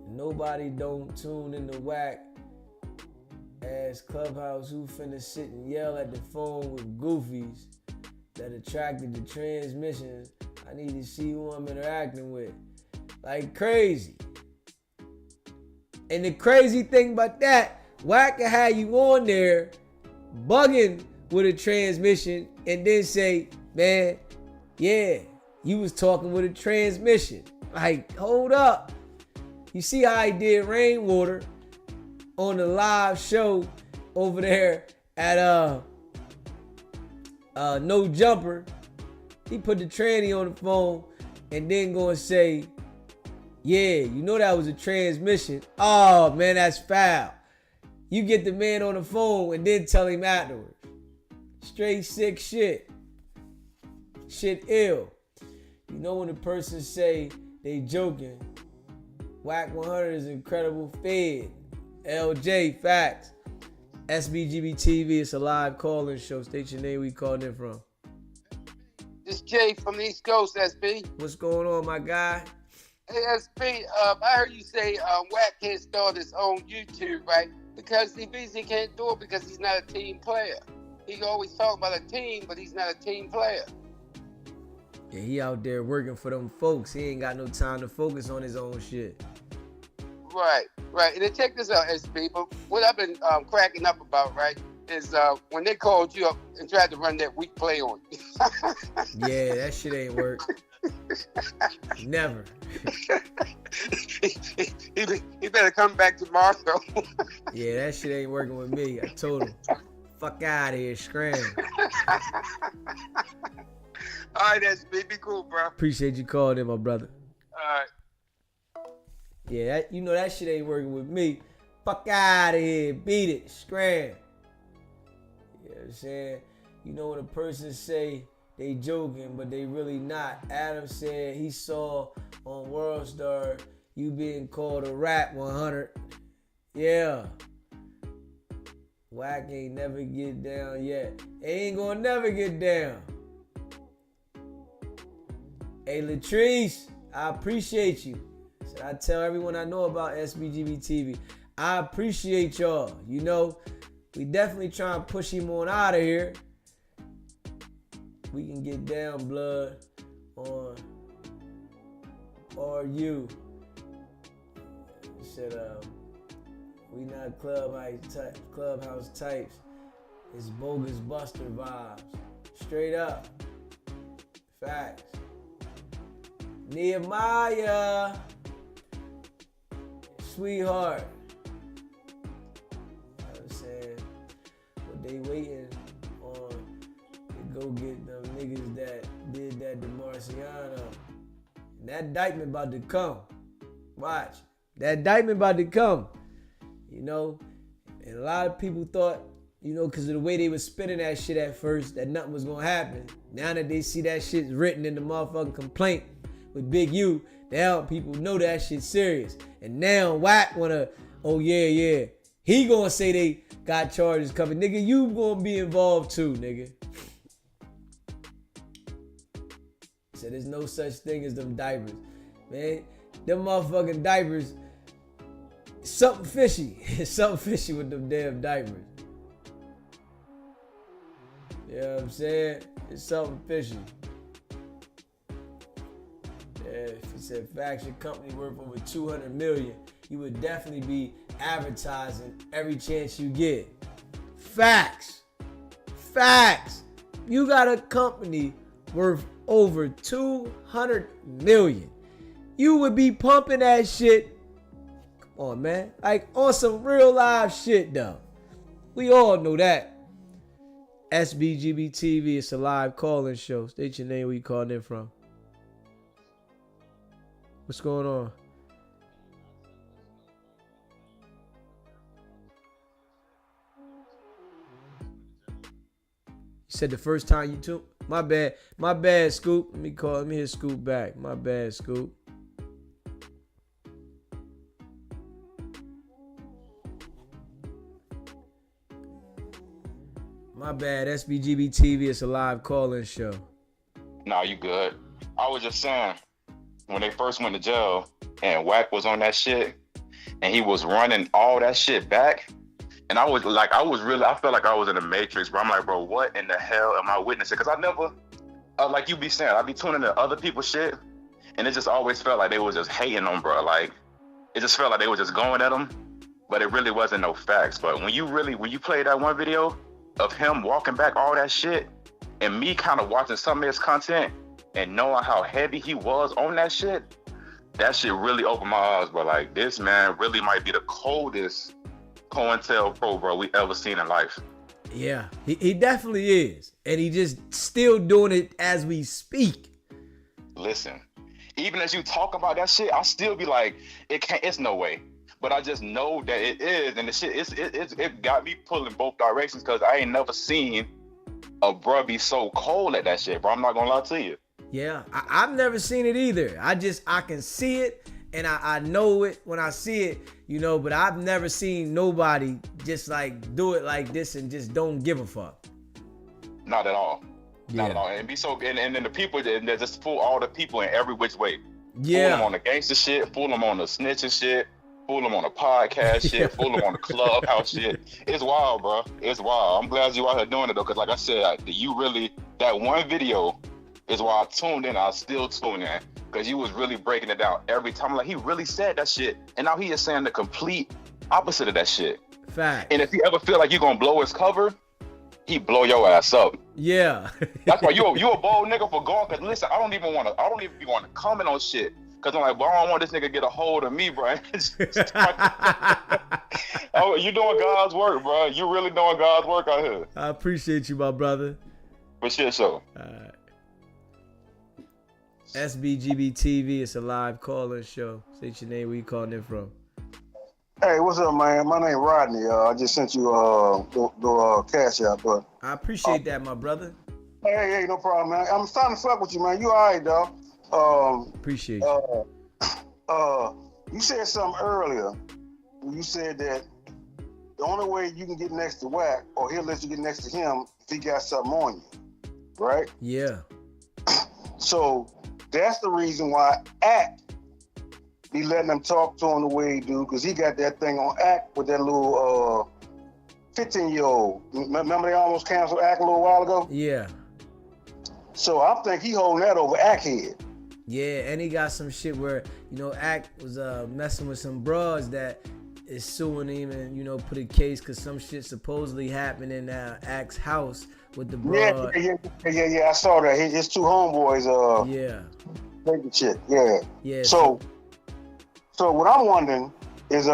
A: Nobody don't tune in the Wack ass Clubhouse who finna sit and yell at the phone with goofies that attracted the transmissions. I need to see who I'm interacting with. Like crazy. And the crazy thing about that, Wack can have you on there bugging with a transmission and then say, man, yeah, you was talking with a transmission. Like, hold up. You see how he did Rainwater on the live show over there at No Jumper. He put the tranny on the phone and then go and say, yeah, you know that was a transmission. Oh, man, that's foul. You get the man on the phone and then tell him afterwards. Straight sick shit. Shit ill. You know when the person say they joking. Wack 100 is incredible fed. LJ, facts. SBGB TV, it's a live call-in show. State your name, we called in from.
P: This Jay from the East Coast, SB.
A: What's going on, my guy?
P: Hey, SB, I heard you say Wack can't start his own YouTube, right? Because he basically can't do it because he's not a team player. He always talk about a team, but he's not a team player.
A: Yeah, he out there working for them folks. He ain't got no time to focus on his own shit.
P: Right. And then check this out, SB. But what I've been cracking up about, right, is when they called you up and tried to run that weak play on you.
A: Yeah, that shit ain't work. Never.
P: he better come back tomorrow.
A: Yeah, that shit ain't working with me. I told him, fuck out of here, scram.
P: All right, SB, be cool, bro.
A: Appreciate you calling in, my brother.
P: All right.
A: Yeah, that shit ain't working with me. Fuck out of here, beat it, scram. You know what I'm saying? You know when a person say they joking, but they really not. Adam said he saw on World Star you being called a rap 100. Yeah. Wack ain't never get down yet. Ain't gonna never get down. Hey, Latrice, I appreciate you. So I tell everyone I know about SBGB TV. I appreciate y'all. You know, we definitely try and push him on out of here. We can get down, blood, on RU. Said, we not clubhouse types. It's bogus Buster vibes. Straight up. Facts. Nehemiah. Sweetheart. You know what I'm saying? But they waiting on to go get them niggas that did that to Marciano. And that indictment about to come. Watch. That indictment about to come. You know? And a lot of people thought, you know, because of the way they was spinning that shit at first, that nothing was going to happen. Now that they see that shit written in the motherfucking complaint with Big U, now people know that shit's serious. And now Wack wanna, oh yeah, he gonna say they got charges coming. Nigga, you gonna be involved too, nigga. So there's no such thing as them diapers. Man, them motherfucking diapers, something fishy. It's something fishy with them damn diapers. You know what I'm saying? It's something fishy. If he said facts, your company worth over 200 million, you would definitely be advertising every chance you get. Facts. You got a company worth over 200 million. You would be pumping that shit. Come on, man. Like on some real live shit, though. We all know that. SBGB TV, it's a live call-in show. State your name, where you calling in from. What's going on? You said the first time you took? My bad, Scoop. Let me hit Scoop back. My bad, Scoop. My bad, SBGB TV, it's a live call-in show.
Q: Nah, you good. I was just saying, when they first went to jail and Wack was on that shit and he was running all that shit back, and I felt like I was in the Matrix, bro. I'm like, bro, what in the hell am I witnessing? Because I never, like you be saying, I be tuning into other people's shit, and it just always felt like they was just hating on, bro. Like, it just felt like they were just going at him, but it really wasn't no facts. But when you play that one video of him walking back all that shit, and me kind of watching some of his content and knowing how heavy he was on that shit, that shit really opened my eyes, bro. Like, this man really might be the coldest COINTELPRO, bro, we ever seen in life.
A: Yeah, he definitely is. And he just still doing it as we speak.
Q: Listen, even as you talk about that shit, I still be like, it's no way. But I just know that it is, and the shit, it got me pulling both directions, because I ain't never seen a bruh be so cold at that shit, bro. I'm not gonna lie to you.
A: Yeah, I've never seen it either. I can see it, and I know it when I see it, you know, but I've never seen nobody just like do it like this and just don't give a fuck.
Q: Not at all.
A: Yeah.
Q: Not at all. And be so, and then the people, they just fool all the people in every which way.
A: Yeah.
Q: Fool them on the gangster shit, fool them on the snitching shit, fool them on the podcast shit, fool them on the clubhouse shit. It's wild, bro. It's wild. I'm glad you out here doing it, though, because like I said, you really, that one video is why I tuned in. I still tune in, because you was really breaking it down every time. Like, he really said that shit, and now he is saying the complete opposite of that shit.
A: Fact.
Q: And if you ever feel like you're gonna blow his cover, he blow your ass up.
A: Yeah.
Q: That's why you a bold nigga for going. Cause listen, I don't even want to comment on shit. Cause I'm like, bro, I don't want this nigga to get a hold of me, bro. Oh, you doing God's work, bro. You really doing God's work out here.
A: I appreciate you, my brother.
Q: For sure, so.
A: SBGB TV, it's a live call-in show. State your name, where you calling in from.
R: Hey, what's up, man? My name Rodney. I just sent you the cash out, but
A: I appreciate that, my brother.
R: Hey, no problem, man. I'm starting to fuck with you, man. You all right, dog?
A: Appreciate you.
R: You said something earlier. You said that the only way you can get next to Wack, or he'll let you get next to him, if he got something on you, right?
A: Yeah.
R: So that's the reason why Act be letting them talk to him the way he do, because he got that thing on Act with that little 15-year-old. Remember they almost canceled Act a little while ago?
A: Yeah.
R: So I think he holding that over Act head.
A: Yeah, and he got some shit where, you know, Act was messing with some bras that is suing him and, you know, put a case because some shit supposedly happened in Act's house with the bra.
R: Yeah. I saw that. His two homeboys.
A: Yeah.
R: Making shit. Yeah.
A: Yeah.
R: So what I'm wondering is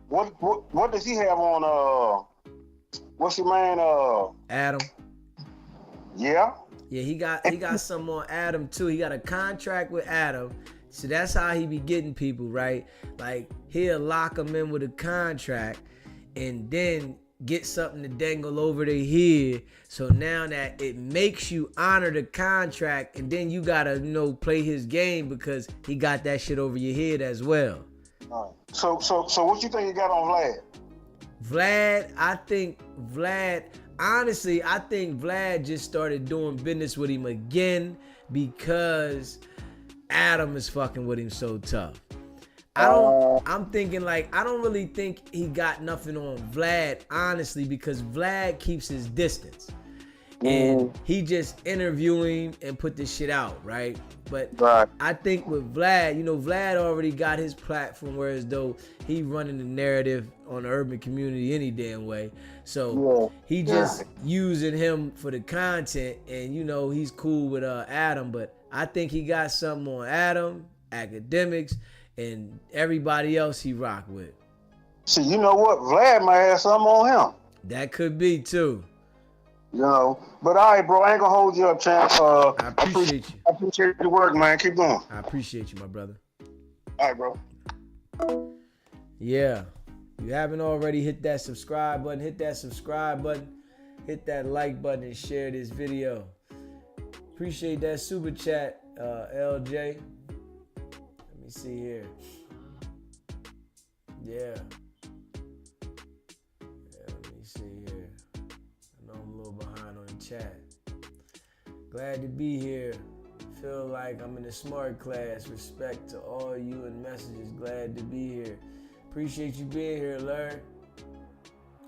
R: what does he have on what's your man
A: Adam.
R: Yeah.
A: Yeah, he got something on Adam too. He got a contract with Adam. So that's how he be getting people, right? Like, he'll lock them in with a contract and then get something to dangle over their head. So now that it makes you honor the contract, and then you gotta, you know, play his game because he got that shit over your head as well.
R: All right. So what you think you got on Vlad?
A: Honestly, I think Vlad just started doing business with him again because Adam is fucking with him so tough. I'm thinking like, I don't really think he got nothing on Vlad, honestly, because Vlad keeps his distance. And he just interview him and put this shit out, right? But I think with Vlad, you know, Vlad already got his platform, whereas though he running the narrative on the urban community any damn way. So he just using him for the content, and you know, he's cool with Adam, but I think he got something on Adam, academics, and everybody else he rock with.
R: See, you know what? Vlad might have something on him.
A: That could be too.
R: You know, but all right, bro, I ain't gonna hold you up, champ.
A: I appreciate you.
R: I appreciate your work, man. Keep going.
A: I appreciate you, my brother.
R: All right, bro.
A: Yeah. You haven't already, hit that subscribe button, hit that like button, and share this video. Appreciate that super chat, LJ. Let me see here. Yeah. Let me see here. I know I'm a little behind on the chat. Glad to be here. Feel like I'm in a smart class. Respect to all you and messages. Glad to be here. Appreciate you being here, Larry.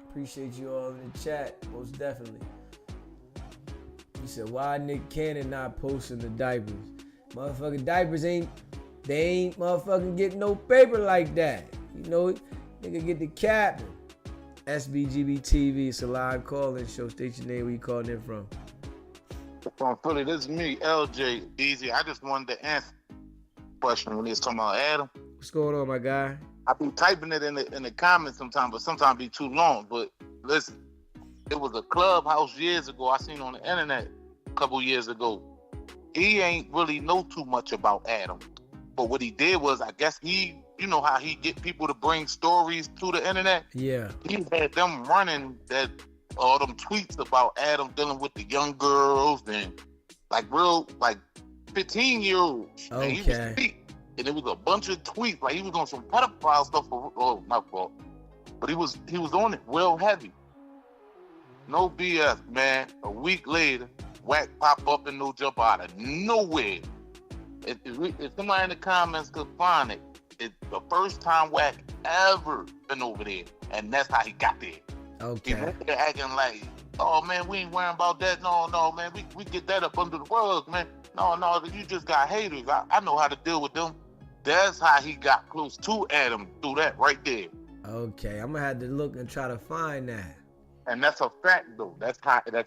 A: Appreciate you all in the chat, most definitely. He said, why Nick Cannon not posting the diapers? Motherfucking diapers ain't motherfucking getting no paper like that. You know, nigga get the cap. SBGB TV, it's a live call-in show. State your name, where you calling in from.
L: From Philly, this is me, LJ. Easy. I just wanted to
S: question when he was talking about Adam.
A: What's going on, my guy?
S: I be typing it in the comments sometimes, but sometimes be too long. But listen, it was a clubhouse years ago I seen on the internet a couple years ago. He ain't really know too much about Adam. But what he did was, I guess you know how he get people to bring stories to the internet?
A: Yeah.
S: He had them running all them tweets about Adam dealing with the young girls and like 15-year-olds.
A: Okay.
S: And he was and it was a bunch of tweets. Like he was on some pedophile stuff my fault. But he was on it well heavy. No BS, man. A week later, Wack pop up and no jump out of nowhere. If somebody in the comments could find it, it's the first time Wack ever been over there. And that's how he got there.
A: Okay.
S: He went there acting like, oh man, we ain't worrying about that. No, man, we get that up under the rug, man. No, you just got haters. I know how to deal with them. That's how he got close to Adam through that right there.
A: Okay, I'm gonna have to look and try to find that.
S: And that's a fact though. That's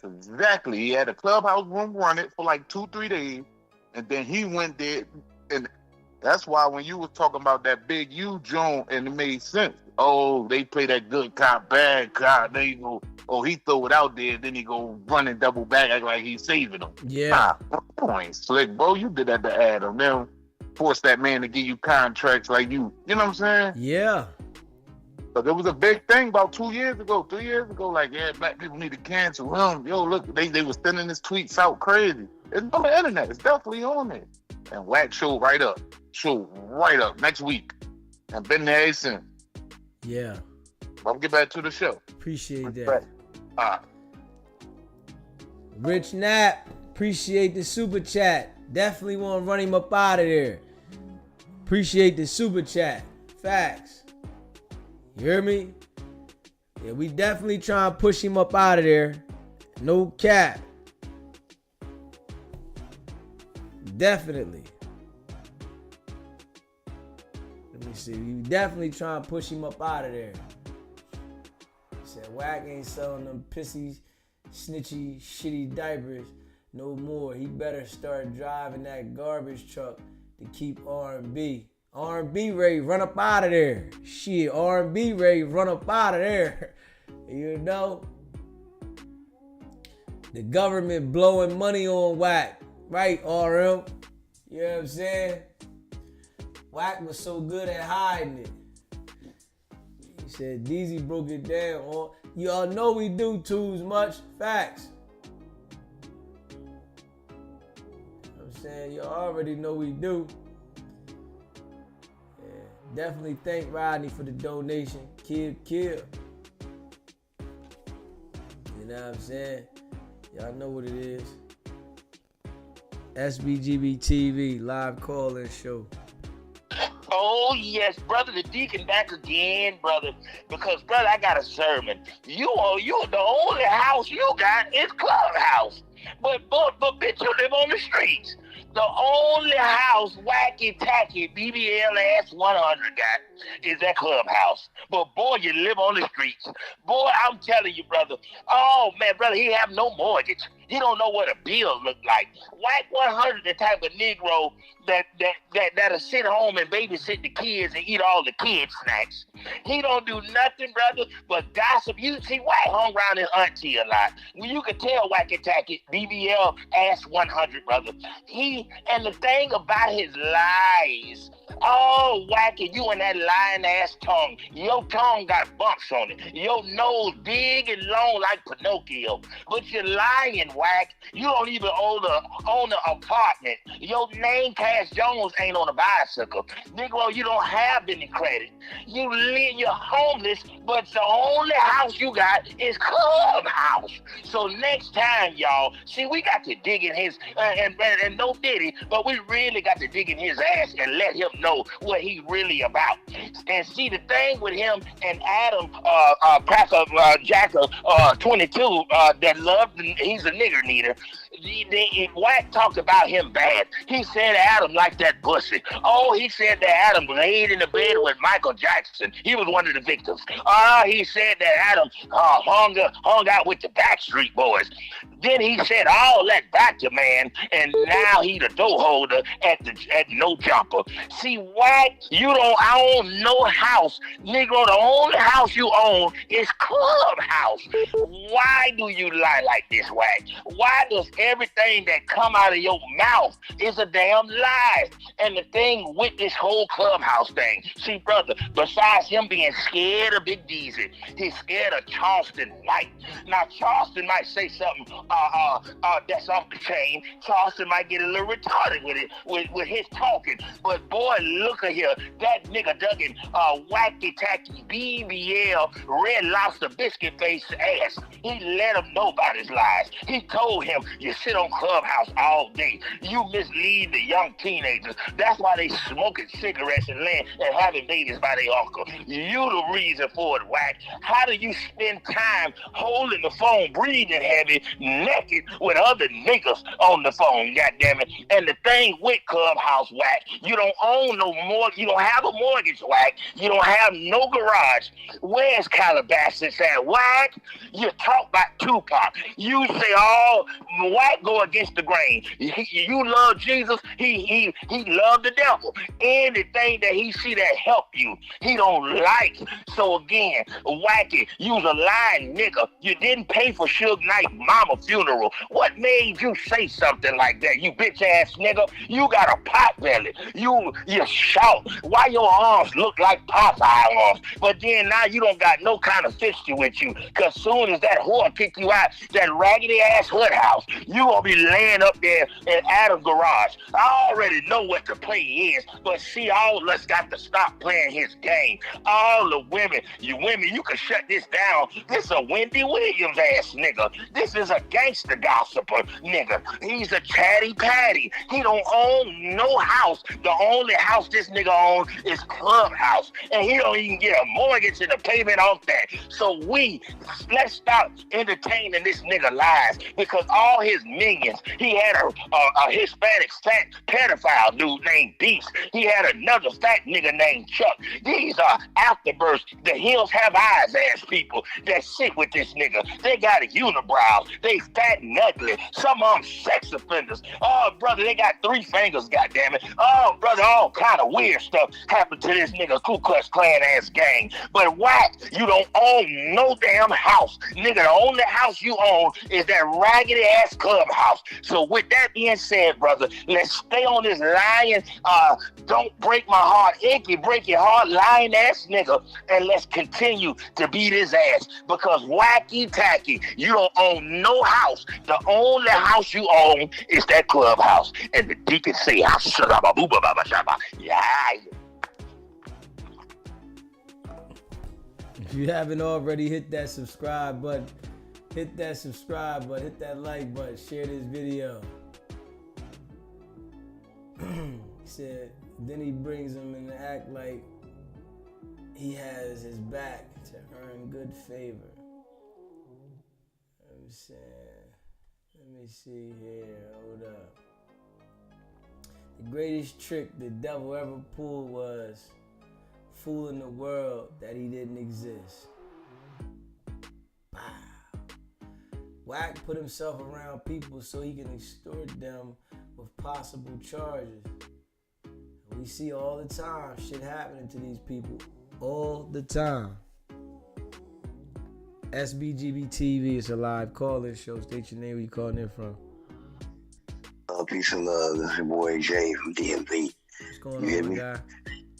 S: exactly. He had a clubhouse room running for like 2-3 days, and then he went there, and that's why when you was talking about that Big U Joan, and it made sense. Oh, they play that good cop, bad cop. They go, oh, he throw it out there, then he go run and double back, act like he's saving them.
A: Yeah.
S: You ain't slick, bro. You did that to Adam. Then force that man to give you contracts like you know what I'm saying?
A: Yeah.
S: But there was a big thing about 2 years ago, 3 years ago, like, yeah, black people need to cancel him. Yo, look, they was sending his tweets out crazy. It's on the internet. It's definitely on there. And Wack showed right up next week. And been there since.
A: Yeah.
S: I'll get back to the show.
A: Appreciate that.
S: All right.
A: Rich Knapp, appreciate the super chat. Definitely want to run him up out of there. Appreciate the super chat. Facts. You hear me? Yeah, we definitely trying to push him up out of there. No cap. Definitely. Let me see. We definitely trying to push him up out of there. He said Wack ain't selling them pissy, snitchy, shitty diapers no more. He better start driving that garbage truck to keep R&B. R&B Ray, run up out of there. Shit, R&B Ray, run up out of there. You know? The government blowing money on Wack. Right, RM? You know what I'm saying? Wack was so good at hiding it. He said, DZ broke it down. Y'all know we do too much. Facts. I'm saying, y'all already know we do. Yeah, definitely thank Rodney for the donation. Kill. You know what I'm saying? Y'all know what it is. SBGB TV, live call-in show.
N: Oh, yes, brother, the deacon back again, brother. Because, brother, I got a sermon. You the only house you got is Clubhouse. But bitch, you live on the streets. The only house Wacky Tacky BBLS 100 got is that Clubhouse. But boy, you live on the streets. Boy, I'm telling you, brother. Oh man, brother, he have no mortgage. He don't know what a bill look like. Wack 100, the type of Negro that'll sit home and babysit the kids and eat all the kids' snacks. He don't do nothing, brother, but gossip. You see, Wack hung around his auntie a lot. Well, you can tell Wacky Tacky BBL ass 100, brother. And the thing about his lies, oh, Wacky, you and that lying ass tongue. Your tongue got bumps on it. Your nose big and long like Pinocchio. But you're lying, Wack. You don't even own an apartment. Your name, Cash Jones, ain't on a bicycle. Negro, you don't have any credit. You're homeless, but the only house you got is Clubhouse. So next time, y'all, see, we got to dig in his, and no diddy, but we really got to dig in his ass and let him know what he really about. And see, the thing with him and Adam Cracker Jacker 22 that loved, he's a nigger needer. Wack talked about him bad. He said Adam liked that pussy. Oh, he said that Adam laid in the bed with Michael Jackson. He was one of the victims. He said that Adam hung out with the Backstreet Boys. Then he said all that back to man, and now he the door holder at No Jumper. See, Wack, you don't own no house. Negro, the only house you own is Clubhouse. Why do you lie like this, Wack? Why does everything that come out of your mouth is a damn lie? And the thing with this whole Clubhouse thing, see, brother, besides him being scared of Big Deezy, he's scared of Charleston White. Now, Charleston might say something that's off the chain. Charleston might get a little retarded with it, with his talking. But boy, look at here, that nigga Duggan, wacky tacky BBL Red Lobster biscuit face ass. He let him know about his lies. He told him, you sit on Clubhouse all day. You mislead the young teenagers. That's why they smoking cigarettes and having babies by their uncle. You the reason for it, Wack. How do you spend time holding the phone, breathing heavy, naked with other niggas on the phone, goddammit? And the thing with Clubhouse, Wack, you don't own no more. You don't have a mortgage, Wack. You don't have no garage. Where's Calabasas at, Wack? You talk about Tupac. You say, oh, Wack go against the grain. You love Jesus. He loved the devil. Anything that he see that help you, he don't like. So again, Wacky, you's a lying nigga. You didn't pay for Suge Knight mama funeral. What made you say something like that, you bitch ass nigga? You got a pot belly. You shout. Why your arms look like Popeye arms? But then now you don't got no kind of fixture with you. Cause soon as that whore kick you out that raggedy ass hood house, you gonna be laying up there in Adam's garage. I already know what the play is, but see, all of us got to stop playing his game. All the women, you can shut this down. This a Wendy Williams ass nigga. This is a gangster gossiper nigga. He's a chatty patty. He don't own no house. The only house this nigga owns is Clubhouse, and he don't even get a mortgage and a payment off that. So let's stop entertaining this nigga lies, because all his minions, he had a Hispanic fat pedophile dude named Beast. He had another fat nigga named Chuck. These are afterbirths. The Hills Have Eyes ass people that sit with this nigga. They got a unibrow. They fat and ugly. Some of them sex offenders. Oh, brother, they got 3 fingers, goddammit. Oh, brother, all kind of weird stuff happened to this nigga Ku Klux Klan ass gang. But Wack, you don't own no damn house. Nigga, the only house you own is that raggedy ass Clubhouse. So with that being said, brother, let's stay on this lying, don't break my heart, icky, break your heart, lying ass nigga, and let's continue to beat his ass, because wacky tacky, you don't own no house. The only house you own is that Clubhouse. And the deacon say, yeah.
A: If you haven't already, hit that subscribe button. Hit that like button, share this video. He said, then he brings him in to act like he has his back to earn good favor. Let me see here, hold up. The greatest trick the devil ever pulled was fooling the world that he didn't exist. Wow. Wack put himself around people so he can extort them with possible charges. We see all the time shit happening to these people. All the time. SBGB TV is a live call-in show. State your name, where you calling in from.
C: Peace and love. This is your boy Jay from DMV.
A: What's going
C: You
A: on,
C: hear me?
A: guy?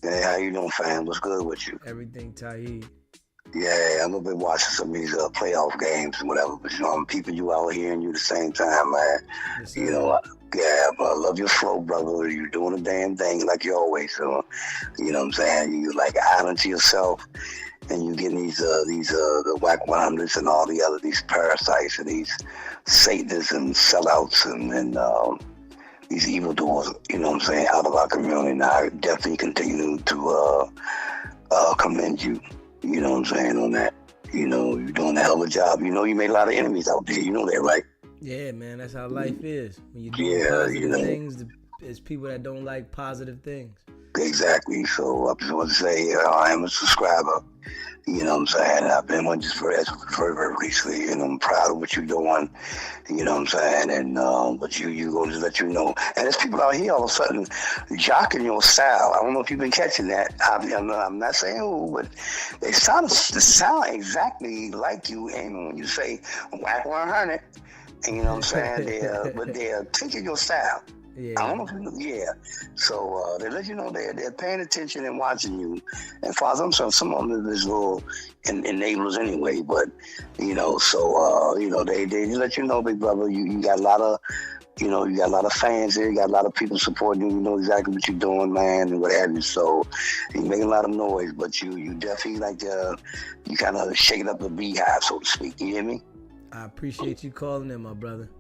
C: Hey, how you doing, fam? What's good with you?
A: Everything Taheed.
C: Yeah, I'm been watching some of these playoff games and whatever, but you know, I'm peeping you out here and you at the same time, man.
A: Yes,
C: You know, yeah, but I love your flow, brother. You're doing a damn thing like you always do. You know what I'm saying? You like island to yourself, and you getting these the Wack 100s and all the other these parasites and these Satanists and sellouts and these evildoers. You know what I'm saying? Out of our community. And I definitely continue to commend you. You know what I'm saying on that. You know, you're doing a hell of a job. You know, you made a lot of enemies out there. You know that, right?
A: Yeah, man, that's how life is. When you do positive things, there's people that don't like positive things.
C: Exactly. So I just want to say I am a subscriber. You know what I'm saying? I've been one just very, very recently, and I'm proud of what you're doing. You know what I'm saying? And but you go, just let you know. And there's people out here all of a sudden jocking your style. I don't know if you've been catching that. I'm not saying who, but they sound exactly like you. And when you say Wack 100, and you know what I'm saying? But they're taking your style.
A: Yeah.
C: I don't know if you know, yeah. So they let you know they're paying attention and watching you. And Father, I'm sorry, some of them is little enablers anyway, but you know, so you know, they let you know, big brother, you got a lot of, you know, you got a lot of fans there, you got a lot of people supporting you, you know exactly what you're doing, man, and what have you. So you're making a lot of noise, but you definitely like you kind of shaking up the beehive, so to speak. You hear me?
A: I appreciate you calling in, my brother.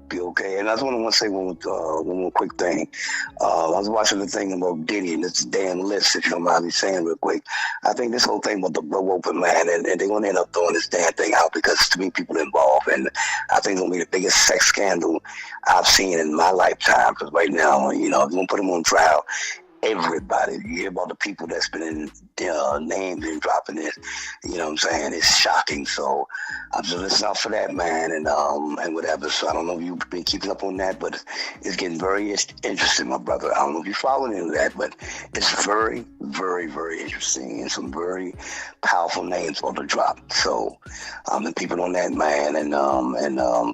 C: Be okay. And I just want to say one more quick thing. I was watching the thing about Diddy and this damn list, if you don't mind me saying real quick. I think this whole thing about the bro open, man, and they're going to end up throwing this damn thing out because it's too many people involved. And I think it's going to be the biggest sex scandal I've seen in my lifetime. Because right now, you know, if you're going to put him on trial, everybody, you hear about the people that's been in names and dropping it, you know what I'm saying? It's shocking. So I'm just listening out for that, man, and whatever. So I don't know if you've been keeping up on that, but it's getting very interesting, my brother. I don't know if you follow any of that, but it's very, very, very interesting and some very powerful names on the drop. So I've been keeping on that, man, and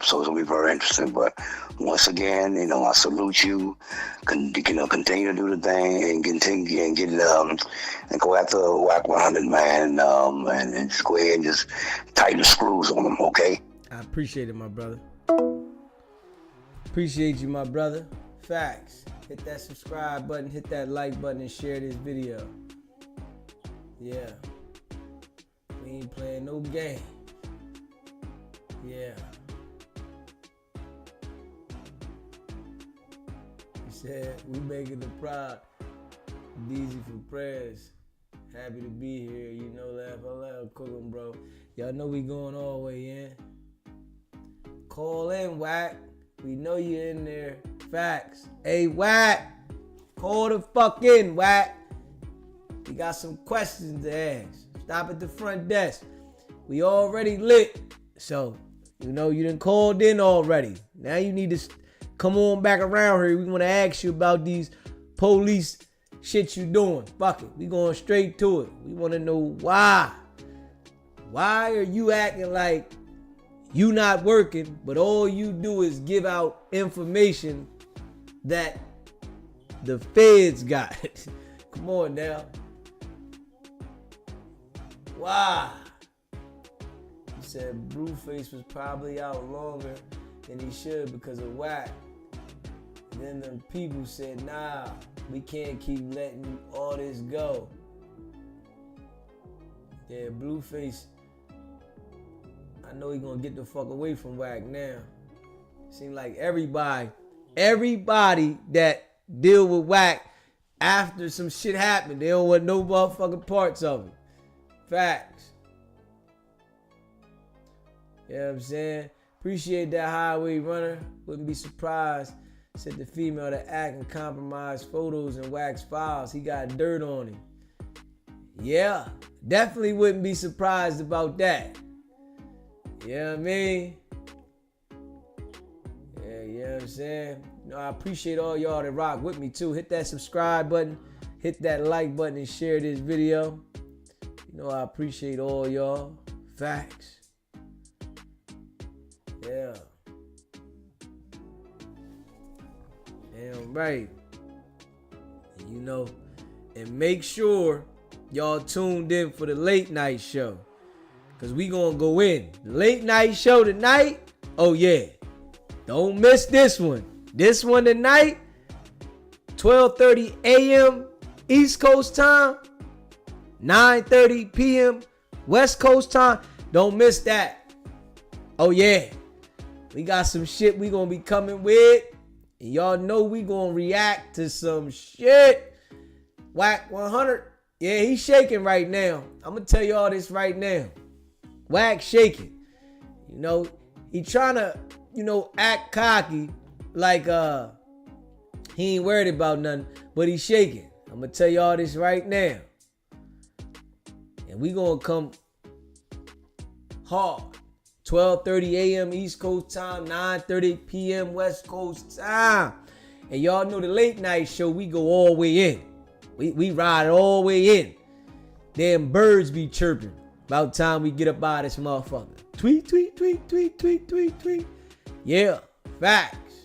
C: so it's gonna be very interesting. But once again, you know, I salute you. Continue to do the thing and continue and get and go after Wack 100, man, and just go ahead and just tighten the screws on them, okay?
A: I appreciate it, my brother. Appreciate you, my brother. Facts. Hit that subscribe button, hit that like button, and share this video. Yeah. We ain't playing no game. Yeah. He said, we making the pride. Easy for prayers. Happy to be here. You know that. I cook 'em, bro. Y'all know we going all the way in. Call in, Wack. We know you in there. Facts. Hey, Wack. Call the fuck in, Wack. We got some questions to ask. Stop at the front desk. We already lit. So, you know you done called in already. Now you need to come on back around here. We want to ask you about these police shit you doing. Fuck it. We going straight to it. We want to know why. Why are you acting like you not working, but all you do is give out information that the feds got? Come on now. Why? He said Blueface was probably out longer than he should because of Wack. Then the people said, nah, we can't keep letting all this go. Yeah, Blueface, I know he gonna get the fuck away from Wack now. Seem like everybody that deal with Wack after some shit happened, they don't want no motherfucking parts of it. Facts. You know what I'm saying? Appreciate that highway runner. Wouldn't be surprised. Said the female that act and compromise photos and Wack's files. He got dirt on him. Yeah, definitely wouldn't be surprised about that. You know what I mean? Yeah, you know what I'm saying? You know, I appreciate all y'all that rock with me too. Hit that subscribe button, hit that like button, and share this video. You know I appreciate all y'all. Facts. Yeah. Damn right. And you know, and make sure y'all tuned in for the late night show. Cause we gonna go in. The late night show tonight. Oh yeah. Don't miss this one. This one tonight. 12:30 a.m. East Coast time. 9:30 p.m. West Coast time. Don't miss that. Oh yeah. We got some shit we gonna be coming with. And y'all know we gonna react to some shit. Wack 100. Yeah, he's shaking right now. I'm gonna tell y'all this right now. Wack shaking. You know, he trying to, you know, act cocky like he ain't worried about nothing, but he's shaking. I'm I'm going to tell y'all this right now. And we going to come hard. 12:30 a.m. East Coast time, 9:30 p.m. West Coast time. And y'all know the late night show, we go all the way in. We ride all the way in. Damn birds be chirping. About time we get up out of this motherfucker. Tweet, tweet, tweet, tweet, tweet, tweet, tweet. Yeah, facts.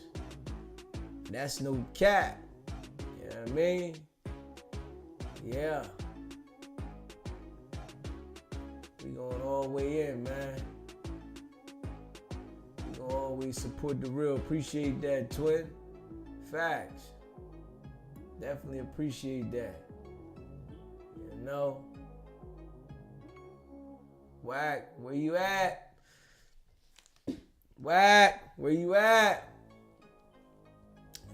A: That's no cap. You know what I mean? Yeah. We going all the way in, man. We gonna always support the real. Appreciate that, twin. Facts. Definitely appreciate that. You know? Wack, where you at? Wack, where you at?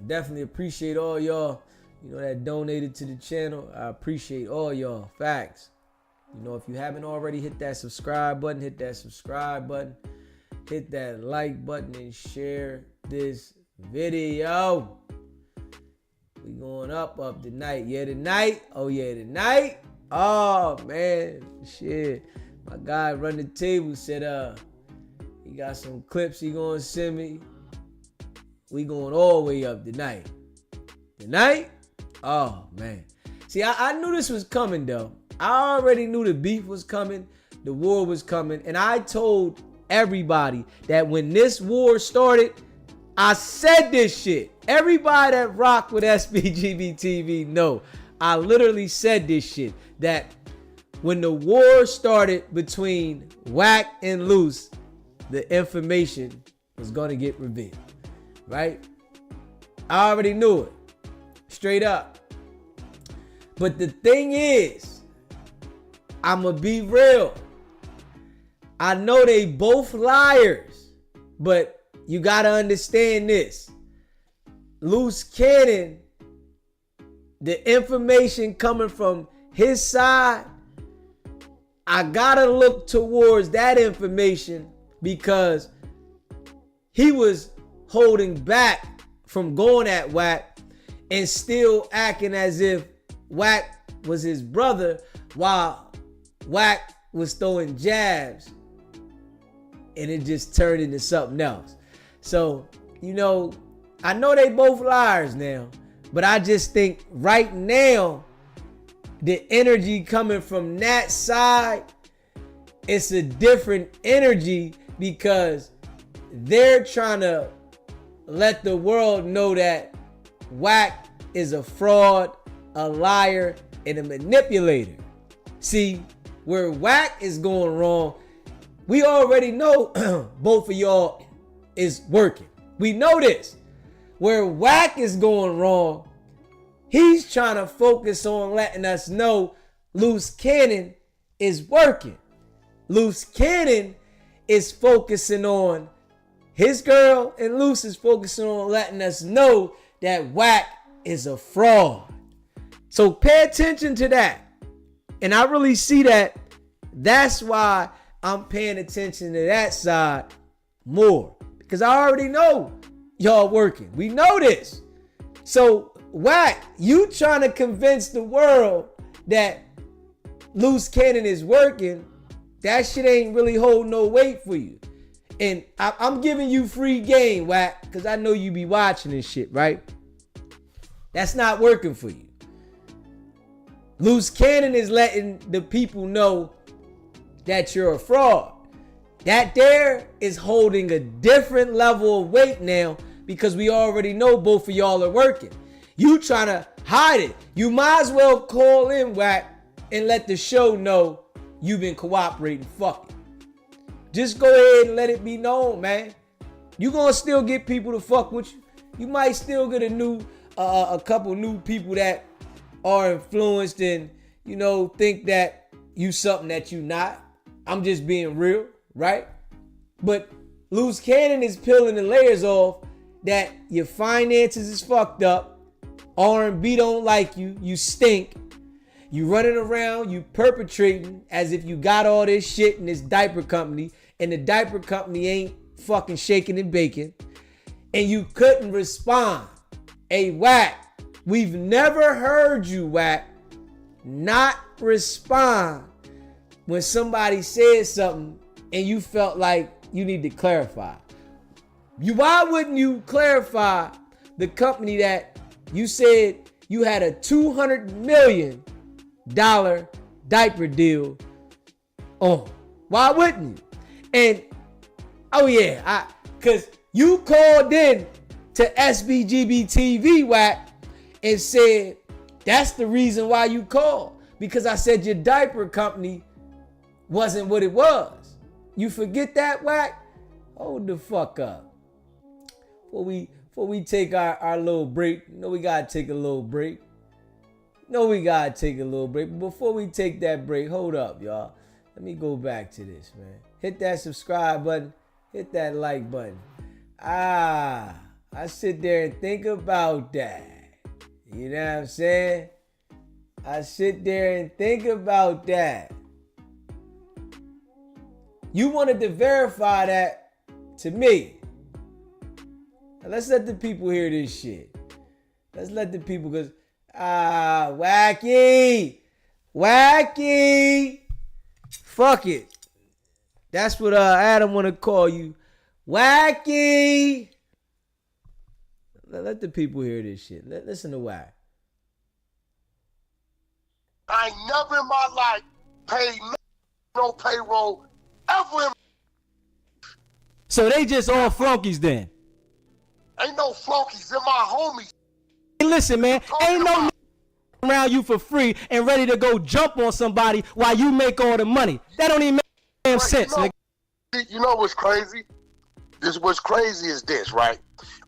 A: Definitely appreciate all y'all, you know, that donated to the channel. I appreciate all y'all. Facts. You know, if you haven't already, hit that subscribe button, hit that subscribe button, hit that like button, and share this video. We going up tonight. Yeah, tonight. Oh, yeah, tonight. Oh, man. Shit. My guy run the table said, he got some clips he gonna send me. We going all the way up tonight. Tonight? Oh, man. See, I knew this was coming, though. I already knew the beef was coming. The war was coming. And I told everybody that when this war started, I said this shit. Everybody that rock with SBGB TV know. I literally said this shit. That when the war started between Wack and Loose, the information was going to get revealed. Right? I already knew it. Straight up. But the thing is, I'm going to be real. I know they both liars. But you got to understand this. Loose Cannon, the information coming from his side, I gotta look towards that information because he was holding back from going at Wack and still acting as if Wack was his brother while Wack was throwing jabs, and it just turned into something else. So, you know, I know they both liars now, but I just think right now, the energy coming from that side, it's a different energy because they're trying to let the world know that Wack is a fraud, a liar, and a manipulator. See, where Wack is going wrong, we already know both of y'all is working. We know this. Where Wack is going wrong, he's trying to focus on letting us know Loose Cannon is working. Loose Cannon is focusing on his girl, and Loose is focusing on letting us know that Wack is a fraud. So pay attention to that. And I really see that. That's why I'm paying attention to that side more. Because I already know y'all working. We know this. So Wack, you trying to convince the world that Loose Cannon is working, that shit ain't really holding no weight for you. And I'm giving you free game, Wack, because I know you be watching this shit, right? That's not working for you. Loose Cannon is letting the people know that you're a fraud. That there is holding a different level of weight now because we already know both of y'all are working. You trying to hide it. You might as well call in, Wack, and let the show know you've been cooperating. Fuck it. Just go ahead and let it be known, man. You gonna still get people to fuck with you. You might still get a couple new people that are influenced and, you know, think that you something that you not. I'm just being real, right? But Loose Cannon is peeling the layers off that your finances is fucked up. R&B don't like you. You stink. You running around, you perpetrating as if you got all this shit in this diaper company, and the diaper company ain't fucking shaking and baking, and you couldn't respond. Hey, Wack, We've never heard you, Wack, not respond when somebody said something and you felt like you need to clarify. Why wouldn't you clarify the company that you said you had a $200 million diaper deal on? Why wouldn't you? And because you called in to SBGB TV, Wack, and said that's the reason why you called, because I said your diaper company wasn't what it was. You forget that, Wack? Hold the fuck up. Before we take our little break, we gotta take a little break. But before we take that break, hold up, y'all. Let me go back to this, man. Hit that subscribe button. Hit that like button. I sit there and think about that. You know what I'm saying? I sit there and think about that. You wanted to verify that to me. Now let's let the people hear this shit. Let's let the people, because Wacky. Fuck it. That's what Adam want to call you. Wacky. Let the people hear this shit. Listen to Wack.
C: I ain't never in my life paid no payroll ever.
A: So they just all flunkies then?
C: Ain't no flunkies in my homies.
A: Hey, listen, man. Ain't no around you for free and ready to go jump on somebody while you make all the money. That don't even make damn sense.
C: You know what's crazy? What's crazy is this, right?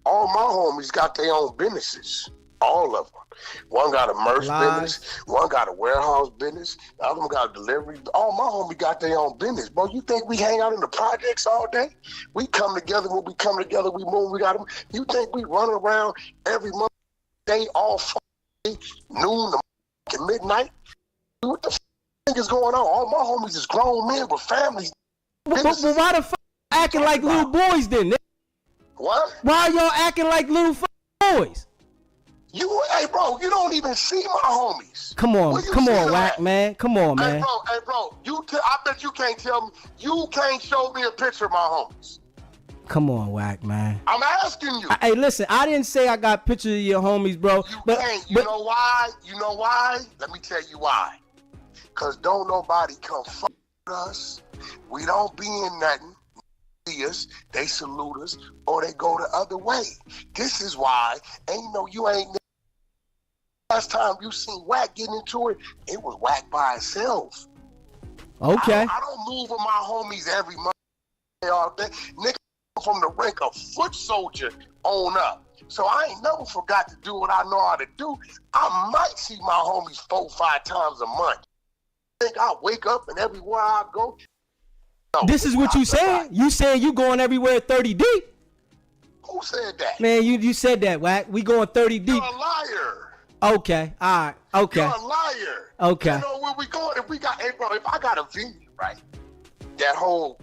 C: All my homies got their own businesses. All of them. One got a merch business. One got a warehouse business. The other one got a delivery. All my homies got their own business. Bro, you think we hang out in the projects all day? We come together. When we come together, we move. We got them. You think we run around every month, day, all noon to midnight? What the f*** is going on? All my homies is grown men with families.
A: But why the fuck acting like little boys then?
C: What?
A: Why are y'all acting like little boys?
C: Hey, bro, you don't even see my homies.
A: Come on, Wack, man. Come on, man.
C: Hey, bro, I bet you can't tell me. You can't show me a picture of my homies.
A: Come on, Wack, man.
C: I'm asking you.
A: Hey, listen, I didn't say I got pictures of your homies, bro.
C: You can't. You know why? You know why? Let me tell you why. Because don't nobody come fuck with us. We don't be in nothing. Us, they salute us, or they go the other way. This is why you ain't. Last time you seen Wack getting into it, it was Wack by itself.
A: Okay.
C: I don't move with my homies every month all day. Nigga from the rank of foot soldier on up. So I ain't never forgot to do what I know how to do. I might see my homies 4-5 times a month. I think I wake up and everywhere I go. No,
A: this is what you saying? You saying you going everywhere 30 deep?
C: Who said that?
A: Man, you said that, Wack. We going 30 deep.
C: You're a liar.
A: Okay, all right, okay.
C: You're a liar.
A: Okay.
C: You know where we going? If I got a venue, right? That whole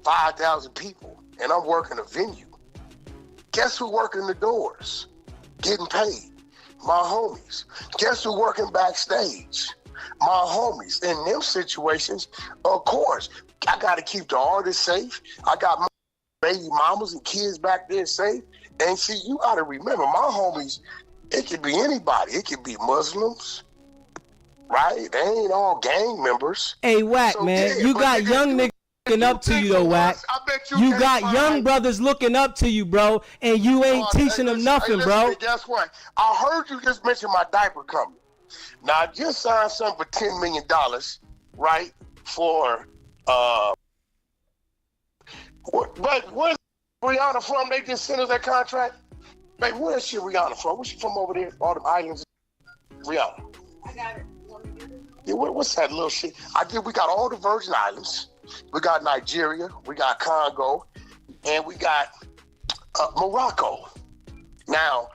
C: 5,000 people, and I'm working a venue. Guess who working the doors? Getting paid? My homies. Guess who working backstage? My homies. In them situations, of course, I got to keep the artists safe. I got my baby mamas and kids back there safe. And see, you got to remember, my homies, it could be anybody. It could be Muslims, right? They ain't all gang members.
A: Hey, Wack, so, man, you got young niggas looking up to you, though, Wack. You got young brothers looking up to you, bro, and you ain't teaching them nothing, bro.
C: Guess what? I heard you just mention my diaper company. Now, I just signed something for $10 million, right, for where's Rihanna from? They just sent us that contract. Baby, where's she Rihanna from? Where's she from over there? All them islands. Rihanna.
F: I got it.
C: Yeah, what's that little shit? We got all the Virgin Islands. We got Nigeria. We got Congo. And we got Morocco. Now,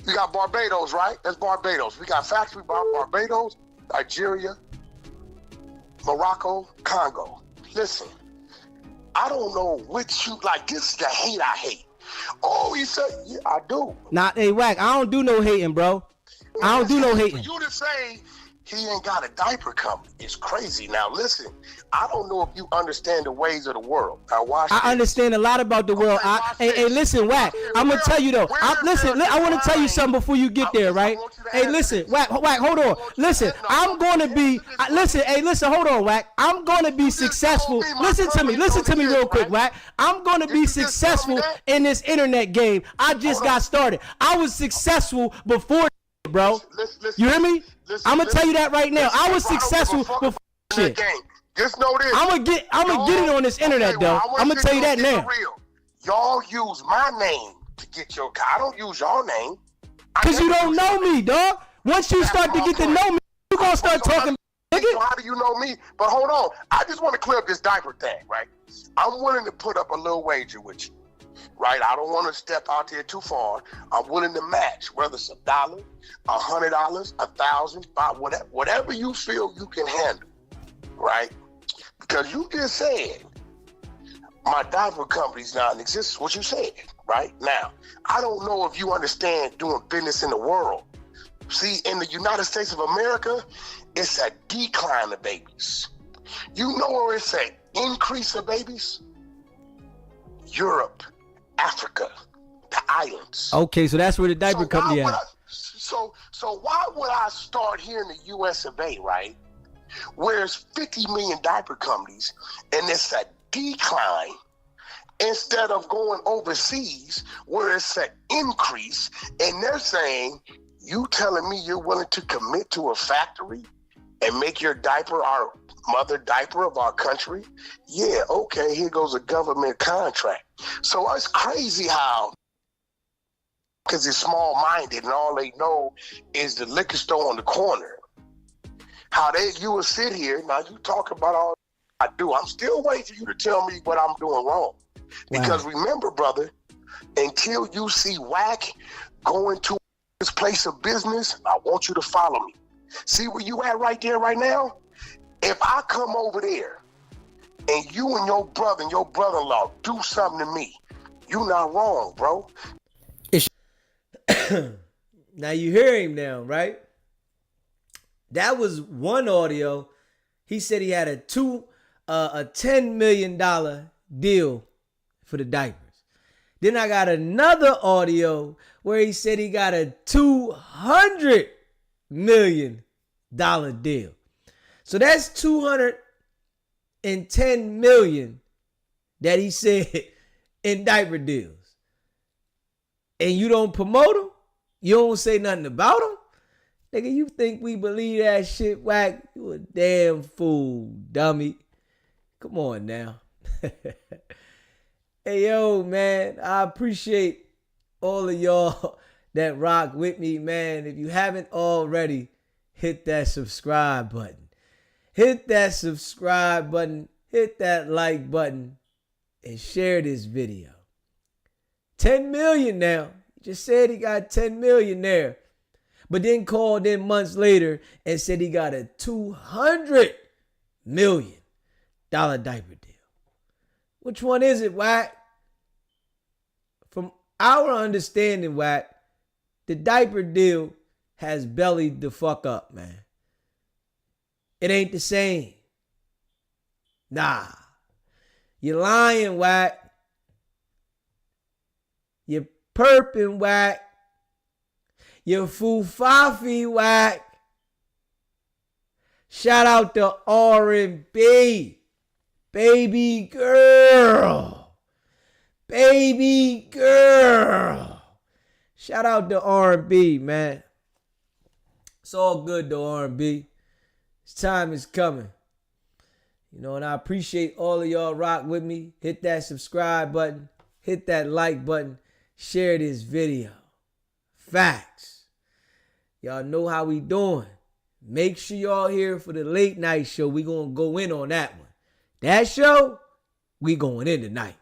C: you got Barbados, right? That's Barbados. We got factory Barbados, Nigeria, Morocco, Congo. Listen, I don't know which you like. This is the hate I hate. Oh, he said, yeah, I do.
A: Nah, hey, Wack, I don't do no hating, bro. I don't do no hating.
C: For you to say he ain't got a diaper company is crazy. Now, listen, I don't know if you understand the ways of the world. Now, watch
A: I understand a lot about the world. Hey, listen, Wack. I'm gonna tell you though. I want to tell you something before you get there, right? Hey, listen, Wack, hold on. Listen, I'm gonna be. Listen, hold on, Wack. I'm gonna be successful. Listen to me real quick, Wack. I'm gonna be successful in this internet game. I just got started. I was successful before, bro. You hear me? I'm gonna tell you that right now. I was successful before shit.
C: Just know this.
A: I'm gonna get it on this internet though. I'm gonna tell you that now.
C: Y'all use my name to get your car. I don't use your name.
A: Cause you don't know me, dog. Once you start to get to know me, you gonna start talking.
C: So how do you know me? But hold on. I just want to clear up this diaper thing, right? I'm willing to put up a little wager with you. Right, I don't want to step out there too far. I'm willing to match, whether it's $1, $100, $1,000, whatever you feel you can handle, right? Because you just said my diaper company's not in existence. What you said, right? Now, I don't know if you understand doing business in the world. See, in the United States of America, it's a decline of babies. You know where it's an increase of babies? Europe. Africa, the islands.
A: Okay, so that's where the diaper company at.
C: So why would I start here in the US of A, right? Where it's 50 million diaper companies and it's a decline instead of going overseas where it's an increase and they're saying, you telling me you're willing to commit to a factory and make your diaper our mother diaper of our country? Yeah, okay, here goes a government contract. So it's crazy how, because they're small-minded and all they know is the liquor store on the corner. How you will sit here, now you talk about all I do. I'm still waiting for you to tell me what I'm doing wrong. Because remember, brother, until you see Wack going to this place of business, I want you to follow me. See where you at right there right now? If I come over there and you and your brother and your brother-in-law do something to me, you not wrong, bro.
A: Now you hear him now, right? That was one audio. He said he had a $10 million deal for the diapers. Then I got another audio where he said he got a $200 million deal. So that's $210 million that he said in diaper deals. And you don't promote them? You don't say nothing about them? Nigga, you think we believe that shit, Wack? You a damn fool, dummy. Come on now. Hey, yo, man, I appreciate all of y'all that rock with me, man. If you haven't already, hit that subscribe button. Hit that subscribe button. Hit that like button. And share this video. 10 million now. He just said he got 10 million there. But then called in months later and said he got a $200 million diaper deal. Which one is it, Wack? From our understanding, Wack, the diaper deal has bellied the fuck up, man. It ain't the same. Nah. You're lying, Wack. You're perping, Wack. You're foo-fafi, Wack. Shout out to R&B. Baby girl. Baby girl. Shout out to R&B, man. It's all good though, R&B. This time is coming. You know, and I appreciate all of y'all rock with me. Hit that subscribe button. Hit that like button. Share this video. Facts. Y'all know how we doing. Make sure y'all here for the late night show. We gonna go in on that one. That show, we going in tonight.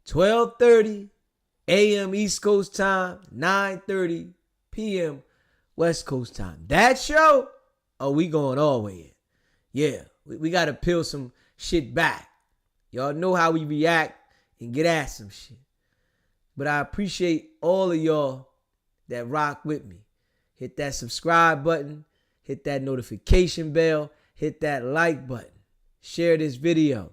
A: 12:30 a.m. East Coast time, 9:30 p.m. West Coast time. That show, oh, we going all the way in. Yeah, we got to peel some shit back. Y'all know how we react and get at some shit. But I appreciate all of y'all that rock with me. Hit that subscribe button. Hit that notification bell. Hit that like button. Share this video.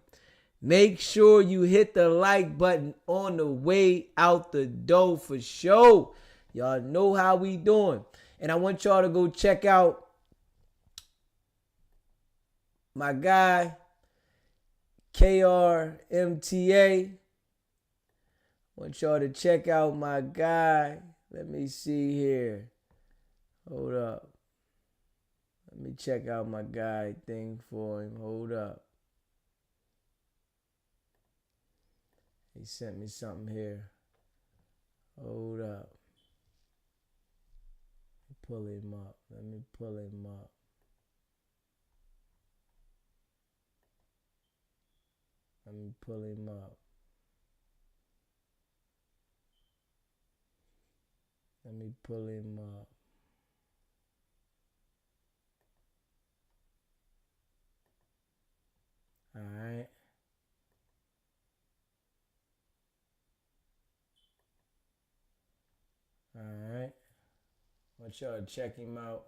A: Make sure you hit the like button on the way out the door for sure. Y'all know how we doing. And I want y'all to go check out my guy, KRMTA. I want y'all to check out my guy. Let me see here. Hold up. Let me check out my guy thing for him. Hold up. He sent me something here. Hold up. Pull him up. Let me pull him up. Let me pull him up. Let me pull him up. All right. All right. I want y'all to check him out.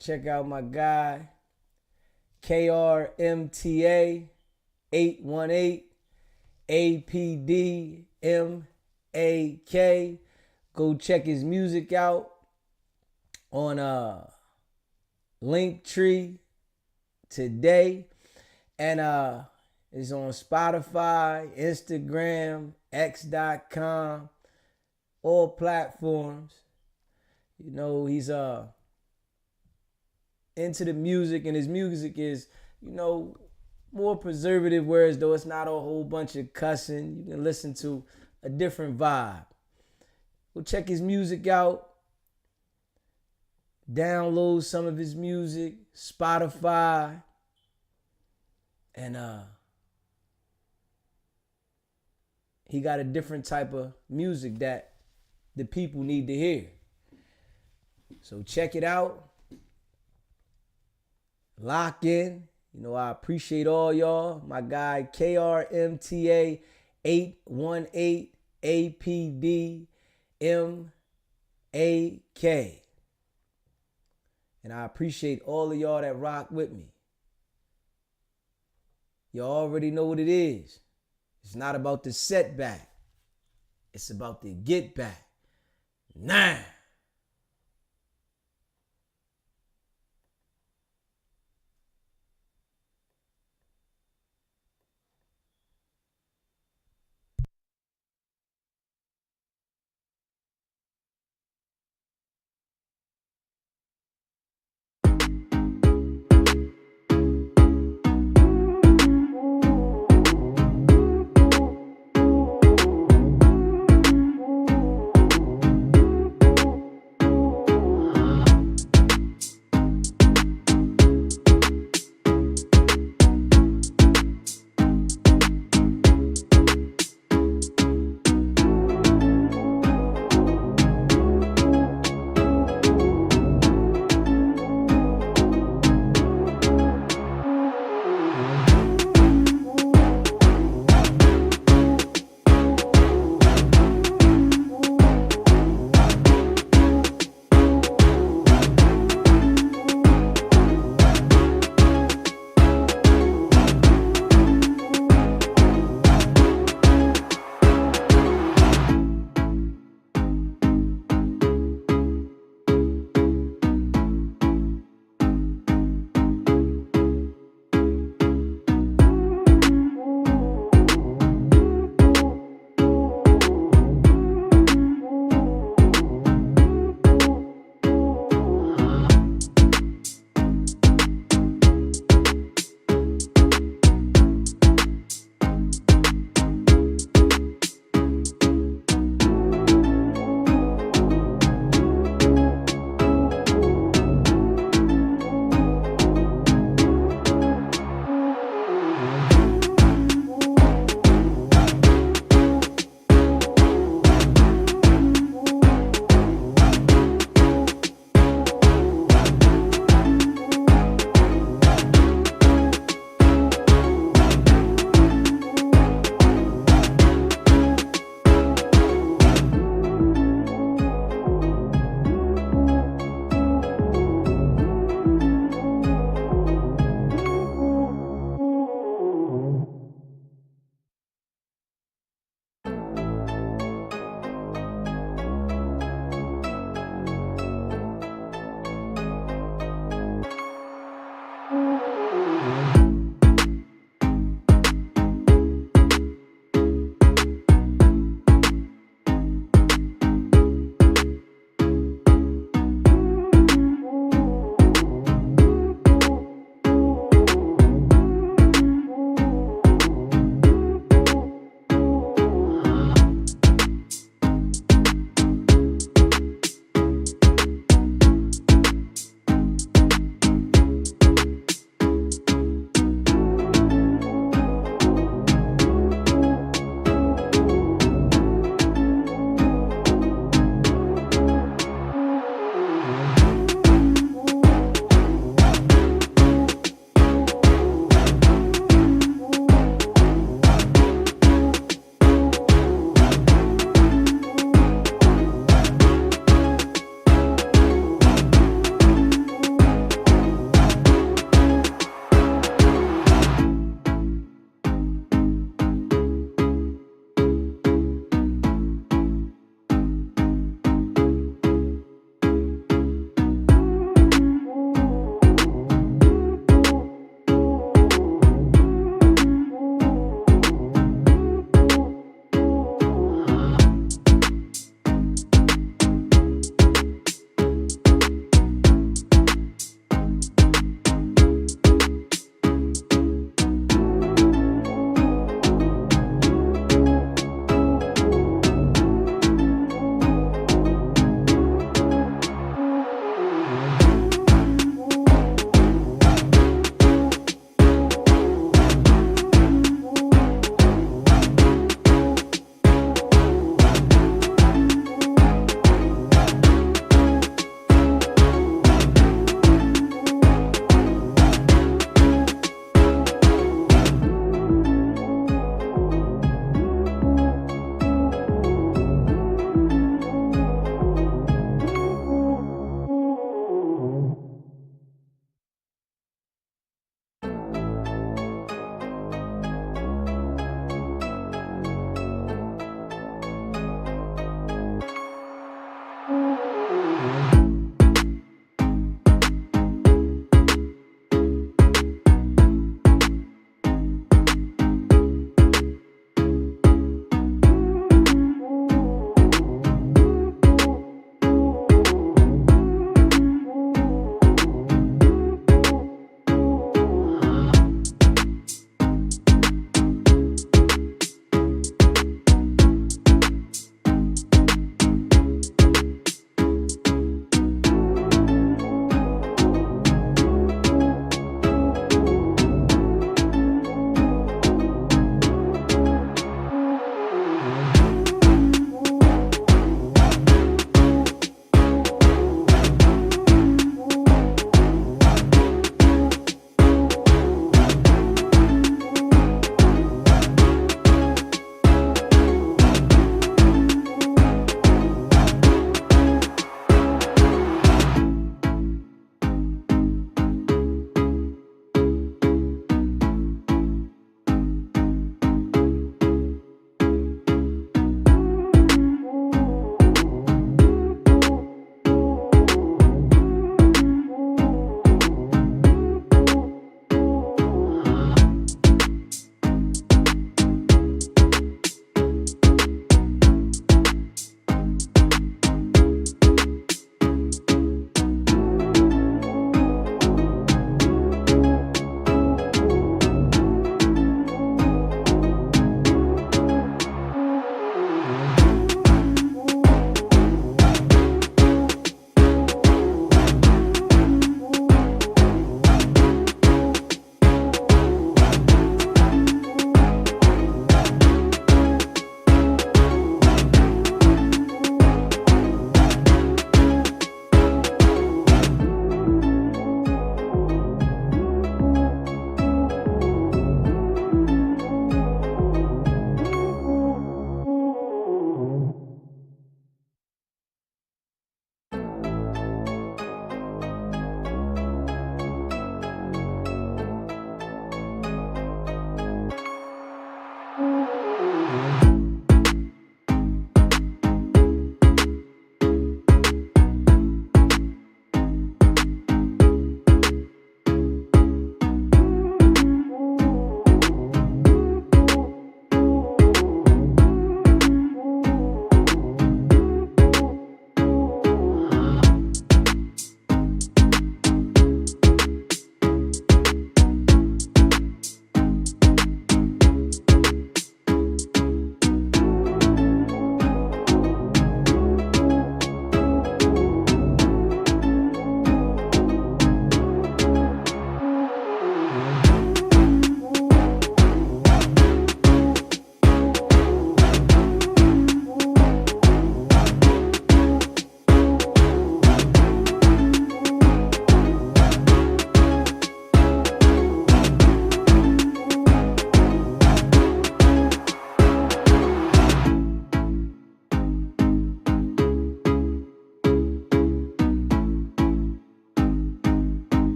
A: Check out my guy, KRMTA 818 APDMAK. Go check his music out on Linktree today. And it's on Spotify, Instagram, X.com, all platforms. You know, he's into the music, and his music is, you know, more preservative, whereas though it's not a whole bunch of cussing. You can listen to a different vibe. Go check his music out. Download some of his music, Spotify, and he got a different type of music that the people need to hear. So check it out. Lock in. You know, I appreciate all y'all. My guy KRMTA 818 APDMAK. And I appreciate all of y'all that rock with me. Y'all already know what it is. It's not about the setback. It's about the get back. Now.